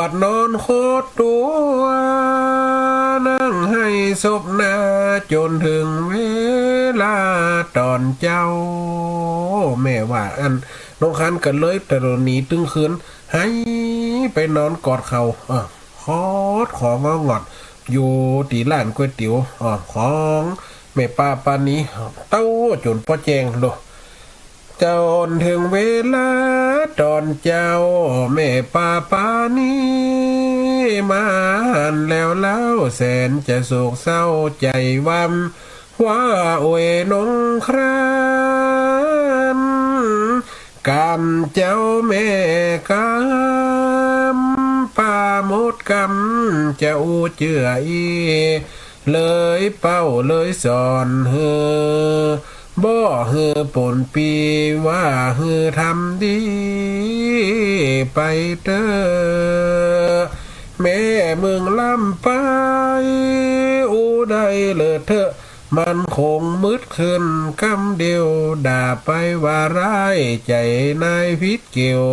G: ดนอนโคตรตัวนั่งให้ศพหน้าจนถึงเวลาตอนเจ้าแม่ว่าอันน้องคันกันเลยแต่หนีตึงคืนให้ไปนอนกอดเขาของงอดอยู่ตีร้านก๋วยเตี๋ยวของแม่ป้าปานี้เต้าจนพ่อแจงโลจนถึงเวลาตอนเจ้าแม่ป้าปานี้มาแล้วเล่าแสนจะโศกเศร้าใจวั่นว่าโอยนงครานกรรมเจ้าแม่กรรมป่ามดก กำจะอูเจืออีเลยเป้าเลยสอนเฮอบ่เฮอปนปีว่าเฮอทำดีไปเด้อแม่เมืองลำไปอูได้เลยเถอะมันคงมืดขึ้นคำเดียวด่าไปว่าร้ายใจนายพิษเกี่ยว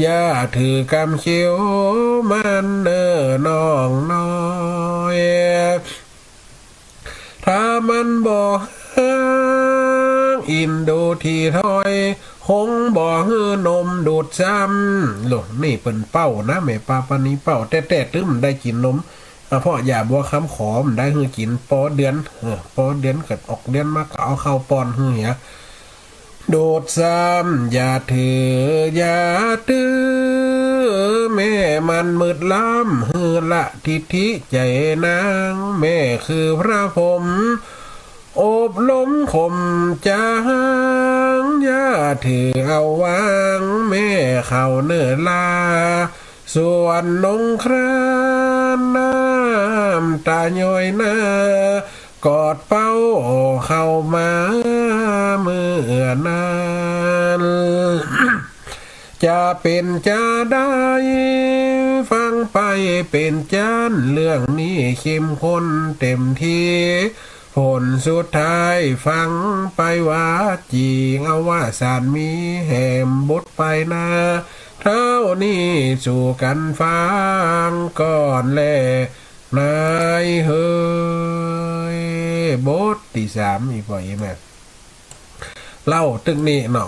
G: อย่าถือกำเขียวมันเนอน้องน้อยถ้ามันบ่ฮักอินโดทีถอยคงบ่ฮือนมดูดซ้ำหลนี่เป็นเป้านะแม่ป้าปานี้เป้าแต่ตึ้มได้กินนมเพราะอย่าบัวคำขอมได้ฮือกินปอเดือนปอเดือนเกิดออกเดือนมาก็เอาเข้าปอนฮือเหียโดดซ้ำอย่าถืออย่าตื้อแม่มันมืดล้ำฮือละทิฐิใจนางแม่คือพระพรหมอบลมข่มจางอย่าถือเอาวางแม่เขาเนื้อลาส่วนนงครานน้ำตาย้อยหน้ากอดเป้าเข้ามาเมื่อนั้นจะเป็นจะได้ฟังไปเป็นจานเรื่องนี้เข้มข้นเต็มที่ผลสุดท้ายฟังไปว่าจีงเอาว่าสารมีแหมบทไปนาเท่านี้สู่กันฟังก่อนแลนายเฮยบทที่3อีกปล่อยแม่เล่าตึกนี้เนาะ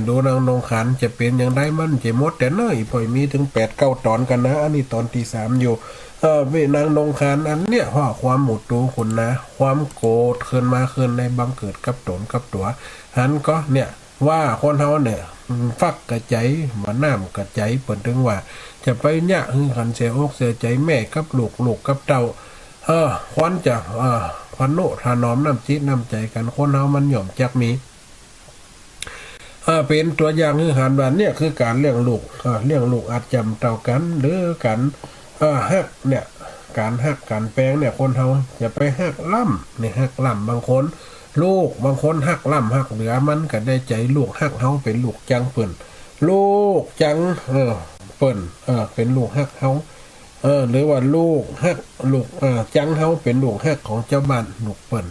G: ดูนางนงขันจะเป็นอย่างไรมันจะมดแต่เนยปล่อยมีถึง8-9 ตอนกันนะอันนี้ตอนที่3อยู่นางนงขันอันเนี้ยว่าความหมดตัวคุณนะความโกรธขึ้นมาขึ้นในบังเกิดกับตนกับตัวหันก็เนี่ยว่าคนเฮาเนี่ยฟักกระใจมาน้ำกระใจเปิดถึงว่าจะไปเนี่ยหึงขันเสียอกเสียใจแม่กับลูกกับเต่าควันจะควันโนทานอมน้ำจิตน้ำใจกันคนเฮามันหย่อมจักมีเป็นตัวอย่างคือหันแบบเนี่ยคือการเลี้ยงลูกอาจจำเต่ากันหรือการฮักเนี่ยการฮักการแปลงเนี่ยคนเฮาจะไปฮักล่ำเนี่ยฮักล่ำบางคนลูกบางคนฮักล่ำฮักเหลือมันก็ได้ใจลูกฮักเฮาเป็นลูกจังเปิ่นลูกจังเปิ่นเป็นลูกฮักเฮาหรือว่าลูกฮักลูกจังเฮาเป็นลูกฮักของเจ้าบ้านลูกเปิ่น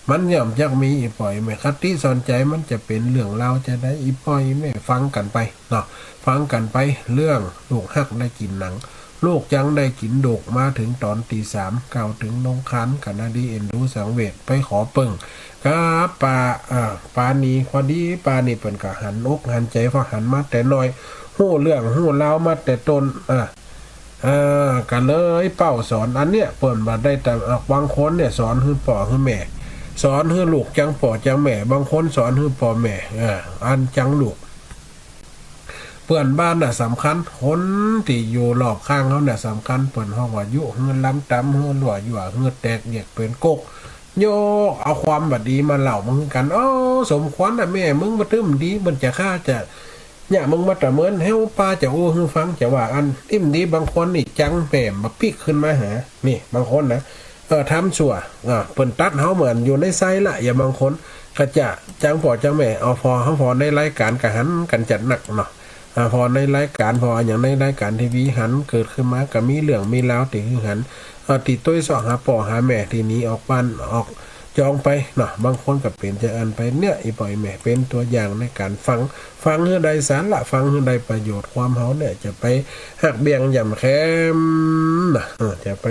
G: มันย่อมจักมีอีปล่อยแม่คติสอนใจมันจะเป็นเรื่องราวจะได้อีปล่อยแม่ฟังกันไปเนาะฟังกันไปเรื่องลูกฮักได้กินหนังลูกจังได้กินโดกมาถึงตอนตี3กล่าวถึงน้องคันกันนาดีเอ็นดูสังเวชไปขอเปิ่งก็ปานีพอดีปานีเปิ่นก็หันอกหันใจพอหันมาแต่น้อยหู้เรื่องหู้เล่ามาแต่ต้นกันเลยเป้าสอนอันเนี้ยเปิ่นมาได้แต่บางคนเนี่ยสอนให้พ่อให้แม่สอนให้ลูกจังพ่อจังแม่บางคนสอนให้พ่อแม่อันจังลูกเพื่อนบ้านน่ะสำคัญคนที่อยู่รอบข้างเขาน่ะสำคัญเปิ่นห้องว่ายุเงินล้ำตำเงินหลวอยู่เงินแตกเด็กเป็นกกโยกเอาความบัดดีมาเล่ามึงกันสมควรน่ะแม่มึงมาตึ้มดีมันจะฆ่าจะเนี่ยมึงมาแต่เหมือนเฮาป้าจะอู้ให้ฟังจะว่าอันติ้มดีบางคนนี่จังแปมมาปิกขึ้นมาหานี่บางคนนะทำชั่วเปิ่นตัดเฮาเหมือนอยู่ในไซละอย่าบางคนก็จะจังพ่อจังแม่เอาพอเฮาพอในรายการกะหันกันจัดหนักเนาะพอในรายการพออย่างในรายการทีวีหันเกิดขึ้นมาก็มีเรื่องมีราวติคือหันติดต้วยสอหาป่อหาแม่ทีนี้ออกบ้านออกจองไปเนาะบางคนก็เป็นจะอันไปเนี่ยอีปล่อยแม่เป็นตัวอย่างในการฟังเฮือใดสารละฟังเฮือใดประโยชน์ความเฮาเนี่ยจะไปหักเบี่ยงย่ำแคมนะจะไป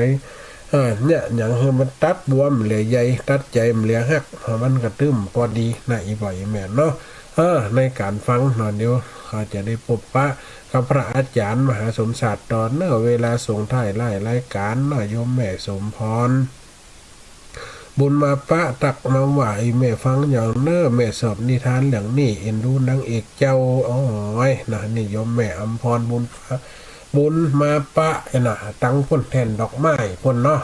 G: เนี่ยอย่างคือมันตัดบวมเหลือใหญ่ตัดใจมันเหลือหักมันกระตึ้มพอดีนะอีปล่อยแม่เนาะในการฟังเนาะเดี๋ยวเขาจะได้พบปะกับพระอาจารย์มหาสมศักดิ์ตอนเวลาส่งท้ายรายการเนาะโยมแม่สมพรบุญมาปะตักมาไหวแม่ฟังอย่างแม่สอบนิทานเรื่องนี้เอ็นดูนางเอกเจ้านะนี่โยมแม่อำพรบุญมาปะนะตั้งพ่นแท่นดอกไม้พ่นเนาะ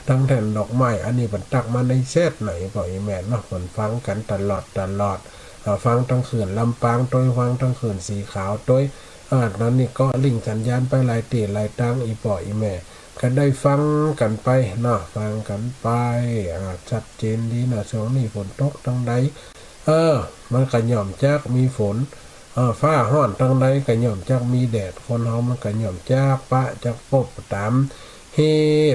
G: ตั้งแท่นดอกไม้อันนี้มันตักมาในเซตไหนก็อีแม่เนาะผลฟังกันตลอดฟังทั้งเขื่อนลำปางตัวฟังทั้งเขื่อนสีขาวตัว นั้นนี่ก็ลิงก์สัญญาณไปหลายตีหลายตั้งอีป่ออีแม่ก็ได้ฟังกันไปเนาะฟังกันไปชัดเจนดีนะช่วงนี้ฝนตกทั้งใดมันก็ย่อมจากมีฝนฟ้าห้อนทั้งใดก็ย่อมจากมีแดดคนเฮามันก็ย่อมจากปะจากปบตามเห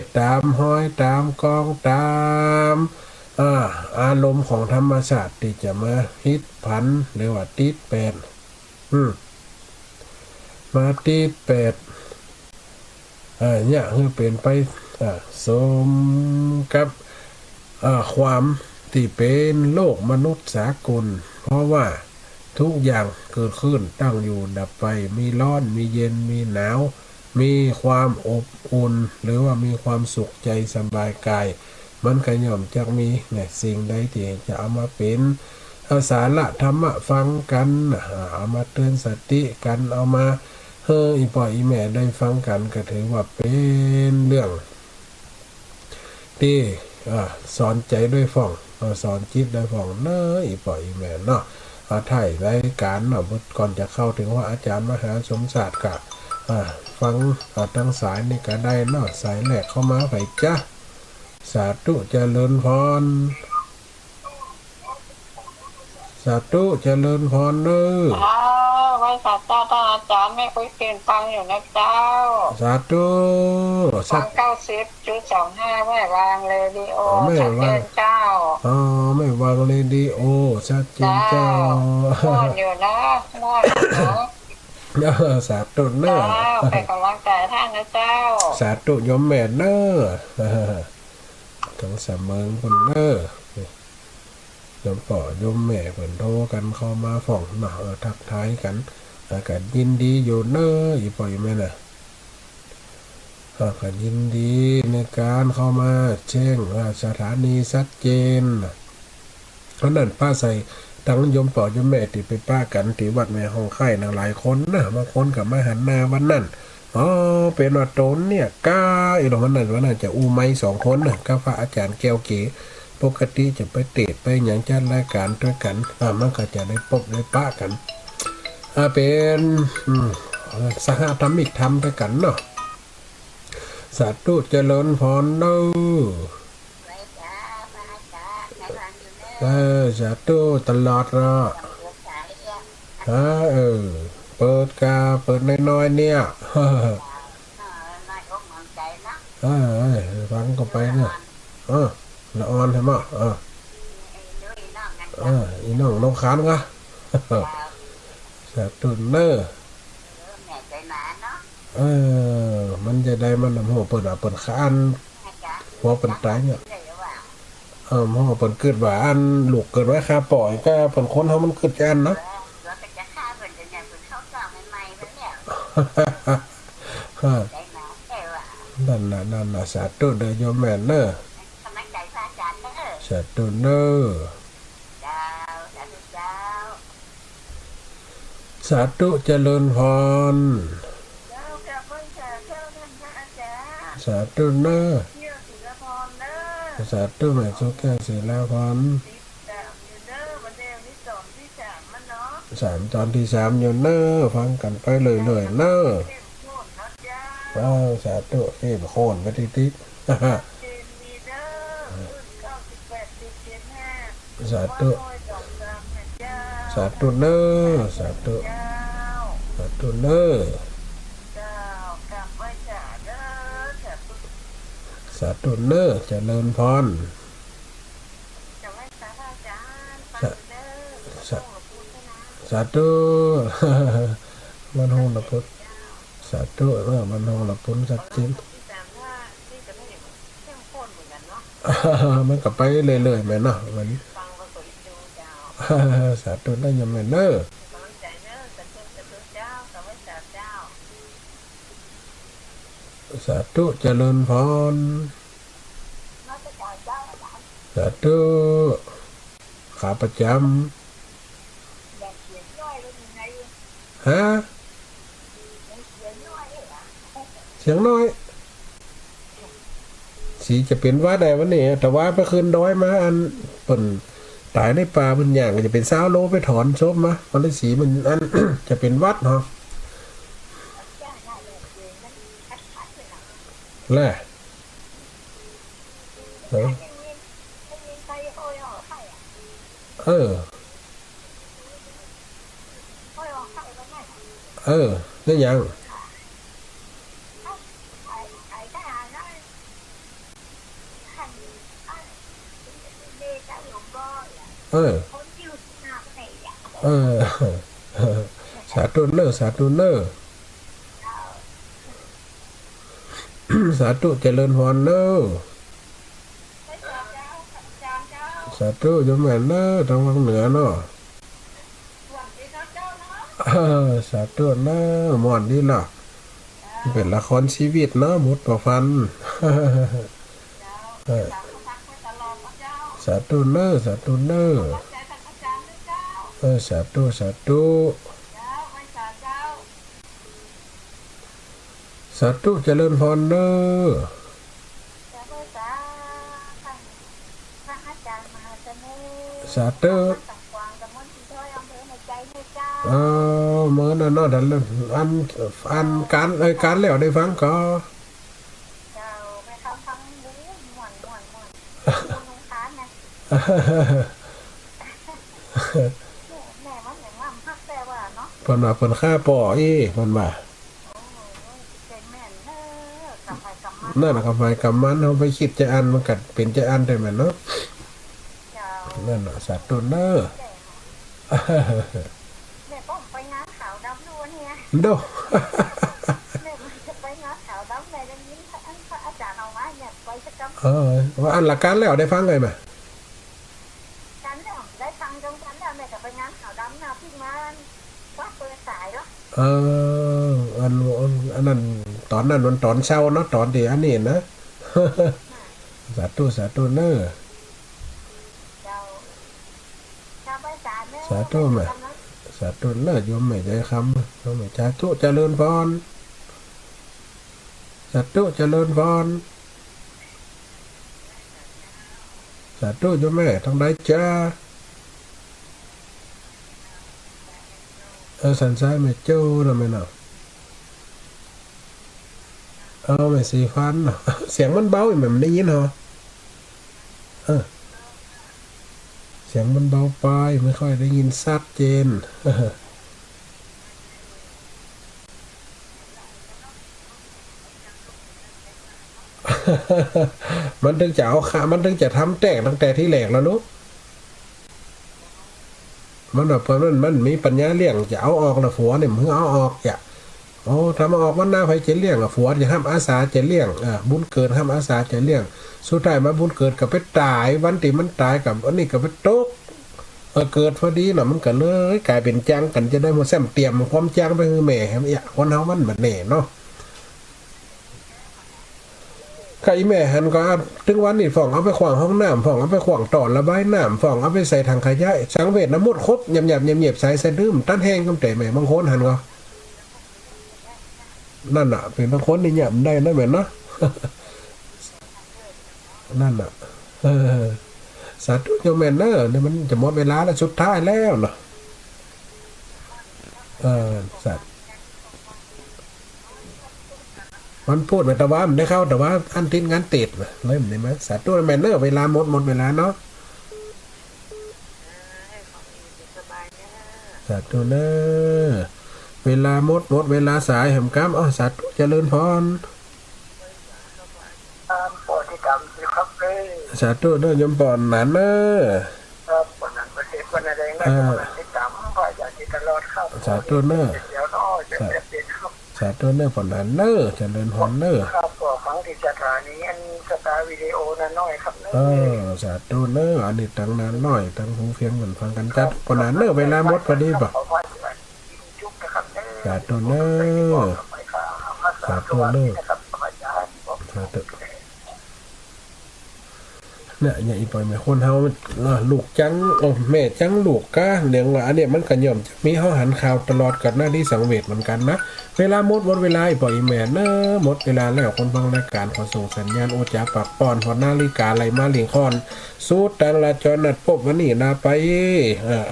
G: ตุตามห้อยตามกองตามอารมณ์ของธรรมชาติที่จะมาฮิตพันหรือว่าติดแปดมาติดแปดเนี่ยคือเป็นไปสมกับความที่เป็นโลกมนุษย์สากลเพราะว่าทุกอย่างเกิดขึ้นตั้งอยู่ดับไปมีร้อนมีเย็นมีหนาวมีความอบอุ่นหรือว่ามีความสุขใจสบายกายมันก็ย่อมจะมีเนี่ยสิ่งใดที่จะเอามาเป็นสาระธรรมะฟังกันเอามาเตือนสติกันเอามาอีพ่ออีแม่ได้ฟังกันก็ถือว่าเป็นเรื่องที่สอนใจด้วยฟ่องสอนจิตด้วยฟ่องเนอะอีพ่ออีแม่เนาะถ่ายรายการเนาะก่อนจะเข้าถึงว่าอาจารย์มหาสมศาสตร์กับฟังทั้งสายนี่ก็ได้เนาะสายแรกเข้ามาไปจ้ะสาธุเจริญพรสาธุเจริญพรเนอะ
E: ไว้สาธุท่านอาจารย์ไม่คุยเปลี่ยนฟังอยู่นะเจ้า
G: สาธุ
E: ฟัง90.25ไม่วางเรดิโอชัดเจนเจ้า
G: ไม่วางเรดิโอชัดเจนเจ้า
E: ม่วนอยู่นะม่วนนะ
G: สาธุเนอะ
E: เป็นกำลังใจท่านนะเจ้า
G: สาธุยมแม่เนอะทั้งสามเมืองคนเนอะยมป่อยมแม่เพิ่นโทรกันเข้ามาฝ่องทักทายกันกันยินดีอยู่เนอะอีป่อยแม่น่ะกันยินดีในการเข้ามาแจ้งสถานีชัดเจนเพราะนั้นป้าใส่ทั้งยมป่อยมแม่ที่ไปป้ากันที่วัดแม่ห้องไข่นะหลายคนนะบางคนกับมาหันหน้าวันนั้นเป็นว่าโตนเนี่ยก้าอีหลงวันนั้นจะอู้ไม้2 คนนะกับพระอาจารย์แก้วเก๋ปกติจะไปเตะไปอย่างจัดรายการด้วยกันมันก็จะได้พบได้ป้ากันเป็นสหธรรมิกธรรมด้วยกันเนาะสาธุเจริญพรเด้อสาธุตลอดเนาะเปิดน้อยๆเนี่ยฟังก็ไปเนี่ยละอ่อนใช่ไหมอีน้องขานก็สาธุเนอะมันจะได้มันหัวเปิดขานหัวเปิดตายเนี่ยหัวเปิดเกิดว่าอันลูกเกิดไว้คาปล่อยก็เปิดคนเขามันเกิดอันนะนั่นน่ะสาธุเด้อโยมแม่เนอะสาธุเนอะสาธุเจริญพรสาธุเนอะสาธุแม่สุขแก้วศิลาพร3 ตอนที่ 3อยู่เนอะฟังกันไปเลยเนอะสาธุโคนไปติ๊กสาธุสาธุเนอะสาธุเนอะสาธุเนอะเจริญพรสาธุมันหงละพุทธสาธุมันหงละพุทธสัจจินมันก็ไปเรื่อยๆแม่เนาะมันสาธุได้ยังแม่เนอะสาธุเจริญพรสาธุขาประจำฮะเสียงน้อยสีจะเป็นว่าใดวันนี้แต่ว่าไปคืนดอยมาอันเปิ่นตายในป่ามันอย่างจะเป็นสาวโลไปถอนซบมามันเลยสีมันอัน จะเป็นวัดเหรอ แล่เออเออเออได้ยังเออเออสาธุเนอสาธุเนอสาธุเจริญพรเนอสาธุโยมแม่เนอทางภาคเหนือเนาะสาธุเนอหมอนนี่ล่ะเป็นละครชีวิตเนาะหมดประพันธ์สาธุเนอสาธุเนอสาธุสาธุสาธุเจริญพรเนอสาธุเมื่อนั้นเนาะดันอันการแล้วได้ฟังก็เพิ่นว่าเพิ่นฆ่าป่อเพิ่นว่านั่นน่ะกับไฟกับมันเฮาไปคิดจะอันมันก็เป็นจะอันได้แม่นเนาะนั่นน่ะสัตว์ตัวเนอโดว่าอันละการแล้วได้ฟังไงมาอันนั้นตอนนั้นมันตอนเช้าเนาะตอนที่อันนี้นะสาธุสาธุเนอสาธุแม่สาธุเนอโยมแม่ใจคำโยมแม่สาธุเจริญพรสาธุเจริญพรสาธุโยมแม่ทั้งได้จ้าสันซ้ายแม่เจ้านะแม่เนาะแม่สีฟันเนาะเสียงมันเบาแม่มันได้ยินเหรอเสียงมันเบาไปไม่ค่อยได้ยินชัดเจนมันถึงจะเอาขามันถึงจะทำแตกตั้งแต่ที่แหลกแล้วลูกมันแบบมันมีปัญญาเลี้ยงจะเอาออกนะผัวเนี่ยมึงเอาออกอย่าทำออกมันหน้าไฟเจเลี้ยงผัวจะห้ามอาสาเจเลี้ยงบุญเกิดห้ามอาสาเจเลี้ยงสุดท้ายมาบุญเกิดกับไปตายวันที่มันตายกับอันนี้กับไปโต๊ะเกิดพอดีนะมันก็เลยกลายเป็นจังกันจะได้มาแซมเตรียมความจังไปคือแม่ครับเนี่ยคนเฮามันแบบนี้เนาะใครแม่หันก็ถึงวันนี้ฝ่องเอาไปขวางห้องน้ำฝ่องเอาไปขวางต่อระบายน้ำฝ่องเอาไปใส่ถังขยะสังเวชน้ำมดครบหยำใส่ใส่ดื่มตั้นแห้งกำแต่แม่บางคนหันก็นั่นน่ะเป็นบางคนนี่หยำได้นะแม่เนาะนั่นน่ะสาธุโยมแม่เนอเนี่ยมันจะหมดเวลาแล้วสุดท้ายแล้วเนาะสัตว์มันพูดไปแต่ว่ามันได้เข้าแต่ว่าอันทิ้งงานติดเลยเหมือนไหมสาธุแมนเนอร์เวลาหมดเวลาเนาะสาธุเนอร์เวลาหมดเวลาสายแห่งกรรมสาธุเจริญพรสาธุเนอร์ยมปอนหนานเนอร์สาธุเนอร์สาธุเนอร์ผลนั้นเนอร์เจริญพรเนอร์ครับฟังที่สถานีอันสตาร์วิดีโอนั้นน้อยครับเนอร์สาธุเนอร์อันนี้ตั้งนั้นน้อยตั้งหูเพียงเหมือนฟังกันจัดผลนั้นเนอร์เวลาหมดพอดีป่ะสาธุเนอร์สาธุเนอร์สาธุเนี่ยอย่างอีปอยแม่คนเฮาลูกจังแม่จังลูกก้าเลี้ยงหลานเนี่ยมันกันย่อมมีเฮาหันข่าวตลอดกับหน้าที่สังเวชเหมือนกันนะเวลาหมดเวลาอีปอยแม่เนอะหมดเวลาแล้วคนฟังรายการขอส่งสัญญาณโอจ่าปากป้อนพอนาฬิกาไหลมาเลียงคอนสู้ตังราจรนัดพบวันนี้นาไป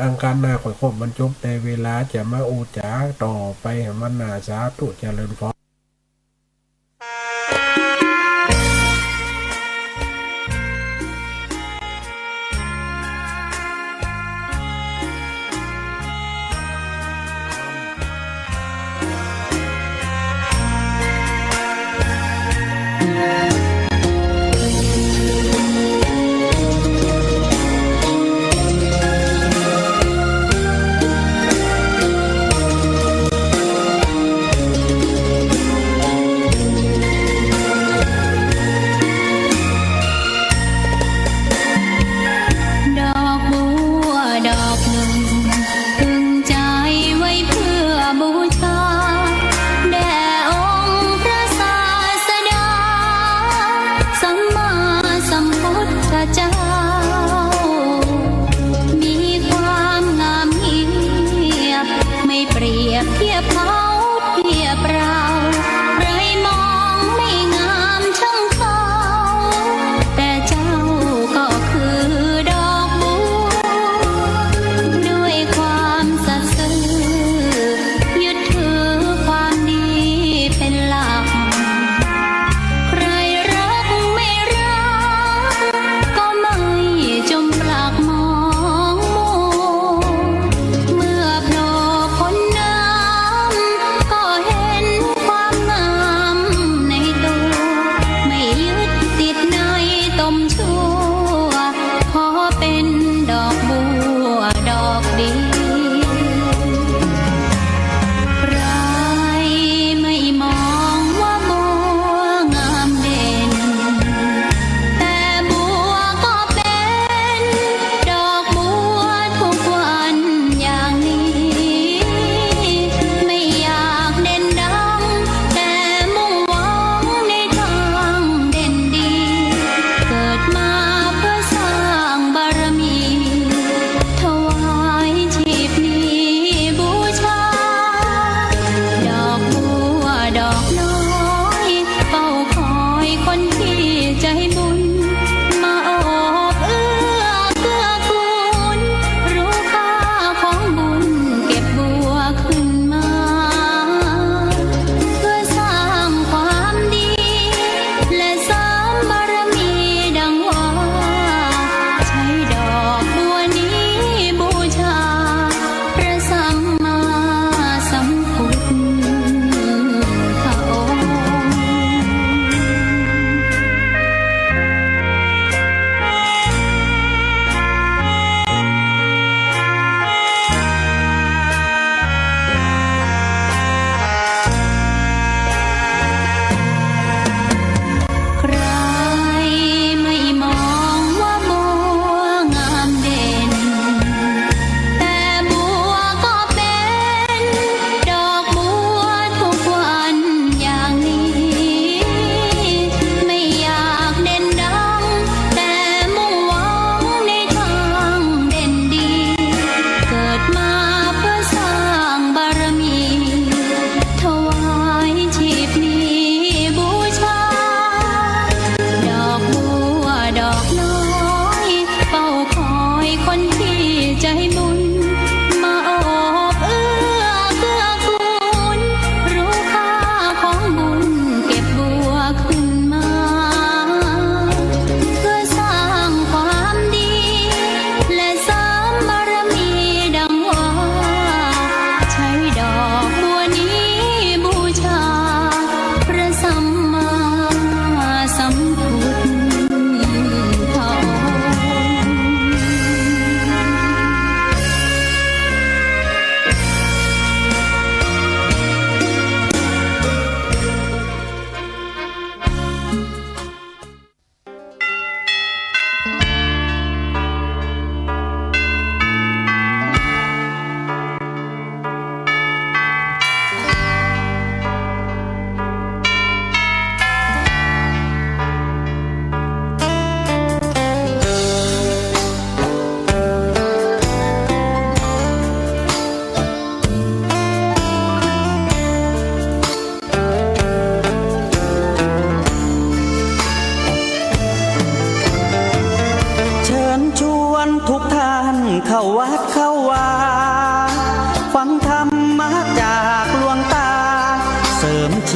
G: อังคารหน้าข่อยครบมันจบในเวลาจะมาโอจ่าต่อไปมันนาสาธุเจริญพร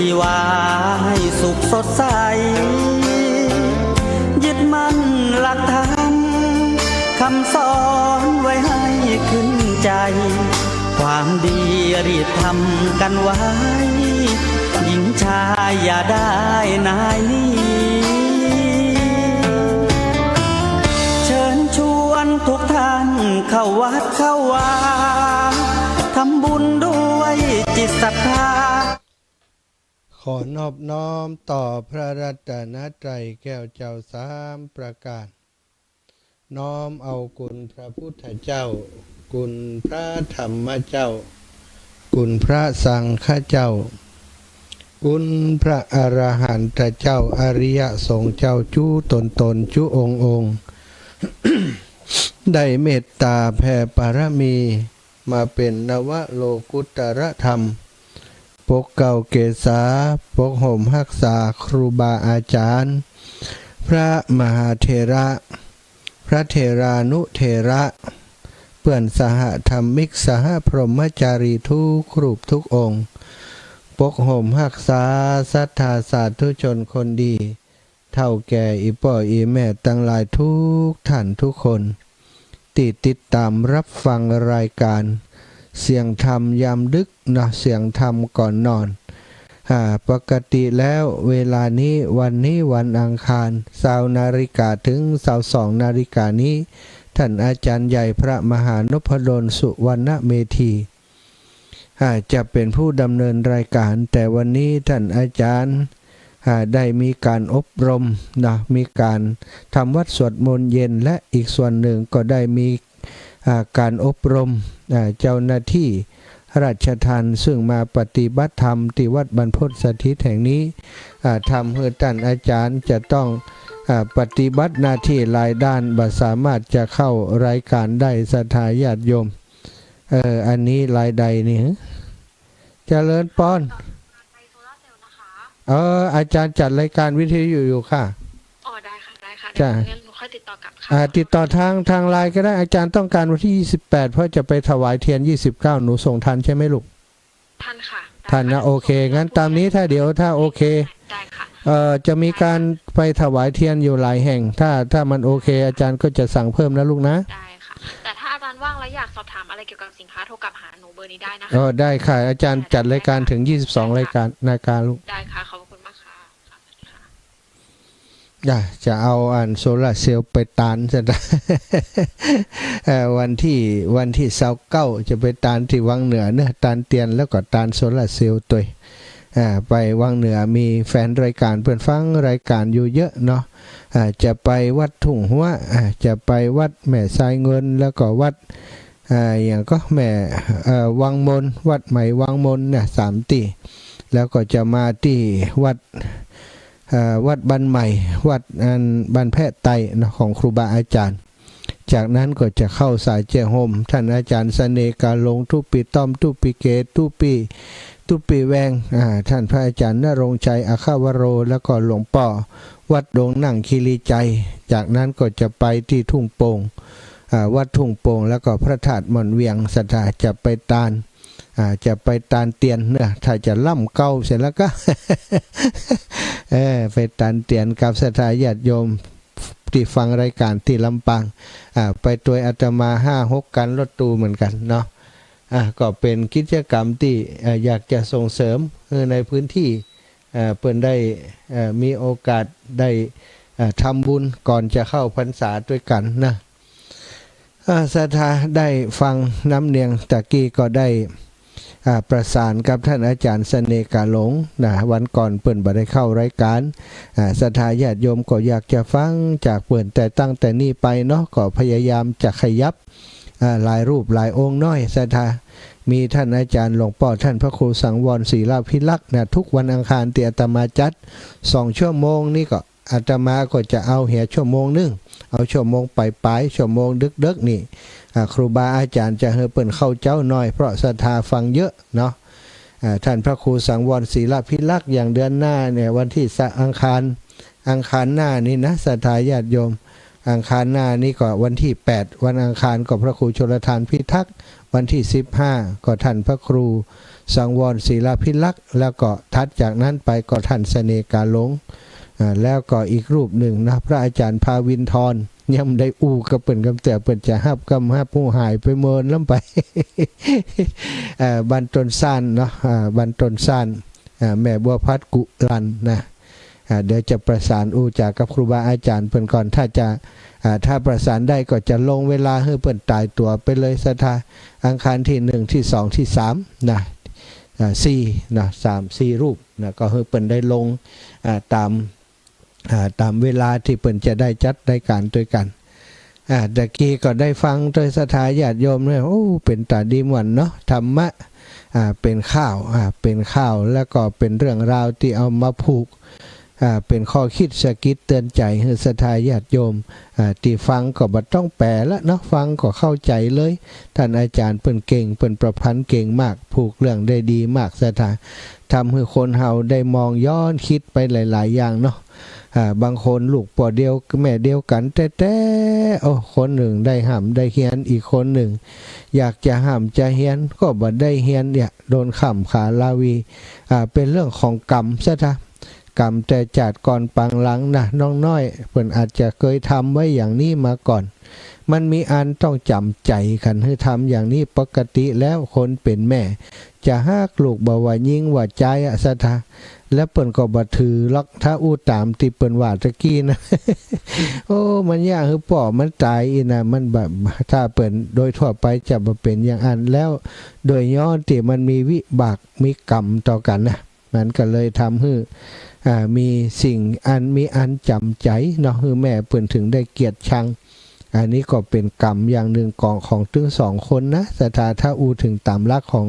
A: ชีวาให้สุขสดใสยึดมั่นหลักธรรมคำสอนไว้ให้ขึ้นใจความดีรีบทำกันไว้หญิงชายอย่าได้นายนี้เชิญชวนทุกท่านเข้าวัดเข้าวาทำบุญด้วยจิตศรัทธา
C: ขอนอบน้อมต่อพระรัตนตรัยแก้วเจ้าสามประการน้อมเอาคุณพระพุทธเจ้าคุณพระธรรมเจ้าคุณพระสังฆเจ้าคุณพระอรหันตเจ้าอริยสงฆ์เจ้าจู้ตนจู้องค์ ได้เมตตาแผ่ปารมีมาเป็นนวโลกุตรธรรมปกเก่าเกษาปกห่มรักษาครูบาอาจารย์พระมหาเถระพระเถรานุเถระเพื่อนสหธรรมิกสหพรหมจารีทุกรูปทุกองค์ปกห่มรักษาศรัทธาสาธุชนคนดีเท่าแก่อีป่ออีแม่ตั้งหลายทุกท่านทุกคนติดตามรับฟังรายการเสียงธรรมยามดึกนะเสียงธรรมก่อนนอนปกติแล้วเวลานี้วันอังคาร20 นาฬิกาถึง22 นาฬิกานี้ท่านอาจารย์ใหญ่พระมหานพดลสุวรรณเมธีจะเป็นผู้ดำเนินรายการแต่วันนี้ท่านอาจารย์ได้มีการอบรมนะมีการทำวัดสวดมนต์เย็นและอีกส่วนหนึ่งก็ได้มีการอบรมเจ้าหน้าที่ราชทัณฑ์ซึ่งมาปฏิบัติธรรมที่วัดบรรพตสถิตแห่งนี้ทำให้ท่านอาจารย์จะต้องปฏิบัติหน้าที่หลายด้านบ่สามารถจะเข้ารายการได้ศรัทธาญาติโยมอันนี้รายใดนี่เจริญปอนอาจารย์จัดรายการวิทยุอยู่ค่ะ
H: อ๋อได้ค่ะ
C: จ้ะ
H: งั้นหนูค่อยติดต่อกลับค่ะ
C: ติดต่อทางไลน์ก็ได้อาจารย์ต้องการวันที่28เพราะจะไปถวายเทียน29หนูส่งทันใช่ไหมลูก
H: ทันค่ะ
C: ทันนะโอเคงั้นตามนี้ถ้าโอเค
H: ได้ค่ะ
C: จะมีการไปถวายเทียนอยู่หลายแห่งถ้ามันโอเคอาจารย์ก็จะสั่งเพิ่มนะลูกนะ
H: ได้ค่ะแต่ถ้าอาจารย์ว่างแล้วอยากสอบถามอะไรเกี่ยวกับสินค้าโทรกลับหาหนูเบอร์นี้ได้นะคะ
C: ได้ค่ะอาจารย์จัดรายการถึง22รายการลูก
H: ได้ค่ะขอบคุณมากค่ะ
C: จะเอาโซล่าเซลล์ไปตานจะได้วันที่29จะไปตานที่วังเหนือเนี่ยตานเตียนแล้วก็ตานโซล่าเซลล์ตัวไปวังเหนือมีแฟนรายการเพื่อนฟังรายการอยู่เยอะเนาะจะไปวัดทุ่งหัวจะไปวัดแม่ทรายเงินแล้วก็วัดอย่างก็แม่วังมนวัดใหม่วังมนเนี่ย3 ที่แล้วก็จะมาที่วัดบ้านใหม่วัดบ้านแพะไตนะของครูบาอาจารย์จากนั้นก็จะเข้าสายเจโฮมท่านอาจารย์เสน่ห์การลงทุปีต้อมทุปีเกตทุปีแวงท่านพระอาจารย์ณรงค์ชัยอาคาวโรแล้วก็หลวงป่อวัดดงนั่งคีรีใจจากนั้นก็จะไปที่ทุ่งโป่งวัดทุ่งโป่งแล้วก็พระธาตุหม่อนเวียงสถาจะไปตานจะไปตานเตียนเนี่ยถ้าจะล่ำเก้าเสร็จแล้วก็ ไปตานเตียนกับศรัทธาญาติโยมที่ฟังรายการที่ลำปางไปตัวอาตมา5-6 กันรถตู้เหมือนกันเนาะก็เป็นกิจกรรมที่อยากจะส่งเสริมในพื้นที่เพื่อนได้มีโอกาสได้ทำบุญก่อนจะเข้าพรรษาด้วยกันนะศรัทธาได้ฟังน้ำเนียงตะกี้ก็ได้ประสานกับท่านอาจารย์เสน่ห์กาหลงนะวันก่อนเปิ่นบ่ได้เข้ารายการศรัทธาญาติโยมก็อยากจะฟังจากเปิ่นแต่ตั้งแต่นี้ไปเนาะก็พยายามจะขยับหลายรูปหลายองค์น้อยศรัทธามีท่านอาจารย์หลวงพ่อท่านพระครูสังวรศรีลาภิลักษ์นะทุกวันอังคารที่อาตมาจัด2 ชั่วโมงนี่ก็อาตมาก็จะเอาชั่วโมงนึงเอาชั่วโมงปลายชั่วโมงดึกนี่ครูบาอาจารย์จะให้เปิ่นเข้าเจ้าน้อยเพราะศรัทธาฟังเยอะเนาะท่านพระครูสังวรศรีลาภิลักษ์อย่างเดือนหน้าเนี่ยวันที่อังคารหน้านี่นะศรัทธาญาติโยมอังคารหน้านี่ก็วันที่8วันอังคารก็พระครูชลทานพิทักษ์วันที่15ก็ท่านพระครู สังวรศิลาภิลักษ์แล้วก็ทัดจากนั้นไปก็ท่านเสน่กาหลงแล้วก็อีกรูปหนึ่งนะพระอาจารย์ภาวินทรย่ำได้อู้กับเปิ่นกำแต่เปิ่นจะหับกำหับผู้หายไปเมินล้ำไป บรรทนซ่านเนาะบรรทนซ่านแม่บัวพัดกุลันนะเดี๋ยวจะประสานอู้จากกับครูบาอาจารย์เปิ่นก่อนถ้าประสานได้ก็จะลงเวลาให้เปิ่นตายตัวไปเลยสถาอังคารที่1ที่2ที่3นะ4นะ3-4รูปนะก็ให้เปิ่นได้ลงตามเวลาที่เปิ่นจะได้จัดได้การด้วยกันตะกี้ก็ได้ฟังโดยสถาญาติโยมเนี่ยโอ้เป็นตาดีหวันเนาะธรรมะเป็นข้าวแล้วก็เป็นเรื่องราวที่เอามาผูกเป็นข้อคิดสะกิดเตือนใจให้ศรัทธาญาติโยมที่ฟังก็บ่ต้องแปลแล้วเนาะฟังก็เข้าใจเลยท่านอาจารย์เปิ้นเก่งเปิ้นประพันธ์เก่งมากผูกเรื่องได้ดีมากศรัทธาทำให้คนเฮาได้มองย้อนคิดไปหลายๆอย่างเนาะบางคนลูกพ่อเดียวแม่เดียวกันแต่โอ้คนหนึ่งได้ห้ามได้เฮียนอีกคนหนึ่งอยากจะห้ามจะเฮียนก็บ่ได้เฮียนเนี่ยโดนข่ำขาลาวีเป็นเรื่องของกรรมซะท่ากรรมแต่จัดก่อนปังหลังนะน้องน้อยเพิ่นอาจจะเคยทำไว้อย่างนี้มาก่อนมันมีอันต้องจำใจกันให้ทำอย่างนี้ปกติแล้วคนเป็นแม่จะหากลูกบ่ว่ายิ่งว่าใจสถาแล้วเปิ้นก็บ่ถือล็อกถ้าอู้ตามที่เปิ้นว่าตะกี้นะ โอ้มันยากคือป่อมันตายอีนะมันแบบถ้าเปิ้นโดยทั่วไปจะบ่เป็นอย่างอันแล้วโดยย้อนที่มันมีวิบากมีกรรมต่อกันนะมันก็เลยทำให้มีสิ่งมีอันจำใจเนาะคือแม่เปิ้นถึงได้เกลียดชังอันนี้ก็เป็นกรรมอย่างหนึ่งของทั้งสองคนนะแต่ถ้าอูถึงตามหลักของ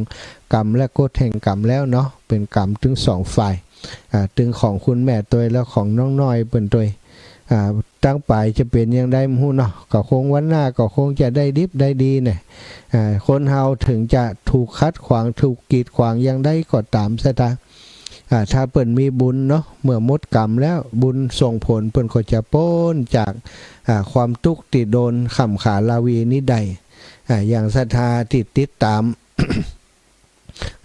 C: กรรมและกฎแห่งกรรมแล้วเนาะเป็นกรรมทั้งสองฝ่ายถึงของคุณแม่ตัวแล้วของน้องน้อยเปิ้นตัวตั้งไปจะเป็นยังได้มู้เนาะก็คงวันหน้าก็คงจะได้ดิบได้ดีเนี่ยคนเฮาถึงจะถูกคัดขวางถูกกีดขวางยังได้ก็ตามซะถ้าเปิ้นมีบุญเนาะเมื่อหมดกรรมแล้วบุญส่งผลเปิ้นก็จะพ้นจากความทุกข์ที่โดนข่ำขาลาวีนี้ได้อย่างศรัทธาติดตาม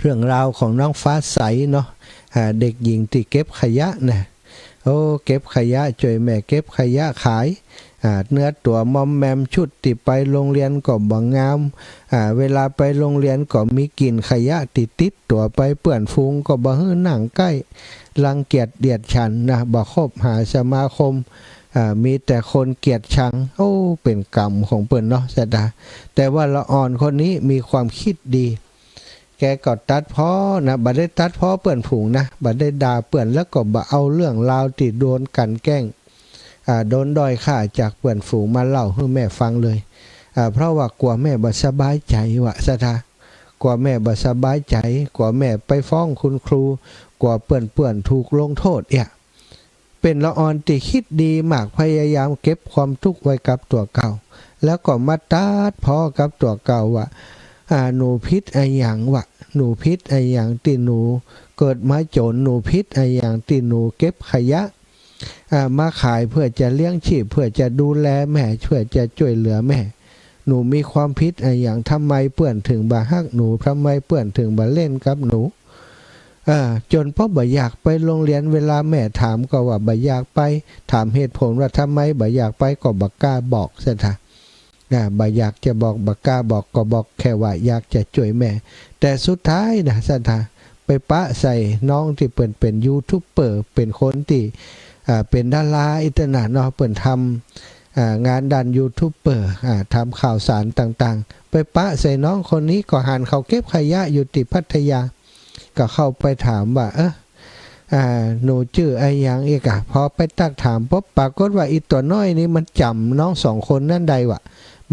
C: เรื่องราวของน้องฟ้าใสเนาะเด็กหญิงที่เก็บขยะนะโอ้เก็บขยะช่วยแม่เก็บขยะขายเนื้อตัวมอมแมมชุดที่ไปโรงเรียนก็บ่งามเวลาไปโรงเรียนก็มีกลิ่นขยะติดตัวไปเปื้อนฟุ้งก็บ่ฮื้อหนังใกล้รังเกียจเดียดฉันนะบ่คบหาสมาคมมีแต่คนเกลียดชังโอ้เป็นกรรมของเปิ้นเนาะสะดาแต่ว่าละอ่อนคนนี้มีความคิดดีแกก็ตัดพ้อนะบ่ได้ตัดพ้อเปื้อนฝูงนะบ่ได้ด่าเปื้อนแล้วก็บ่เอาเรื่องราวที่โดนกันแกล้งโดนด้อยค่าจากเปื่อนฝูงมาเล่าให้แม่ฟังเลยเพราะว่ากลัวแม่บ่สบายใจว่ะสถากลัวแม่บ่สบายใจกลัวแม่ไปฟ้องคุณครูกลัวเปื่อนถูกลงโทษเป็นละอ่อนที่คิดดีมากพยายามเก็บความทุกข์ไว้กับตัวเก่าแล้วก็มาตัดพ้อกับตัวเก่าว่าหนูพิษไอ้หยังวะหนูพิษไอ้หยังที่หนูเกิดมาจนหนูพิษไอ้หยังที่หนูเก็บขยะมาขายเพื่อจะเลี้ยงชีพเพื่อจะดูแลแม่เพื่อจะช่วยเหลือแม่หนูมีความพิษอะไรอย่างทำไมเปื่อนถึงบ่ฮักหนูทำไมเปื่อนถึงบ่เล่นกับหนูจนพ่อบ่อยากไปโรงเรียนเวลาแม่ถามก็ว่าบ่อยากไปถามเหตุผลว่าทำไมบ่อยากไปก็บ่กล้าบอกซะท่ะบ่อยากจะบอกบ่กล้าบอกก็บอกแค่ว่าอยากจะช่วยแม่แต่สุดท้ายนะซะท่ะไปปะใส่น้องที่เป็นยูทูบเบอร์เป็นคนที่เป็นดาราอินเทอร์เน็ตเนาะเปิดทำงานดันยูทูบเบอร์ทำข่าวสารต่างๆไปปะใส่น้องคนนี้ก็หันเขาเก็บขยะอยู่ที่พัทยาก็เข้าไปถามว่าหนูชื่อไอ้ยังอีกพอไปตักถามปุ๊บปรากฏว่าอีตัวน้อยนี้มันจำน้องสองคนนั่นใดวะ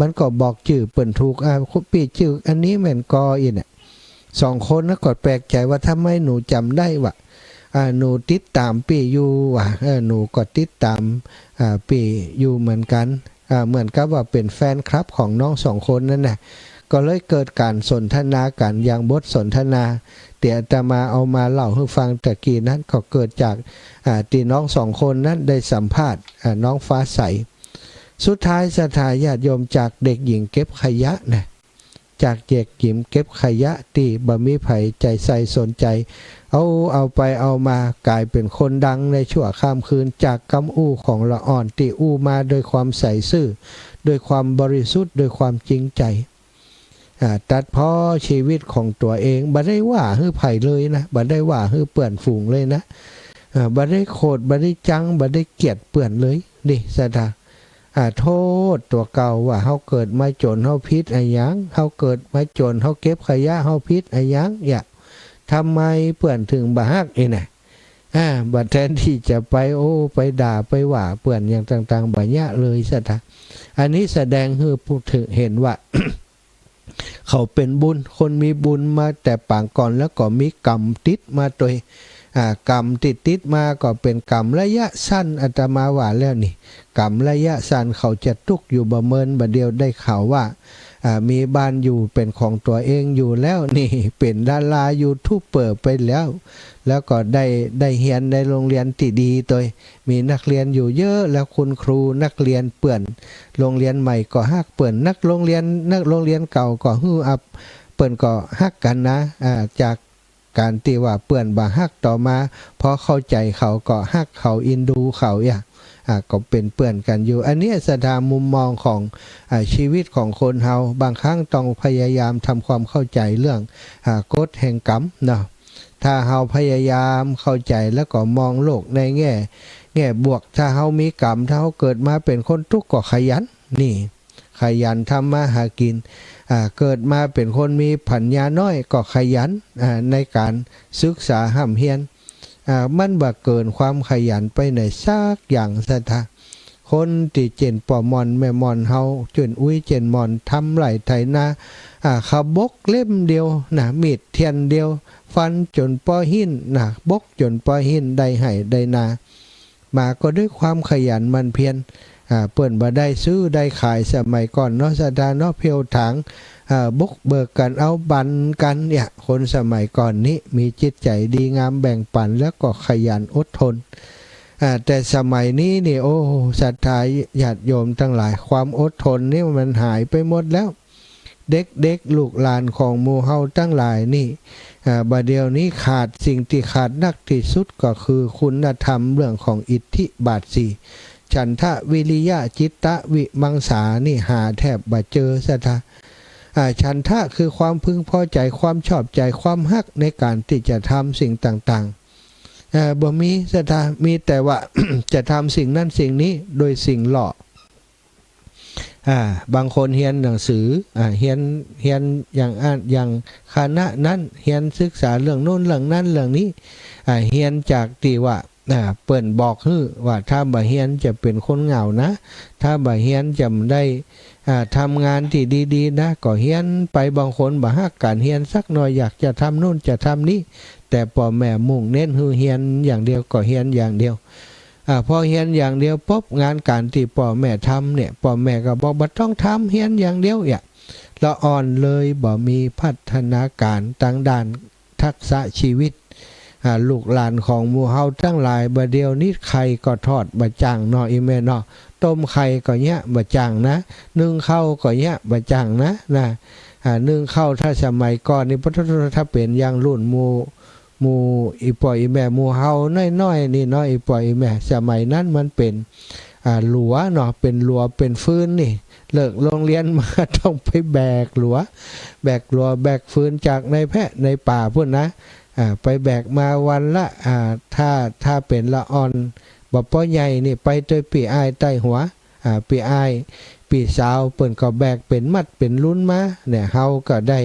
C: มันก็บอกชื่อเปิ่นถูกคุณพี่ชื่ออันนี้แม่นกออีเนี่ยสองคนนั้นก็แปลกใจว่าทำไมหนูจำได้วะหนูติดตามพี่อยู่ว่ะหนูก็ติดตามพี่อยู่เหมือนกันเหมือนกับว่าเป็นแฟนคลับของน้องสองคนนั่นนะก็เลยเกิดการสนทนากันอย่างบทสนทนาเดี๋ยวจะมาเอามาเล่าให้ฟังตะกี้นั้นก็เกิดจากที่น้องสองคนนั้นได้สัมภาษณ์น้องฟ้าใสสุดท้ายศรัทธาญาติโยมจากเด็กหญิงเก็บขยะนะ จากแจกกิมเก็บขยะตีบ่มีไผใจใส่สนใจเอาไปเอามากลายเป็นคนดังในชั่วข้ามคืนจากกำอู้ของละอ่อนตีอู้มาโดยความใส่ซื่อโดยความบริสุทธิ์โดยความจริงใจตัดพ้อชีวิตของตัวเองบ่ได้ว่าฮื้อไผ่เลยนะบ่ได้ว่าฮื้อเปื่อนฝูงเลยนะบ่ได้โคตรบ่ได้จังบ่ได้เกลียดเปื่อนเลยนี่ซะดาโทษตัวเก่าว่าเฮาเกิดมาจนเฮาผิดอะหยังเฮาเกิดมาจนเฮาเก็บขยะเฮาผิดอะหยังอย่าทำไมเปื่อนถึงบ่ฮักน่ะบัดแทนที่จะไปไปด่าไปว่าเปื่อนอย่างต่างๆบ่ยะเลยซะดาอันนี้แสดงให้ผู้ถึงเห็นว่า เขาเป็นบุญคนมีบุญมาแต่ปางก่อนแล้วก็มีกรรมติดมาโดยกรรมติดมาก็เป็นกรรมระยะสั้นอาตมาว่าแล้วนี่กรรมระยะสั้นเขาจะทุกข์อยู่บ่เมินบ่เดียวได้ข่าวว่ามีบ้านอยู่เป็นของตัวเองอยู่แล้วนี่เป็นดารายูทูบเบอร์ไปแล้วก็ได้เรียนในโรงเรียนที่ดีโดยมีนักเรียนอยู่เยอะแล้วคุณครูนักเรียนเปื่อนโรงเรียนใหม่ก็ฮักเปื่อนนักโรงเรียนเก่าก็ฮื้ออับเปื่อนก็ฮักกันนะจากการที่ว่าเปื่อนบ่ฮักต่อมาพอเข้าใจเขาก็ฮักเขาอินดูเขาก็เป็นเปื่อนกันอยู่อันนี้แสดงมุมมองของชีวิตของคนเฮาบางครั้งต้องพยายามทำความเข้าใจเรื่องกฎแห่งกรรมเนาะถ้าเฮาพยายามเข้าใจแล้วก็มองโลกในแง่บวกถ้าเฮามีกรรมถ้าเฮาเกิดมาเป็นคนทุกข์ก็ขยันนี่ขยันทำมาหากินเกิดมาเป็นคนมีปัญญาน้อยก็ขยันในการศึกษาห้ำเฮียนมันบ่เกินความขยันไปในสักอย่างซะทะคนที่เจนปอมอนแม่มอนเฮาจนอุ้ยเจนมอนทำไหลไถนาเขาบกเล่มเดียวนะมีดเทียนเดียวฟันจนปอหินนะบกจนปอหินได้ให้ได้นามาก็ด้วยความขยันมันเพียรเปิ้นบ่ได้ซื้อได้ขายสมัยก่อนเนาะสดาเนาะเพียวถังบกเบิกกันเอาบันกันเนี่ยคนสมัยก่อนนี้มีจิตใจดีงามแบ่งปันแล้วก็ขยันอดทนแต่สมัยนี้นี่โอ้ศรัทธาญาติโยมทั้งหลายความอดทนนี่มันหายไปหมดแล้วเด็กลูกหลานของหมู่เฮาทั้งหลายนี่บัดเดียวนี้ขาดสิ่งที่ขาดนักที่สุดก็คือคุณธรรมเรื่องของอิทธิบาทสี่ฉันทะวิริยะจิตตะวิมังสานี่หาแทบบ่เจอซะทะฉันทะคือความพึงพอใจความชอบใจความฮักในการที่จะทำสิ่งต่างๆบ่มีซะทะมีแต่ว่า จะทำสิ่งนั้นสิ่งนี้โดยสิ่งหลอกบางคนเรียนหนังสือเรียนอย่างคณะนั้นเรียนศึกษาเรื่องโน้นเรื่องนั้นเรื่องนี้เรียนจากที่ว่าเปิ้นบอกฮื้อว่าถ้าบ่เรียนจะเป็นคนเหงานะถ้าบ่เรียนจะได้ทำงานที่ดีๆนะก็เรียนไปบางคนบ่ฮักการเรียนสักหน่อยอยากจะทำโน่นจะทำนี้แต่พ่อแม่มุ่งเน้นฮื้อเรียนอย่างเดียวก็เรียนอย่างเดียวพอเรียนอย่างเดียวปุ๊บงานการที่พ่อแม่ทำเนี่ยพ่อแม่ก็บอกบ่ต้องทำเรียนอย่างเดียวละอ่อนเลยบ่มีพัฒนาการทางด้านทักษะชีวิตลูกหลานของหมู่เฮาทั้งหลายบ่เดียวนี้ไข่ก็ทอดบ่จ่างเนาะอีแม่เนาะต้มไข่ก็เนี้ยบ่จ่างนะนึ่งข้าวก็เนี้ยบ่จ่างนะนึ่งข้าวถ้าสมัยก่อนนี่ถ้าเป็นอย่างรุ่นหมู่อีปอยอีแม่หมู่เฮาน้อยๆนี่เนาะอีปอยอีแม่สมัยนั้นมันเป็นหลัวเนาะเป็นหลัวเป็นฟืนนี่เลิกโรงเรียนมาต้องไปแบกหลัวแบกฟืนจากในแพะในป่าพุ่นนะไปแบกมาวันละถ้าเป็นละอ่อนบ่ป้อใหญ่นี่ไปโดยปีอ้ายใต้หัวปีอ้ายปีสาวเปิ้นก็แบกเป็นมัดเป็นลุ้นมาเนี่ยเฮาก็ได้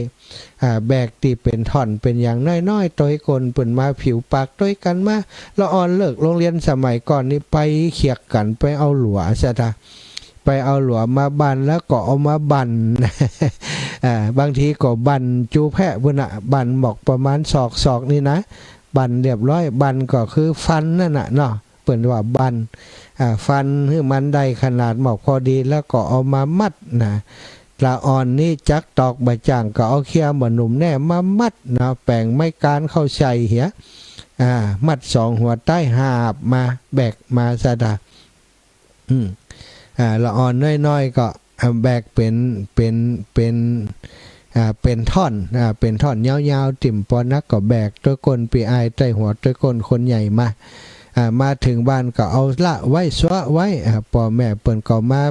C: แบกที่เป็นท่อนเป็นอย่างน้อยๆต้อยคนเปิ้นมาผิวปากต้อยกันมาละอ่อนเลิกโรงเรียนสมัยก่อนนี่ไปเขียกกันไปเอาหลัวซะทะไปเอาหลัวมาบันแล้วก็เอามาบันบางทีก็บันจูแพะพุ่นน่ะบันบอกประมาณศอกนี่นะบันเรียบร้อยบันก็คือฟันนั่นน่ะเนาะเปิ้นว่าบันฟันให้มันได้ขนาดหมอกพอดีแล้วก็เอามามัดนะละอ่อนนี่จักตอกบะจ่างก็เอาเขี้ยบ่หนุ่มแน่มามัดนะแป้งไม้การเข้าใส่เหียมัดสองหัวใต้หาบมาแบกมาซะดาละอ่อนน้อยๆก็แบกเป็น เป็นท่อนเป็นท่อนยาวๆติ่มปอนักก็แบกตัวก้นปีอายใต้หัวตัวก้นคนใหญ่มาถึงบ้านก็เอาละไว้ซะไว้พ่อแม่เปิ้นก็มา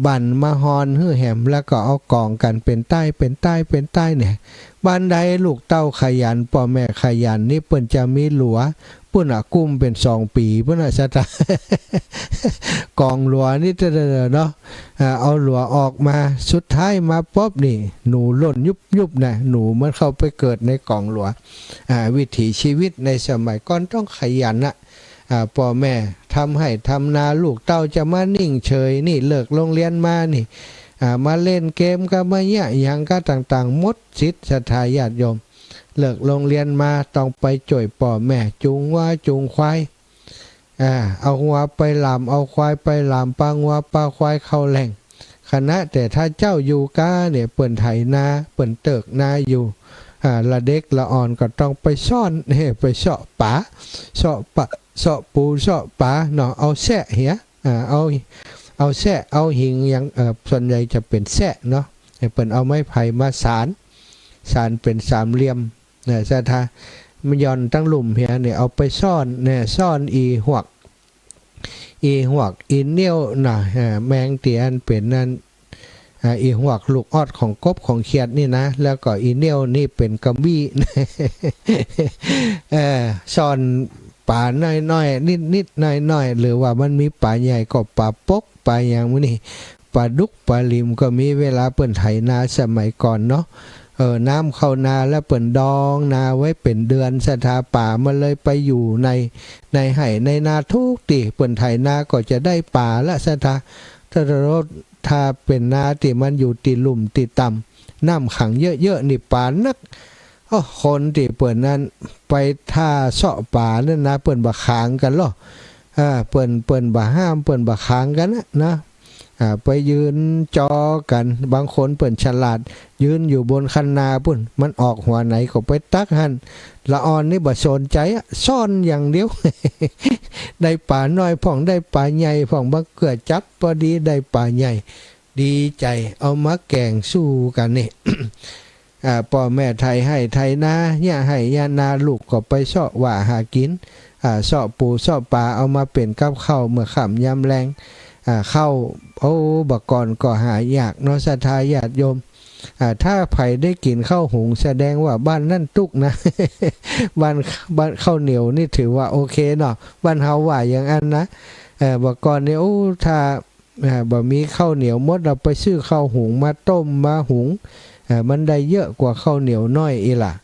C: บั่นมาฮอนฮื้อแหมแล้วก็เอากองกันเป็นใต้เนี่ยบ้านใดลูกเต้าขยันพ่อแม่ขยันนี่เปิ้นจะมีหลัวปุ่นกุ้มเป็น2 ปีปุ่นสตากองหลัวนี่เนาะเอาหลัวออกมาสุดท้ายมาป๊อบนี่หนูหล่นยุบนะหนูมันเข้าไปเกิดในกองหลัววิถีชีวิตในสมัยก่อนต้องขยันนะพ่อแม่ทำให้ทำนาลูกเต้าจะมานิ่งเฉยนี่เลิกโรงเรียนมานี่มาเล่นเกมก็มาเนี่ยอย่างก็ต่างๆมดสิทธิ์ศรัทธาญาติโยมเลิกโรงเรียนมาต้องไปจ่วยพ่อแม่จูงว่าจูงควายเอาวัวไปลามเอาควายไปลามปางวัวปลาควายเข้าแหล่งคณะแต่ถ้าเจ้าอยู่ก้าเนี่ยเปิ่นไถนาเปิ่นเติกนาอยู่ละเด็กละอ่อนก็ต้องไปซ่อนไปเสาะป่าเสาะปูเสาะป่าเนาะเอาแสะเหียเอาแสะเอาหิงอย่างส่วนใหญ่จะเป็นแสะเนาะเปิ่นเอาไม้ไผ่มาสารเป็นสามเหลี่ยมเนี่ยซะท่ามันย่อนตั้งหลุมเหียเนี่ยเอาไปซ่อนเนี่ยซ่อนอีหวกอีเนียวน่ะแมงเตียนเป็นนั่นอีหวกลูกออดของกบของเขียดนี่นะแล้วก็อีเนียวนี่เป็นกระบี่ซ่อนป่าน้อยๆนิดน้อยหรือว่ามันมีป่าใหญ่ก็ป่าปกป่าอย่างมื้อนี้ป่าดุกป่าลิมก็มีเวลาเปิ้นไถนาสมัยก่อนเนาะน้ำเข้านาแล้วเปิ่นดองนาไว้เป็นเดือนสถาป่ามันเลยไปอยู่ในไห่ในนาทุกตีเปิ่นไถนาก็จะได้ป่าละสถาถ้าเป็นนาที่มันอยู่ติลุ่มติต่ำน้ำขังเยอะๆนี่ป่านักคนที่เปิ่นนั้นไปท่าเสาะป่านั่นนะเปิ่นบ่ค้างกันหรอเปิ่นบ่ห้ามเปิ่นบ่ค้างกันนะไปยืนจอกันบางคนเปิ่นฉลาดยืนอยู่บนคันนาปุ่นมันออกหัวไหนก็ไปตักหันละอ่อนนี่บ่สนใจซ่อนอย่างเดียว ได้ป่าน้อยผ่องได้ป่าใหญ่ผ่องบังเกิดจับพอดีได้ป่าใหญ่ดีใจเอามาแกงสู้กันนี่ พ่อแม่ไทยให้ไทยนาเนี่ยให้ยานาลูกก็ไปเสาะว่าหากินเสาะปูเสาะปลาเอามาเป็นกับข้าวเมื่อค่ำยามแรงเข้าบักก่อนก็หายากเนาะศรัทธาญาติโยมถ้าไผได้กินข้าวหุงแสดงว่าบ้านนั่นตุกนะ บ้านข้าวเหนียวนี่ถือว่าโอเคเนาะบ้านเฮาว่าอย่างนั้นนะบักก่อนเนี่ยถ้าบ่มีข้าวเหนียวมดเราไปซื้อข้าวหุงมาต้มมาหุงมันได้เยอะกว่าข้าวเหนียวน้อยอีล่ะ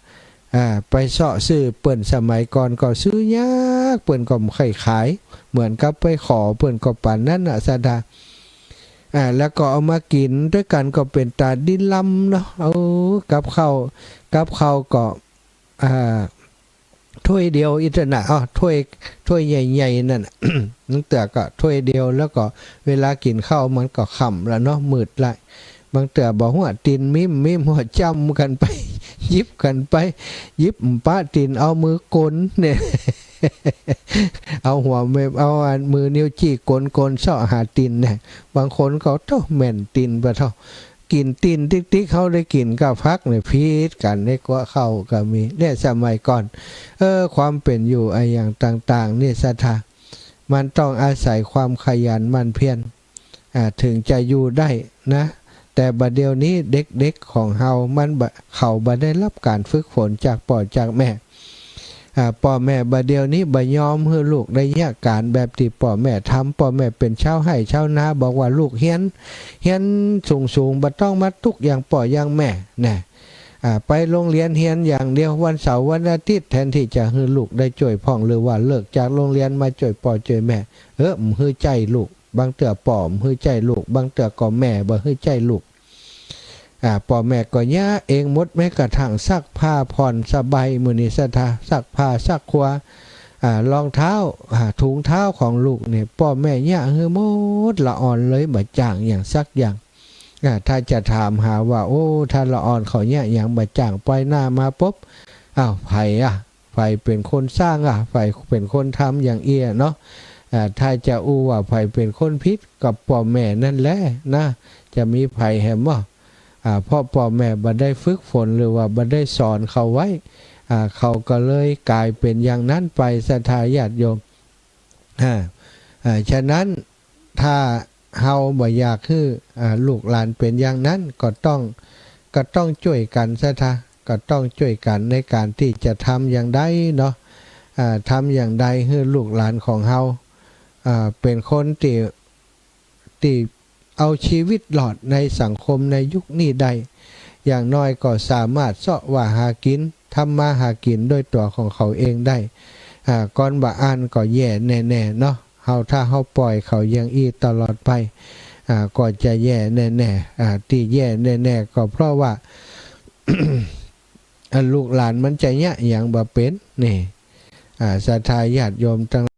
C: ไปเสาะซื้อเปิ่นสมัยก่อนก็ซื้อยากเปิ่นก็ไม่ขายเหมือนกับไปขอเปิ่นก็ปานนั้นสะดาแล้วก็เอามากินด้วยกันก็เป็นตาดินลำเนาะกับข้าวก็ถ้วยเดียวอิตนะถ้วยใหญ่ๆนั่น นั่นแต่ก็ถ้วยเดียวแล้วก็เวลากินข้าวมันก็ค่ำแล้วเนาะมืดละบางเตือบอกว่าตินมิมหัวจำกันไป ยิบกันไปยิบป้าตินเอามือกลเนี่ย เอาหัวเอามือนิ้วจี้กลเสาะหาตินเนี่ยบางคนเขาเท่าแม่นตินไปเท่ากินตินติ๊กเขาได้กินก็พักเนี่ยพีดกันในกว่าเข้าก็มีเนี่ยสมัยก่อนความเป็นอยู่ไอ้อย่างต่างๆนี่ศรัทธามันต้องอาศัยความขยันหมั่นเพียรถึงจะอยู่ได้นะแต่บัดเดี๋ยวนี้เด็กๆของเฮามันเขาบ่ได้รับการฝึกฝนจากพ่อจากแม่พ่อแม่บัดเดี๋ยวนี้บ่ยอมให้ลูกได้แยกการแบบที่พ่อแม่ทำพ่อแม่เป็นชาวไร่ชาวนาบอกว่าลูกเฮียนสูงบ่ต้องมาทุกอย่างพ่ออย่างแม่นะไปโรงเรียนเฮียนอย่างเดียววันเสาร์วันอาทิตย์แทนที่จะให้ลูกได้ช่วยพ่องหรือว่าเลิกจากโรงเรียนมาช่วยพ่อช่วยแม่ให้ใจลูกบางเตือป่อมให้ใจลูกบางเตือก็แม่บ่ให้ใจลูกพ่อแม่ก็ย่าเองหมดแม้กระทั่งซักผ้าผ่อนสบายมือนิสทาซักผ้าซักครัวรองเท้าถุงเท้าของลูกเนี่ยพ่อแม่ย่าหมดละอ่อนเลยบ่จ่างอย่างซักอย่างถ้าจะถามหาว่าถ้าละอ่อนเขาย่าอย่างบ่จ่างปล่อยหน้ามาปุ๊บไผเป็นคนสร้างไผเป็นคนทำอย่างเนาะถ้าจะว่าไผเป็นคนพิษกับพ่อแม่นั่นแหละนะจะมีไผแหมว่า เพราะพ่อแม่บ่ได้ฝึกฝนหรือว่าบ่ได้สอนเขาไว้เขาก็เลยกลายเป็นอย่างนั้นไปศรัทธาญาติโยมฉะนั้นถ้าเฮาบ่อยากให้ลูกหลานเป็นอย่างนั้นก็ต้องช่วยกันซะท่าก็ต้องช่วยกันในการที่จะทำอย่างใดเนาะทำอย่างใดให้ลูกหลานของเฮาเป็นคนที่เอาชีวิตหลอดในสังคมในยุคนี้ได้อย่างน้อยก็สามารถเสาะว่าหากินทำมาหากินด้วยตัวของเขาเองได้ก่อนบ่อ่านก็แย่แน่ๆเนาะถ้าเฮาปล่อยเขาอย่างอีตลอดไปก็จะแย่แน่ๆที่แย่แน่ๆก็เพราะว่า ลูกหลานมันจะยะอย่างบ่เป็นนี่ศรัทธาญาติโยมทั้ง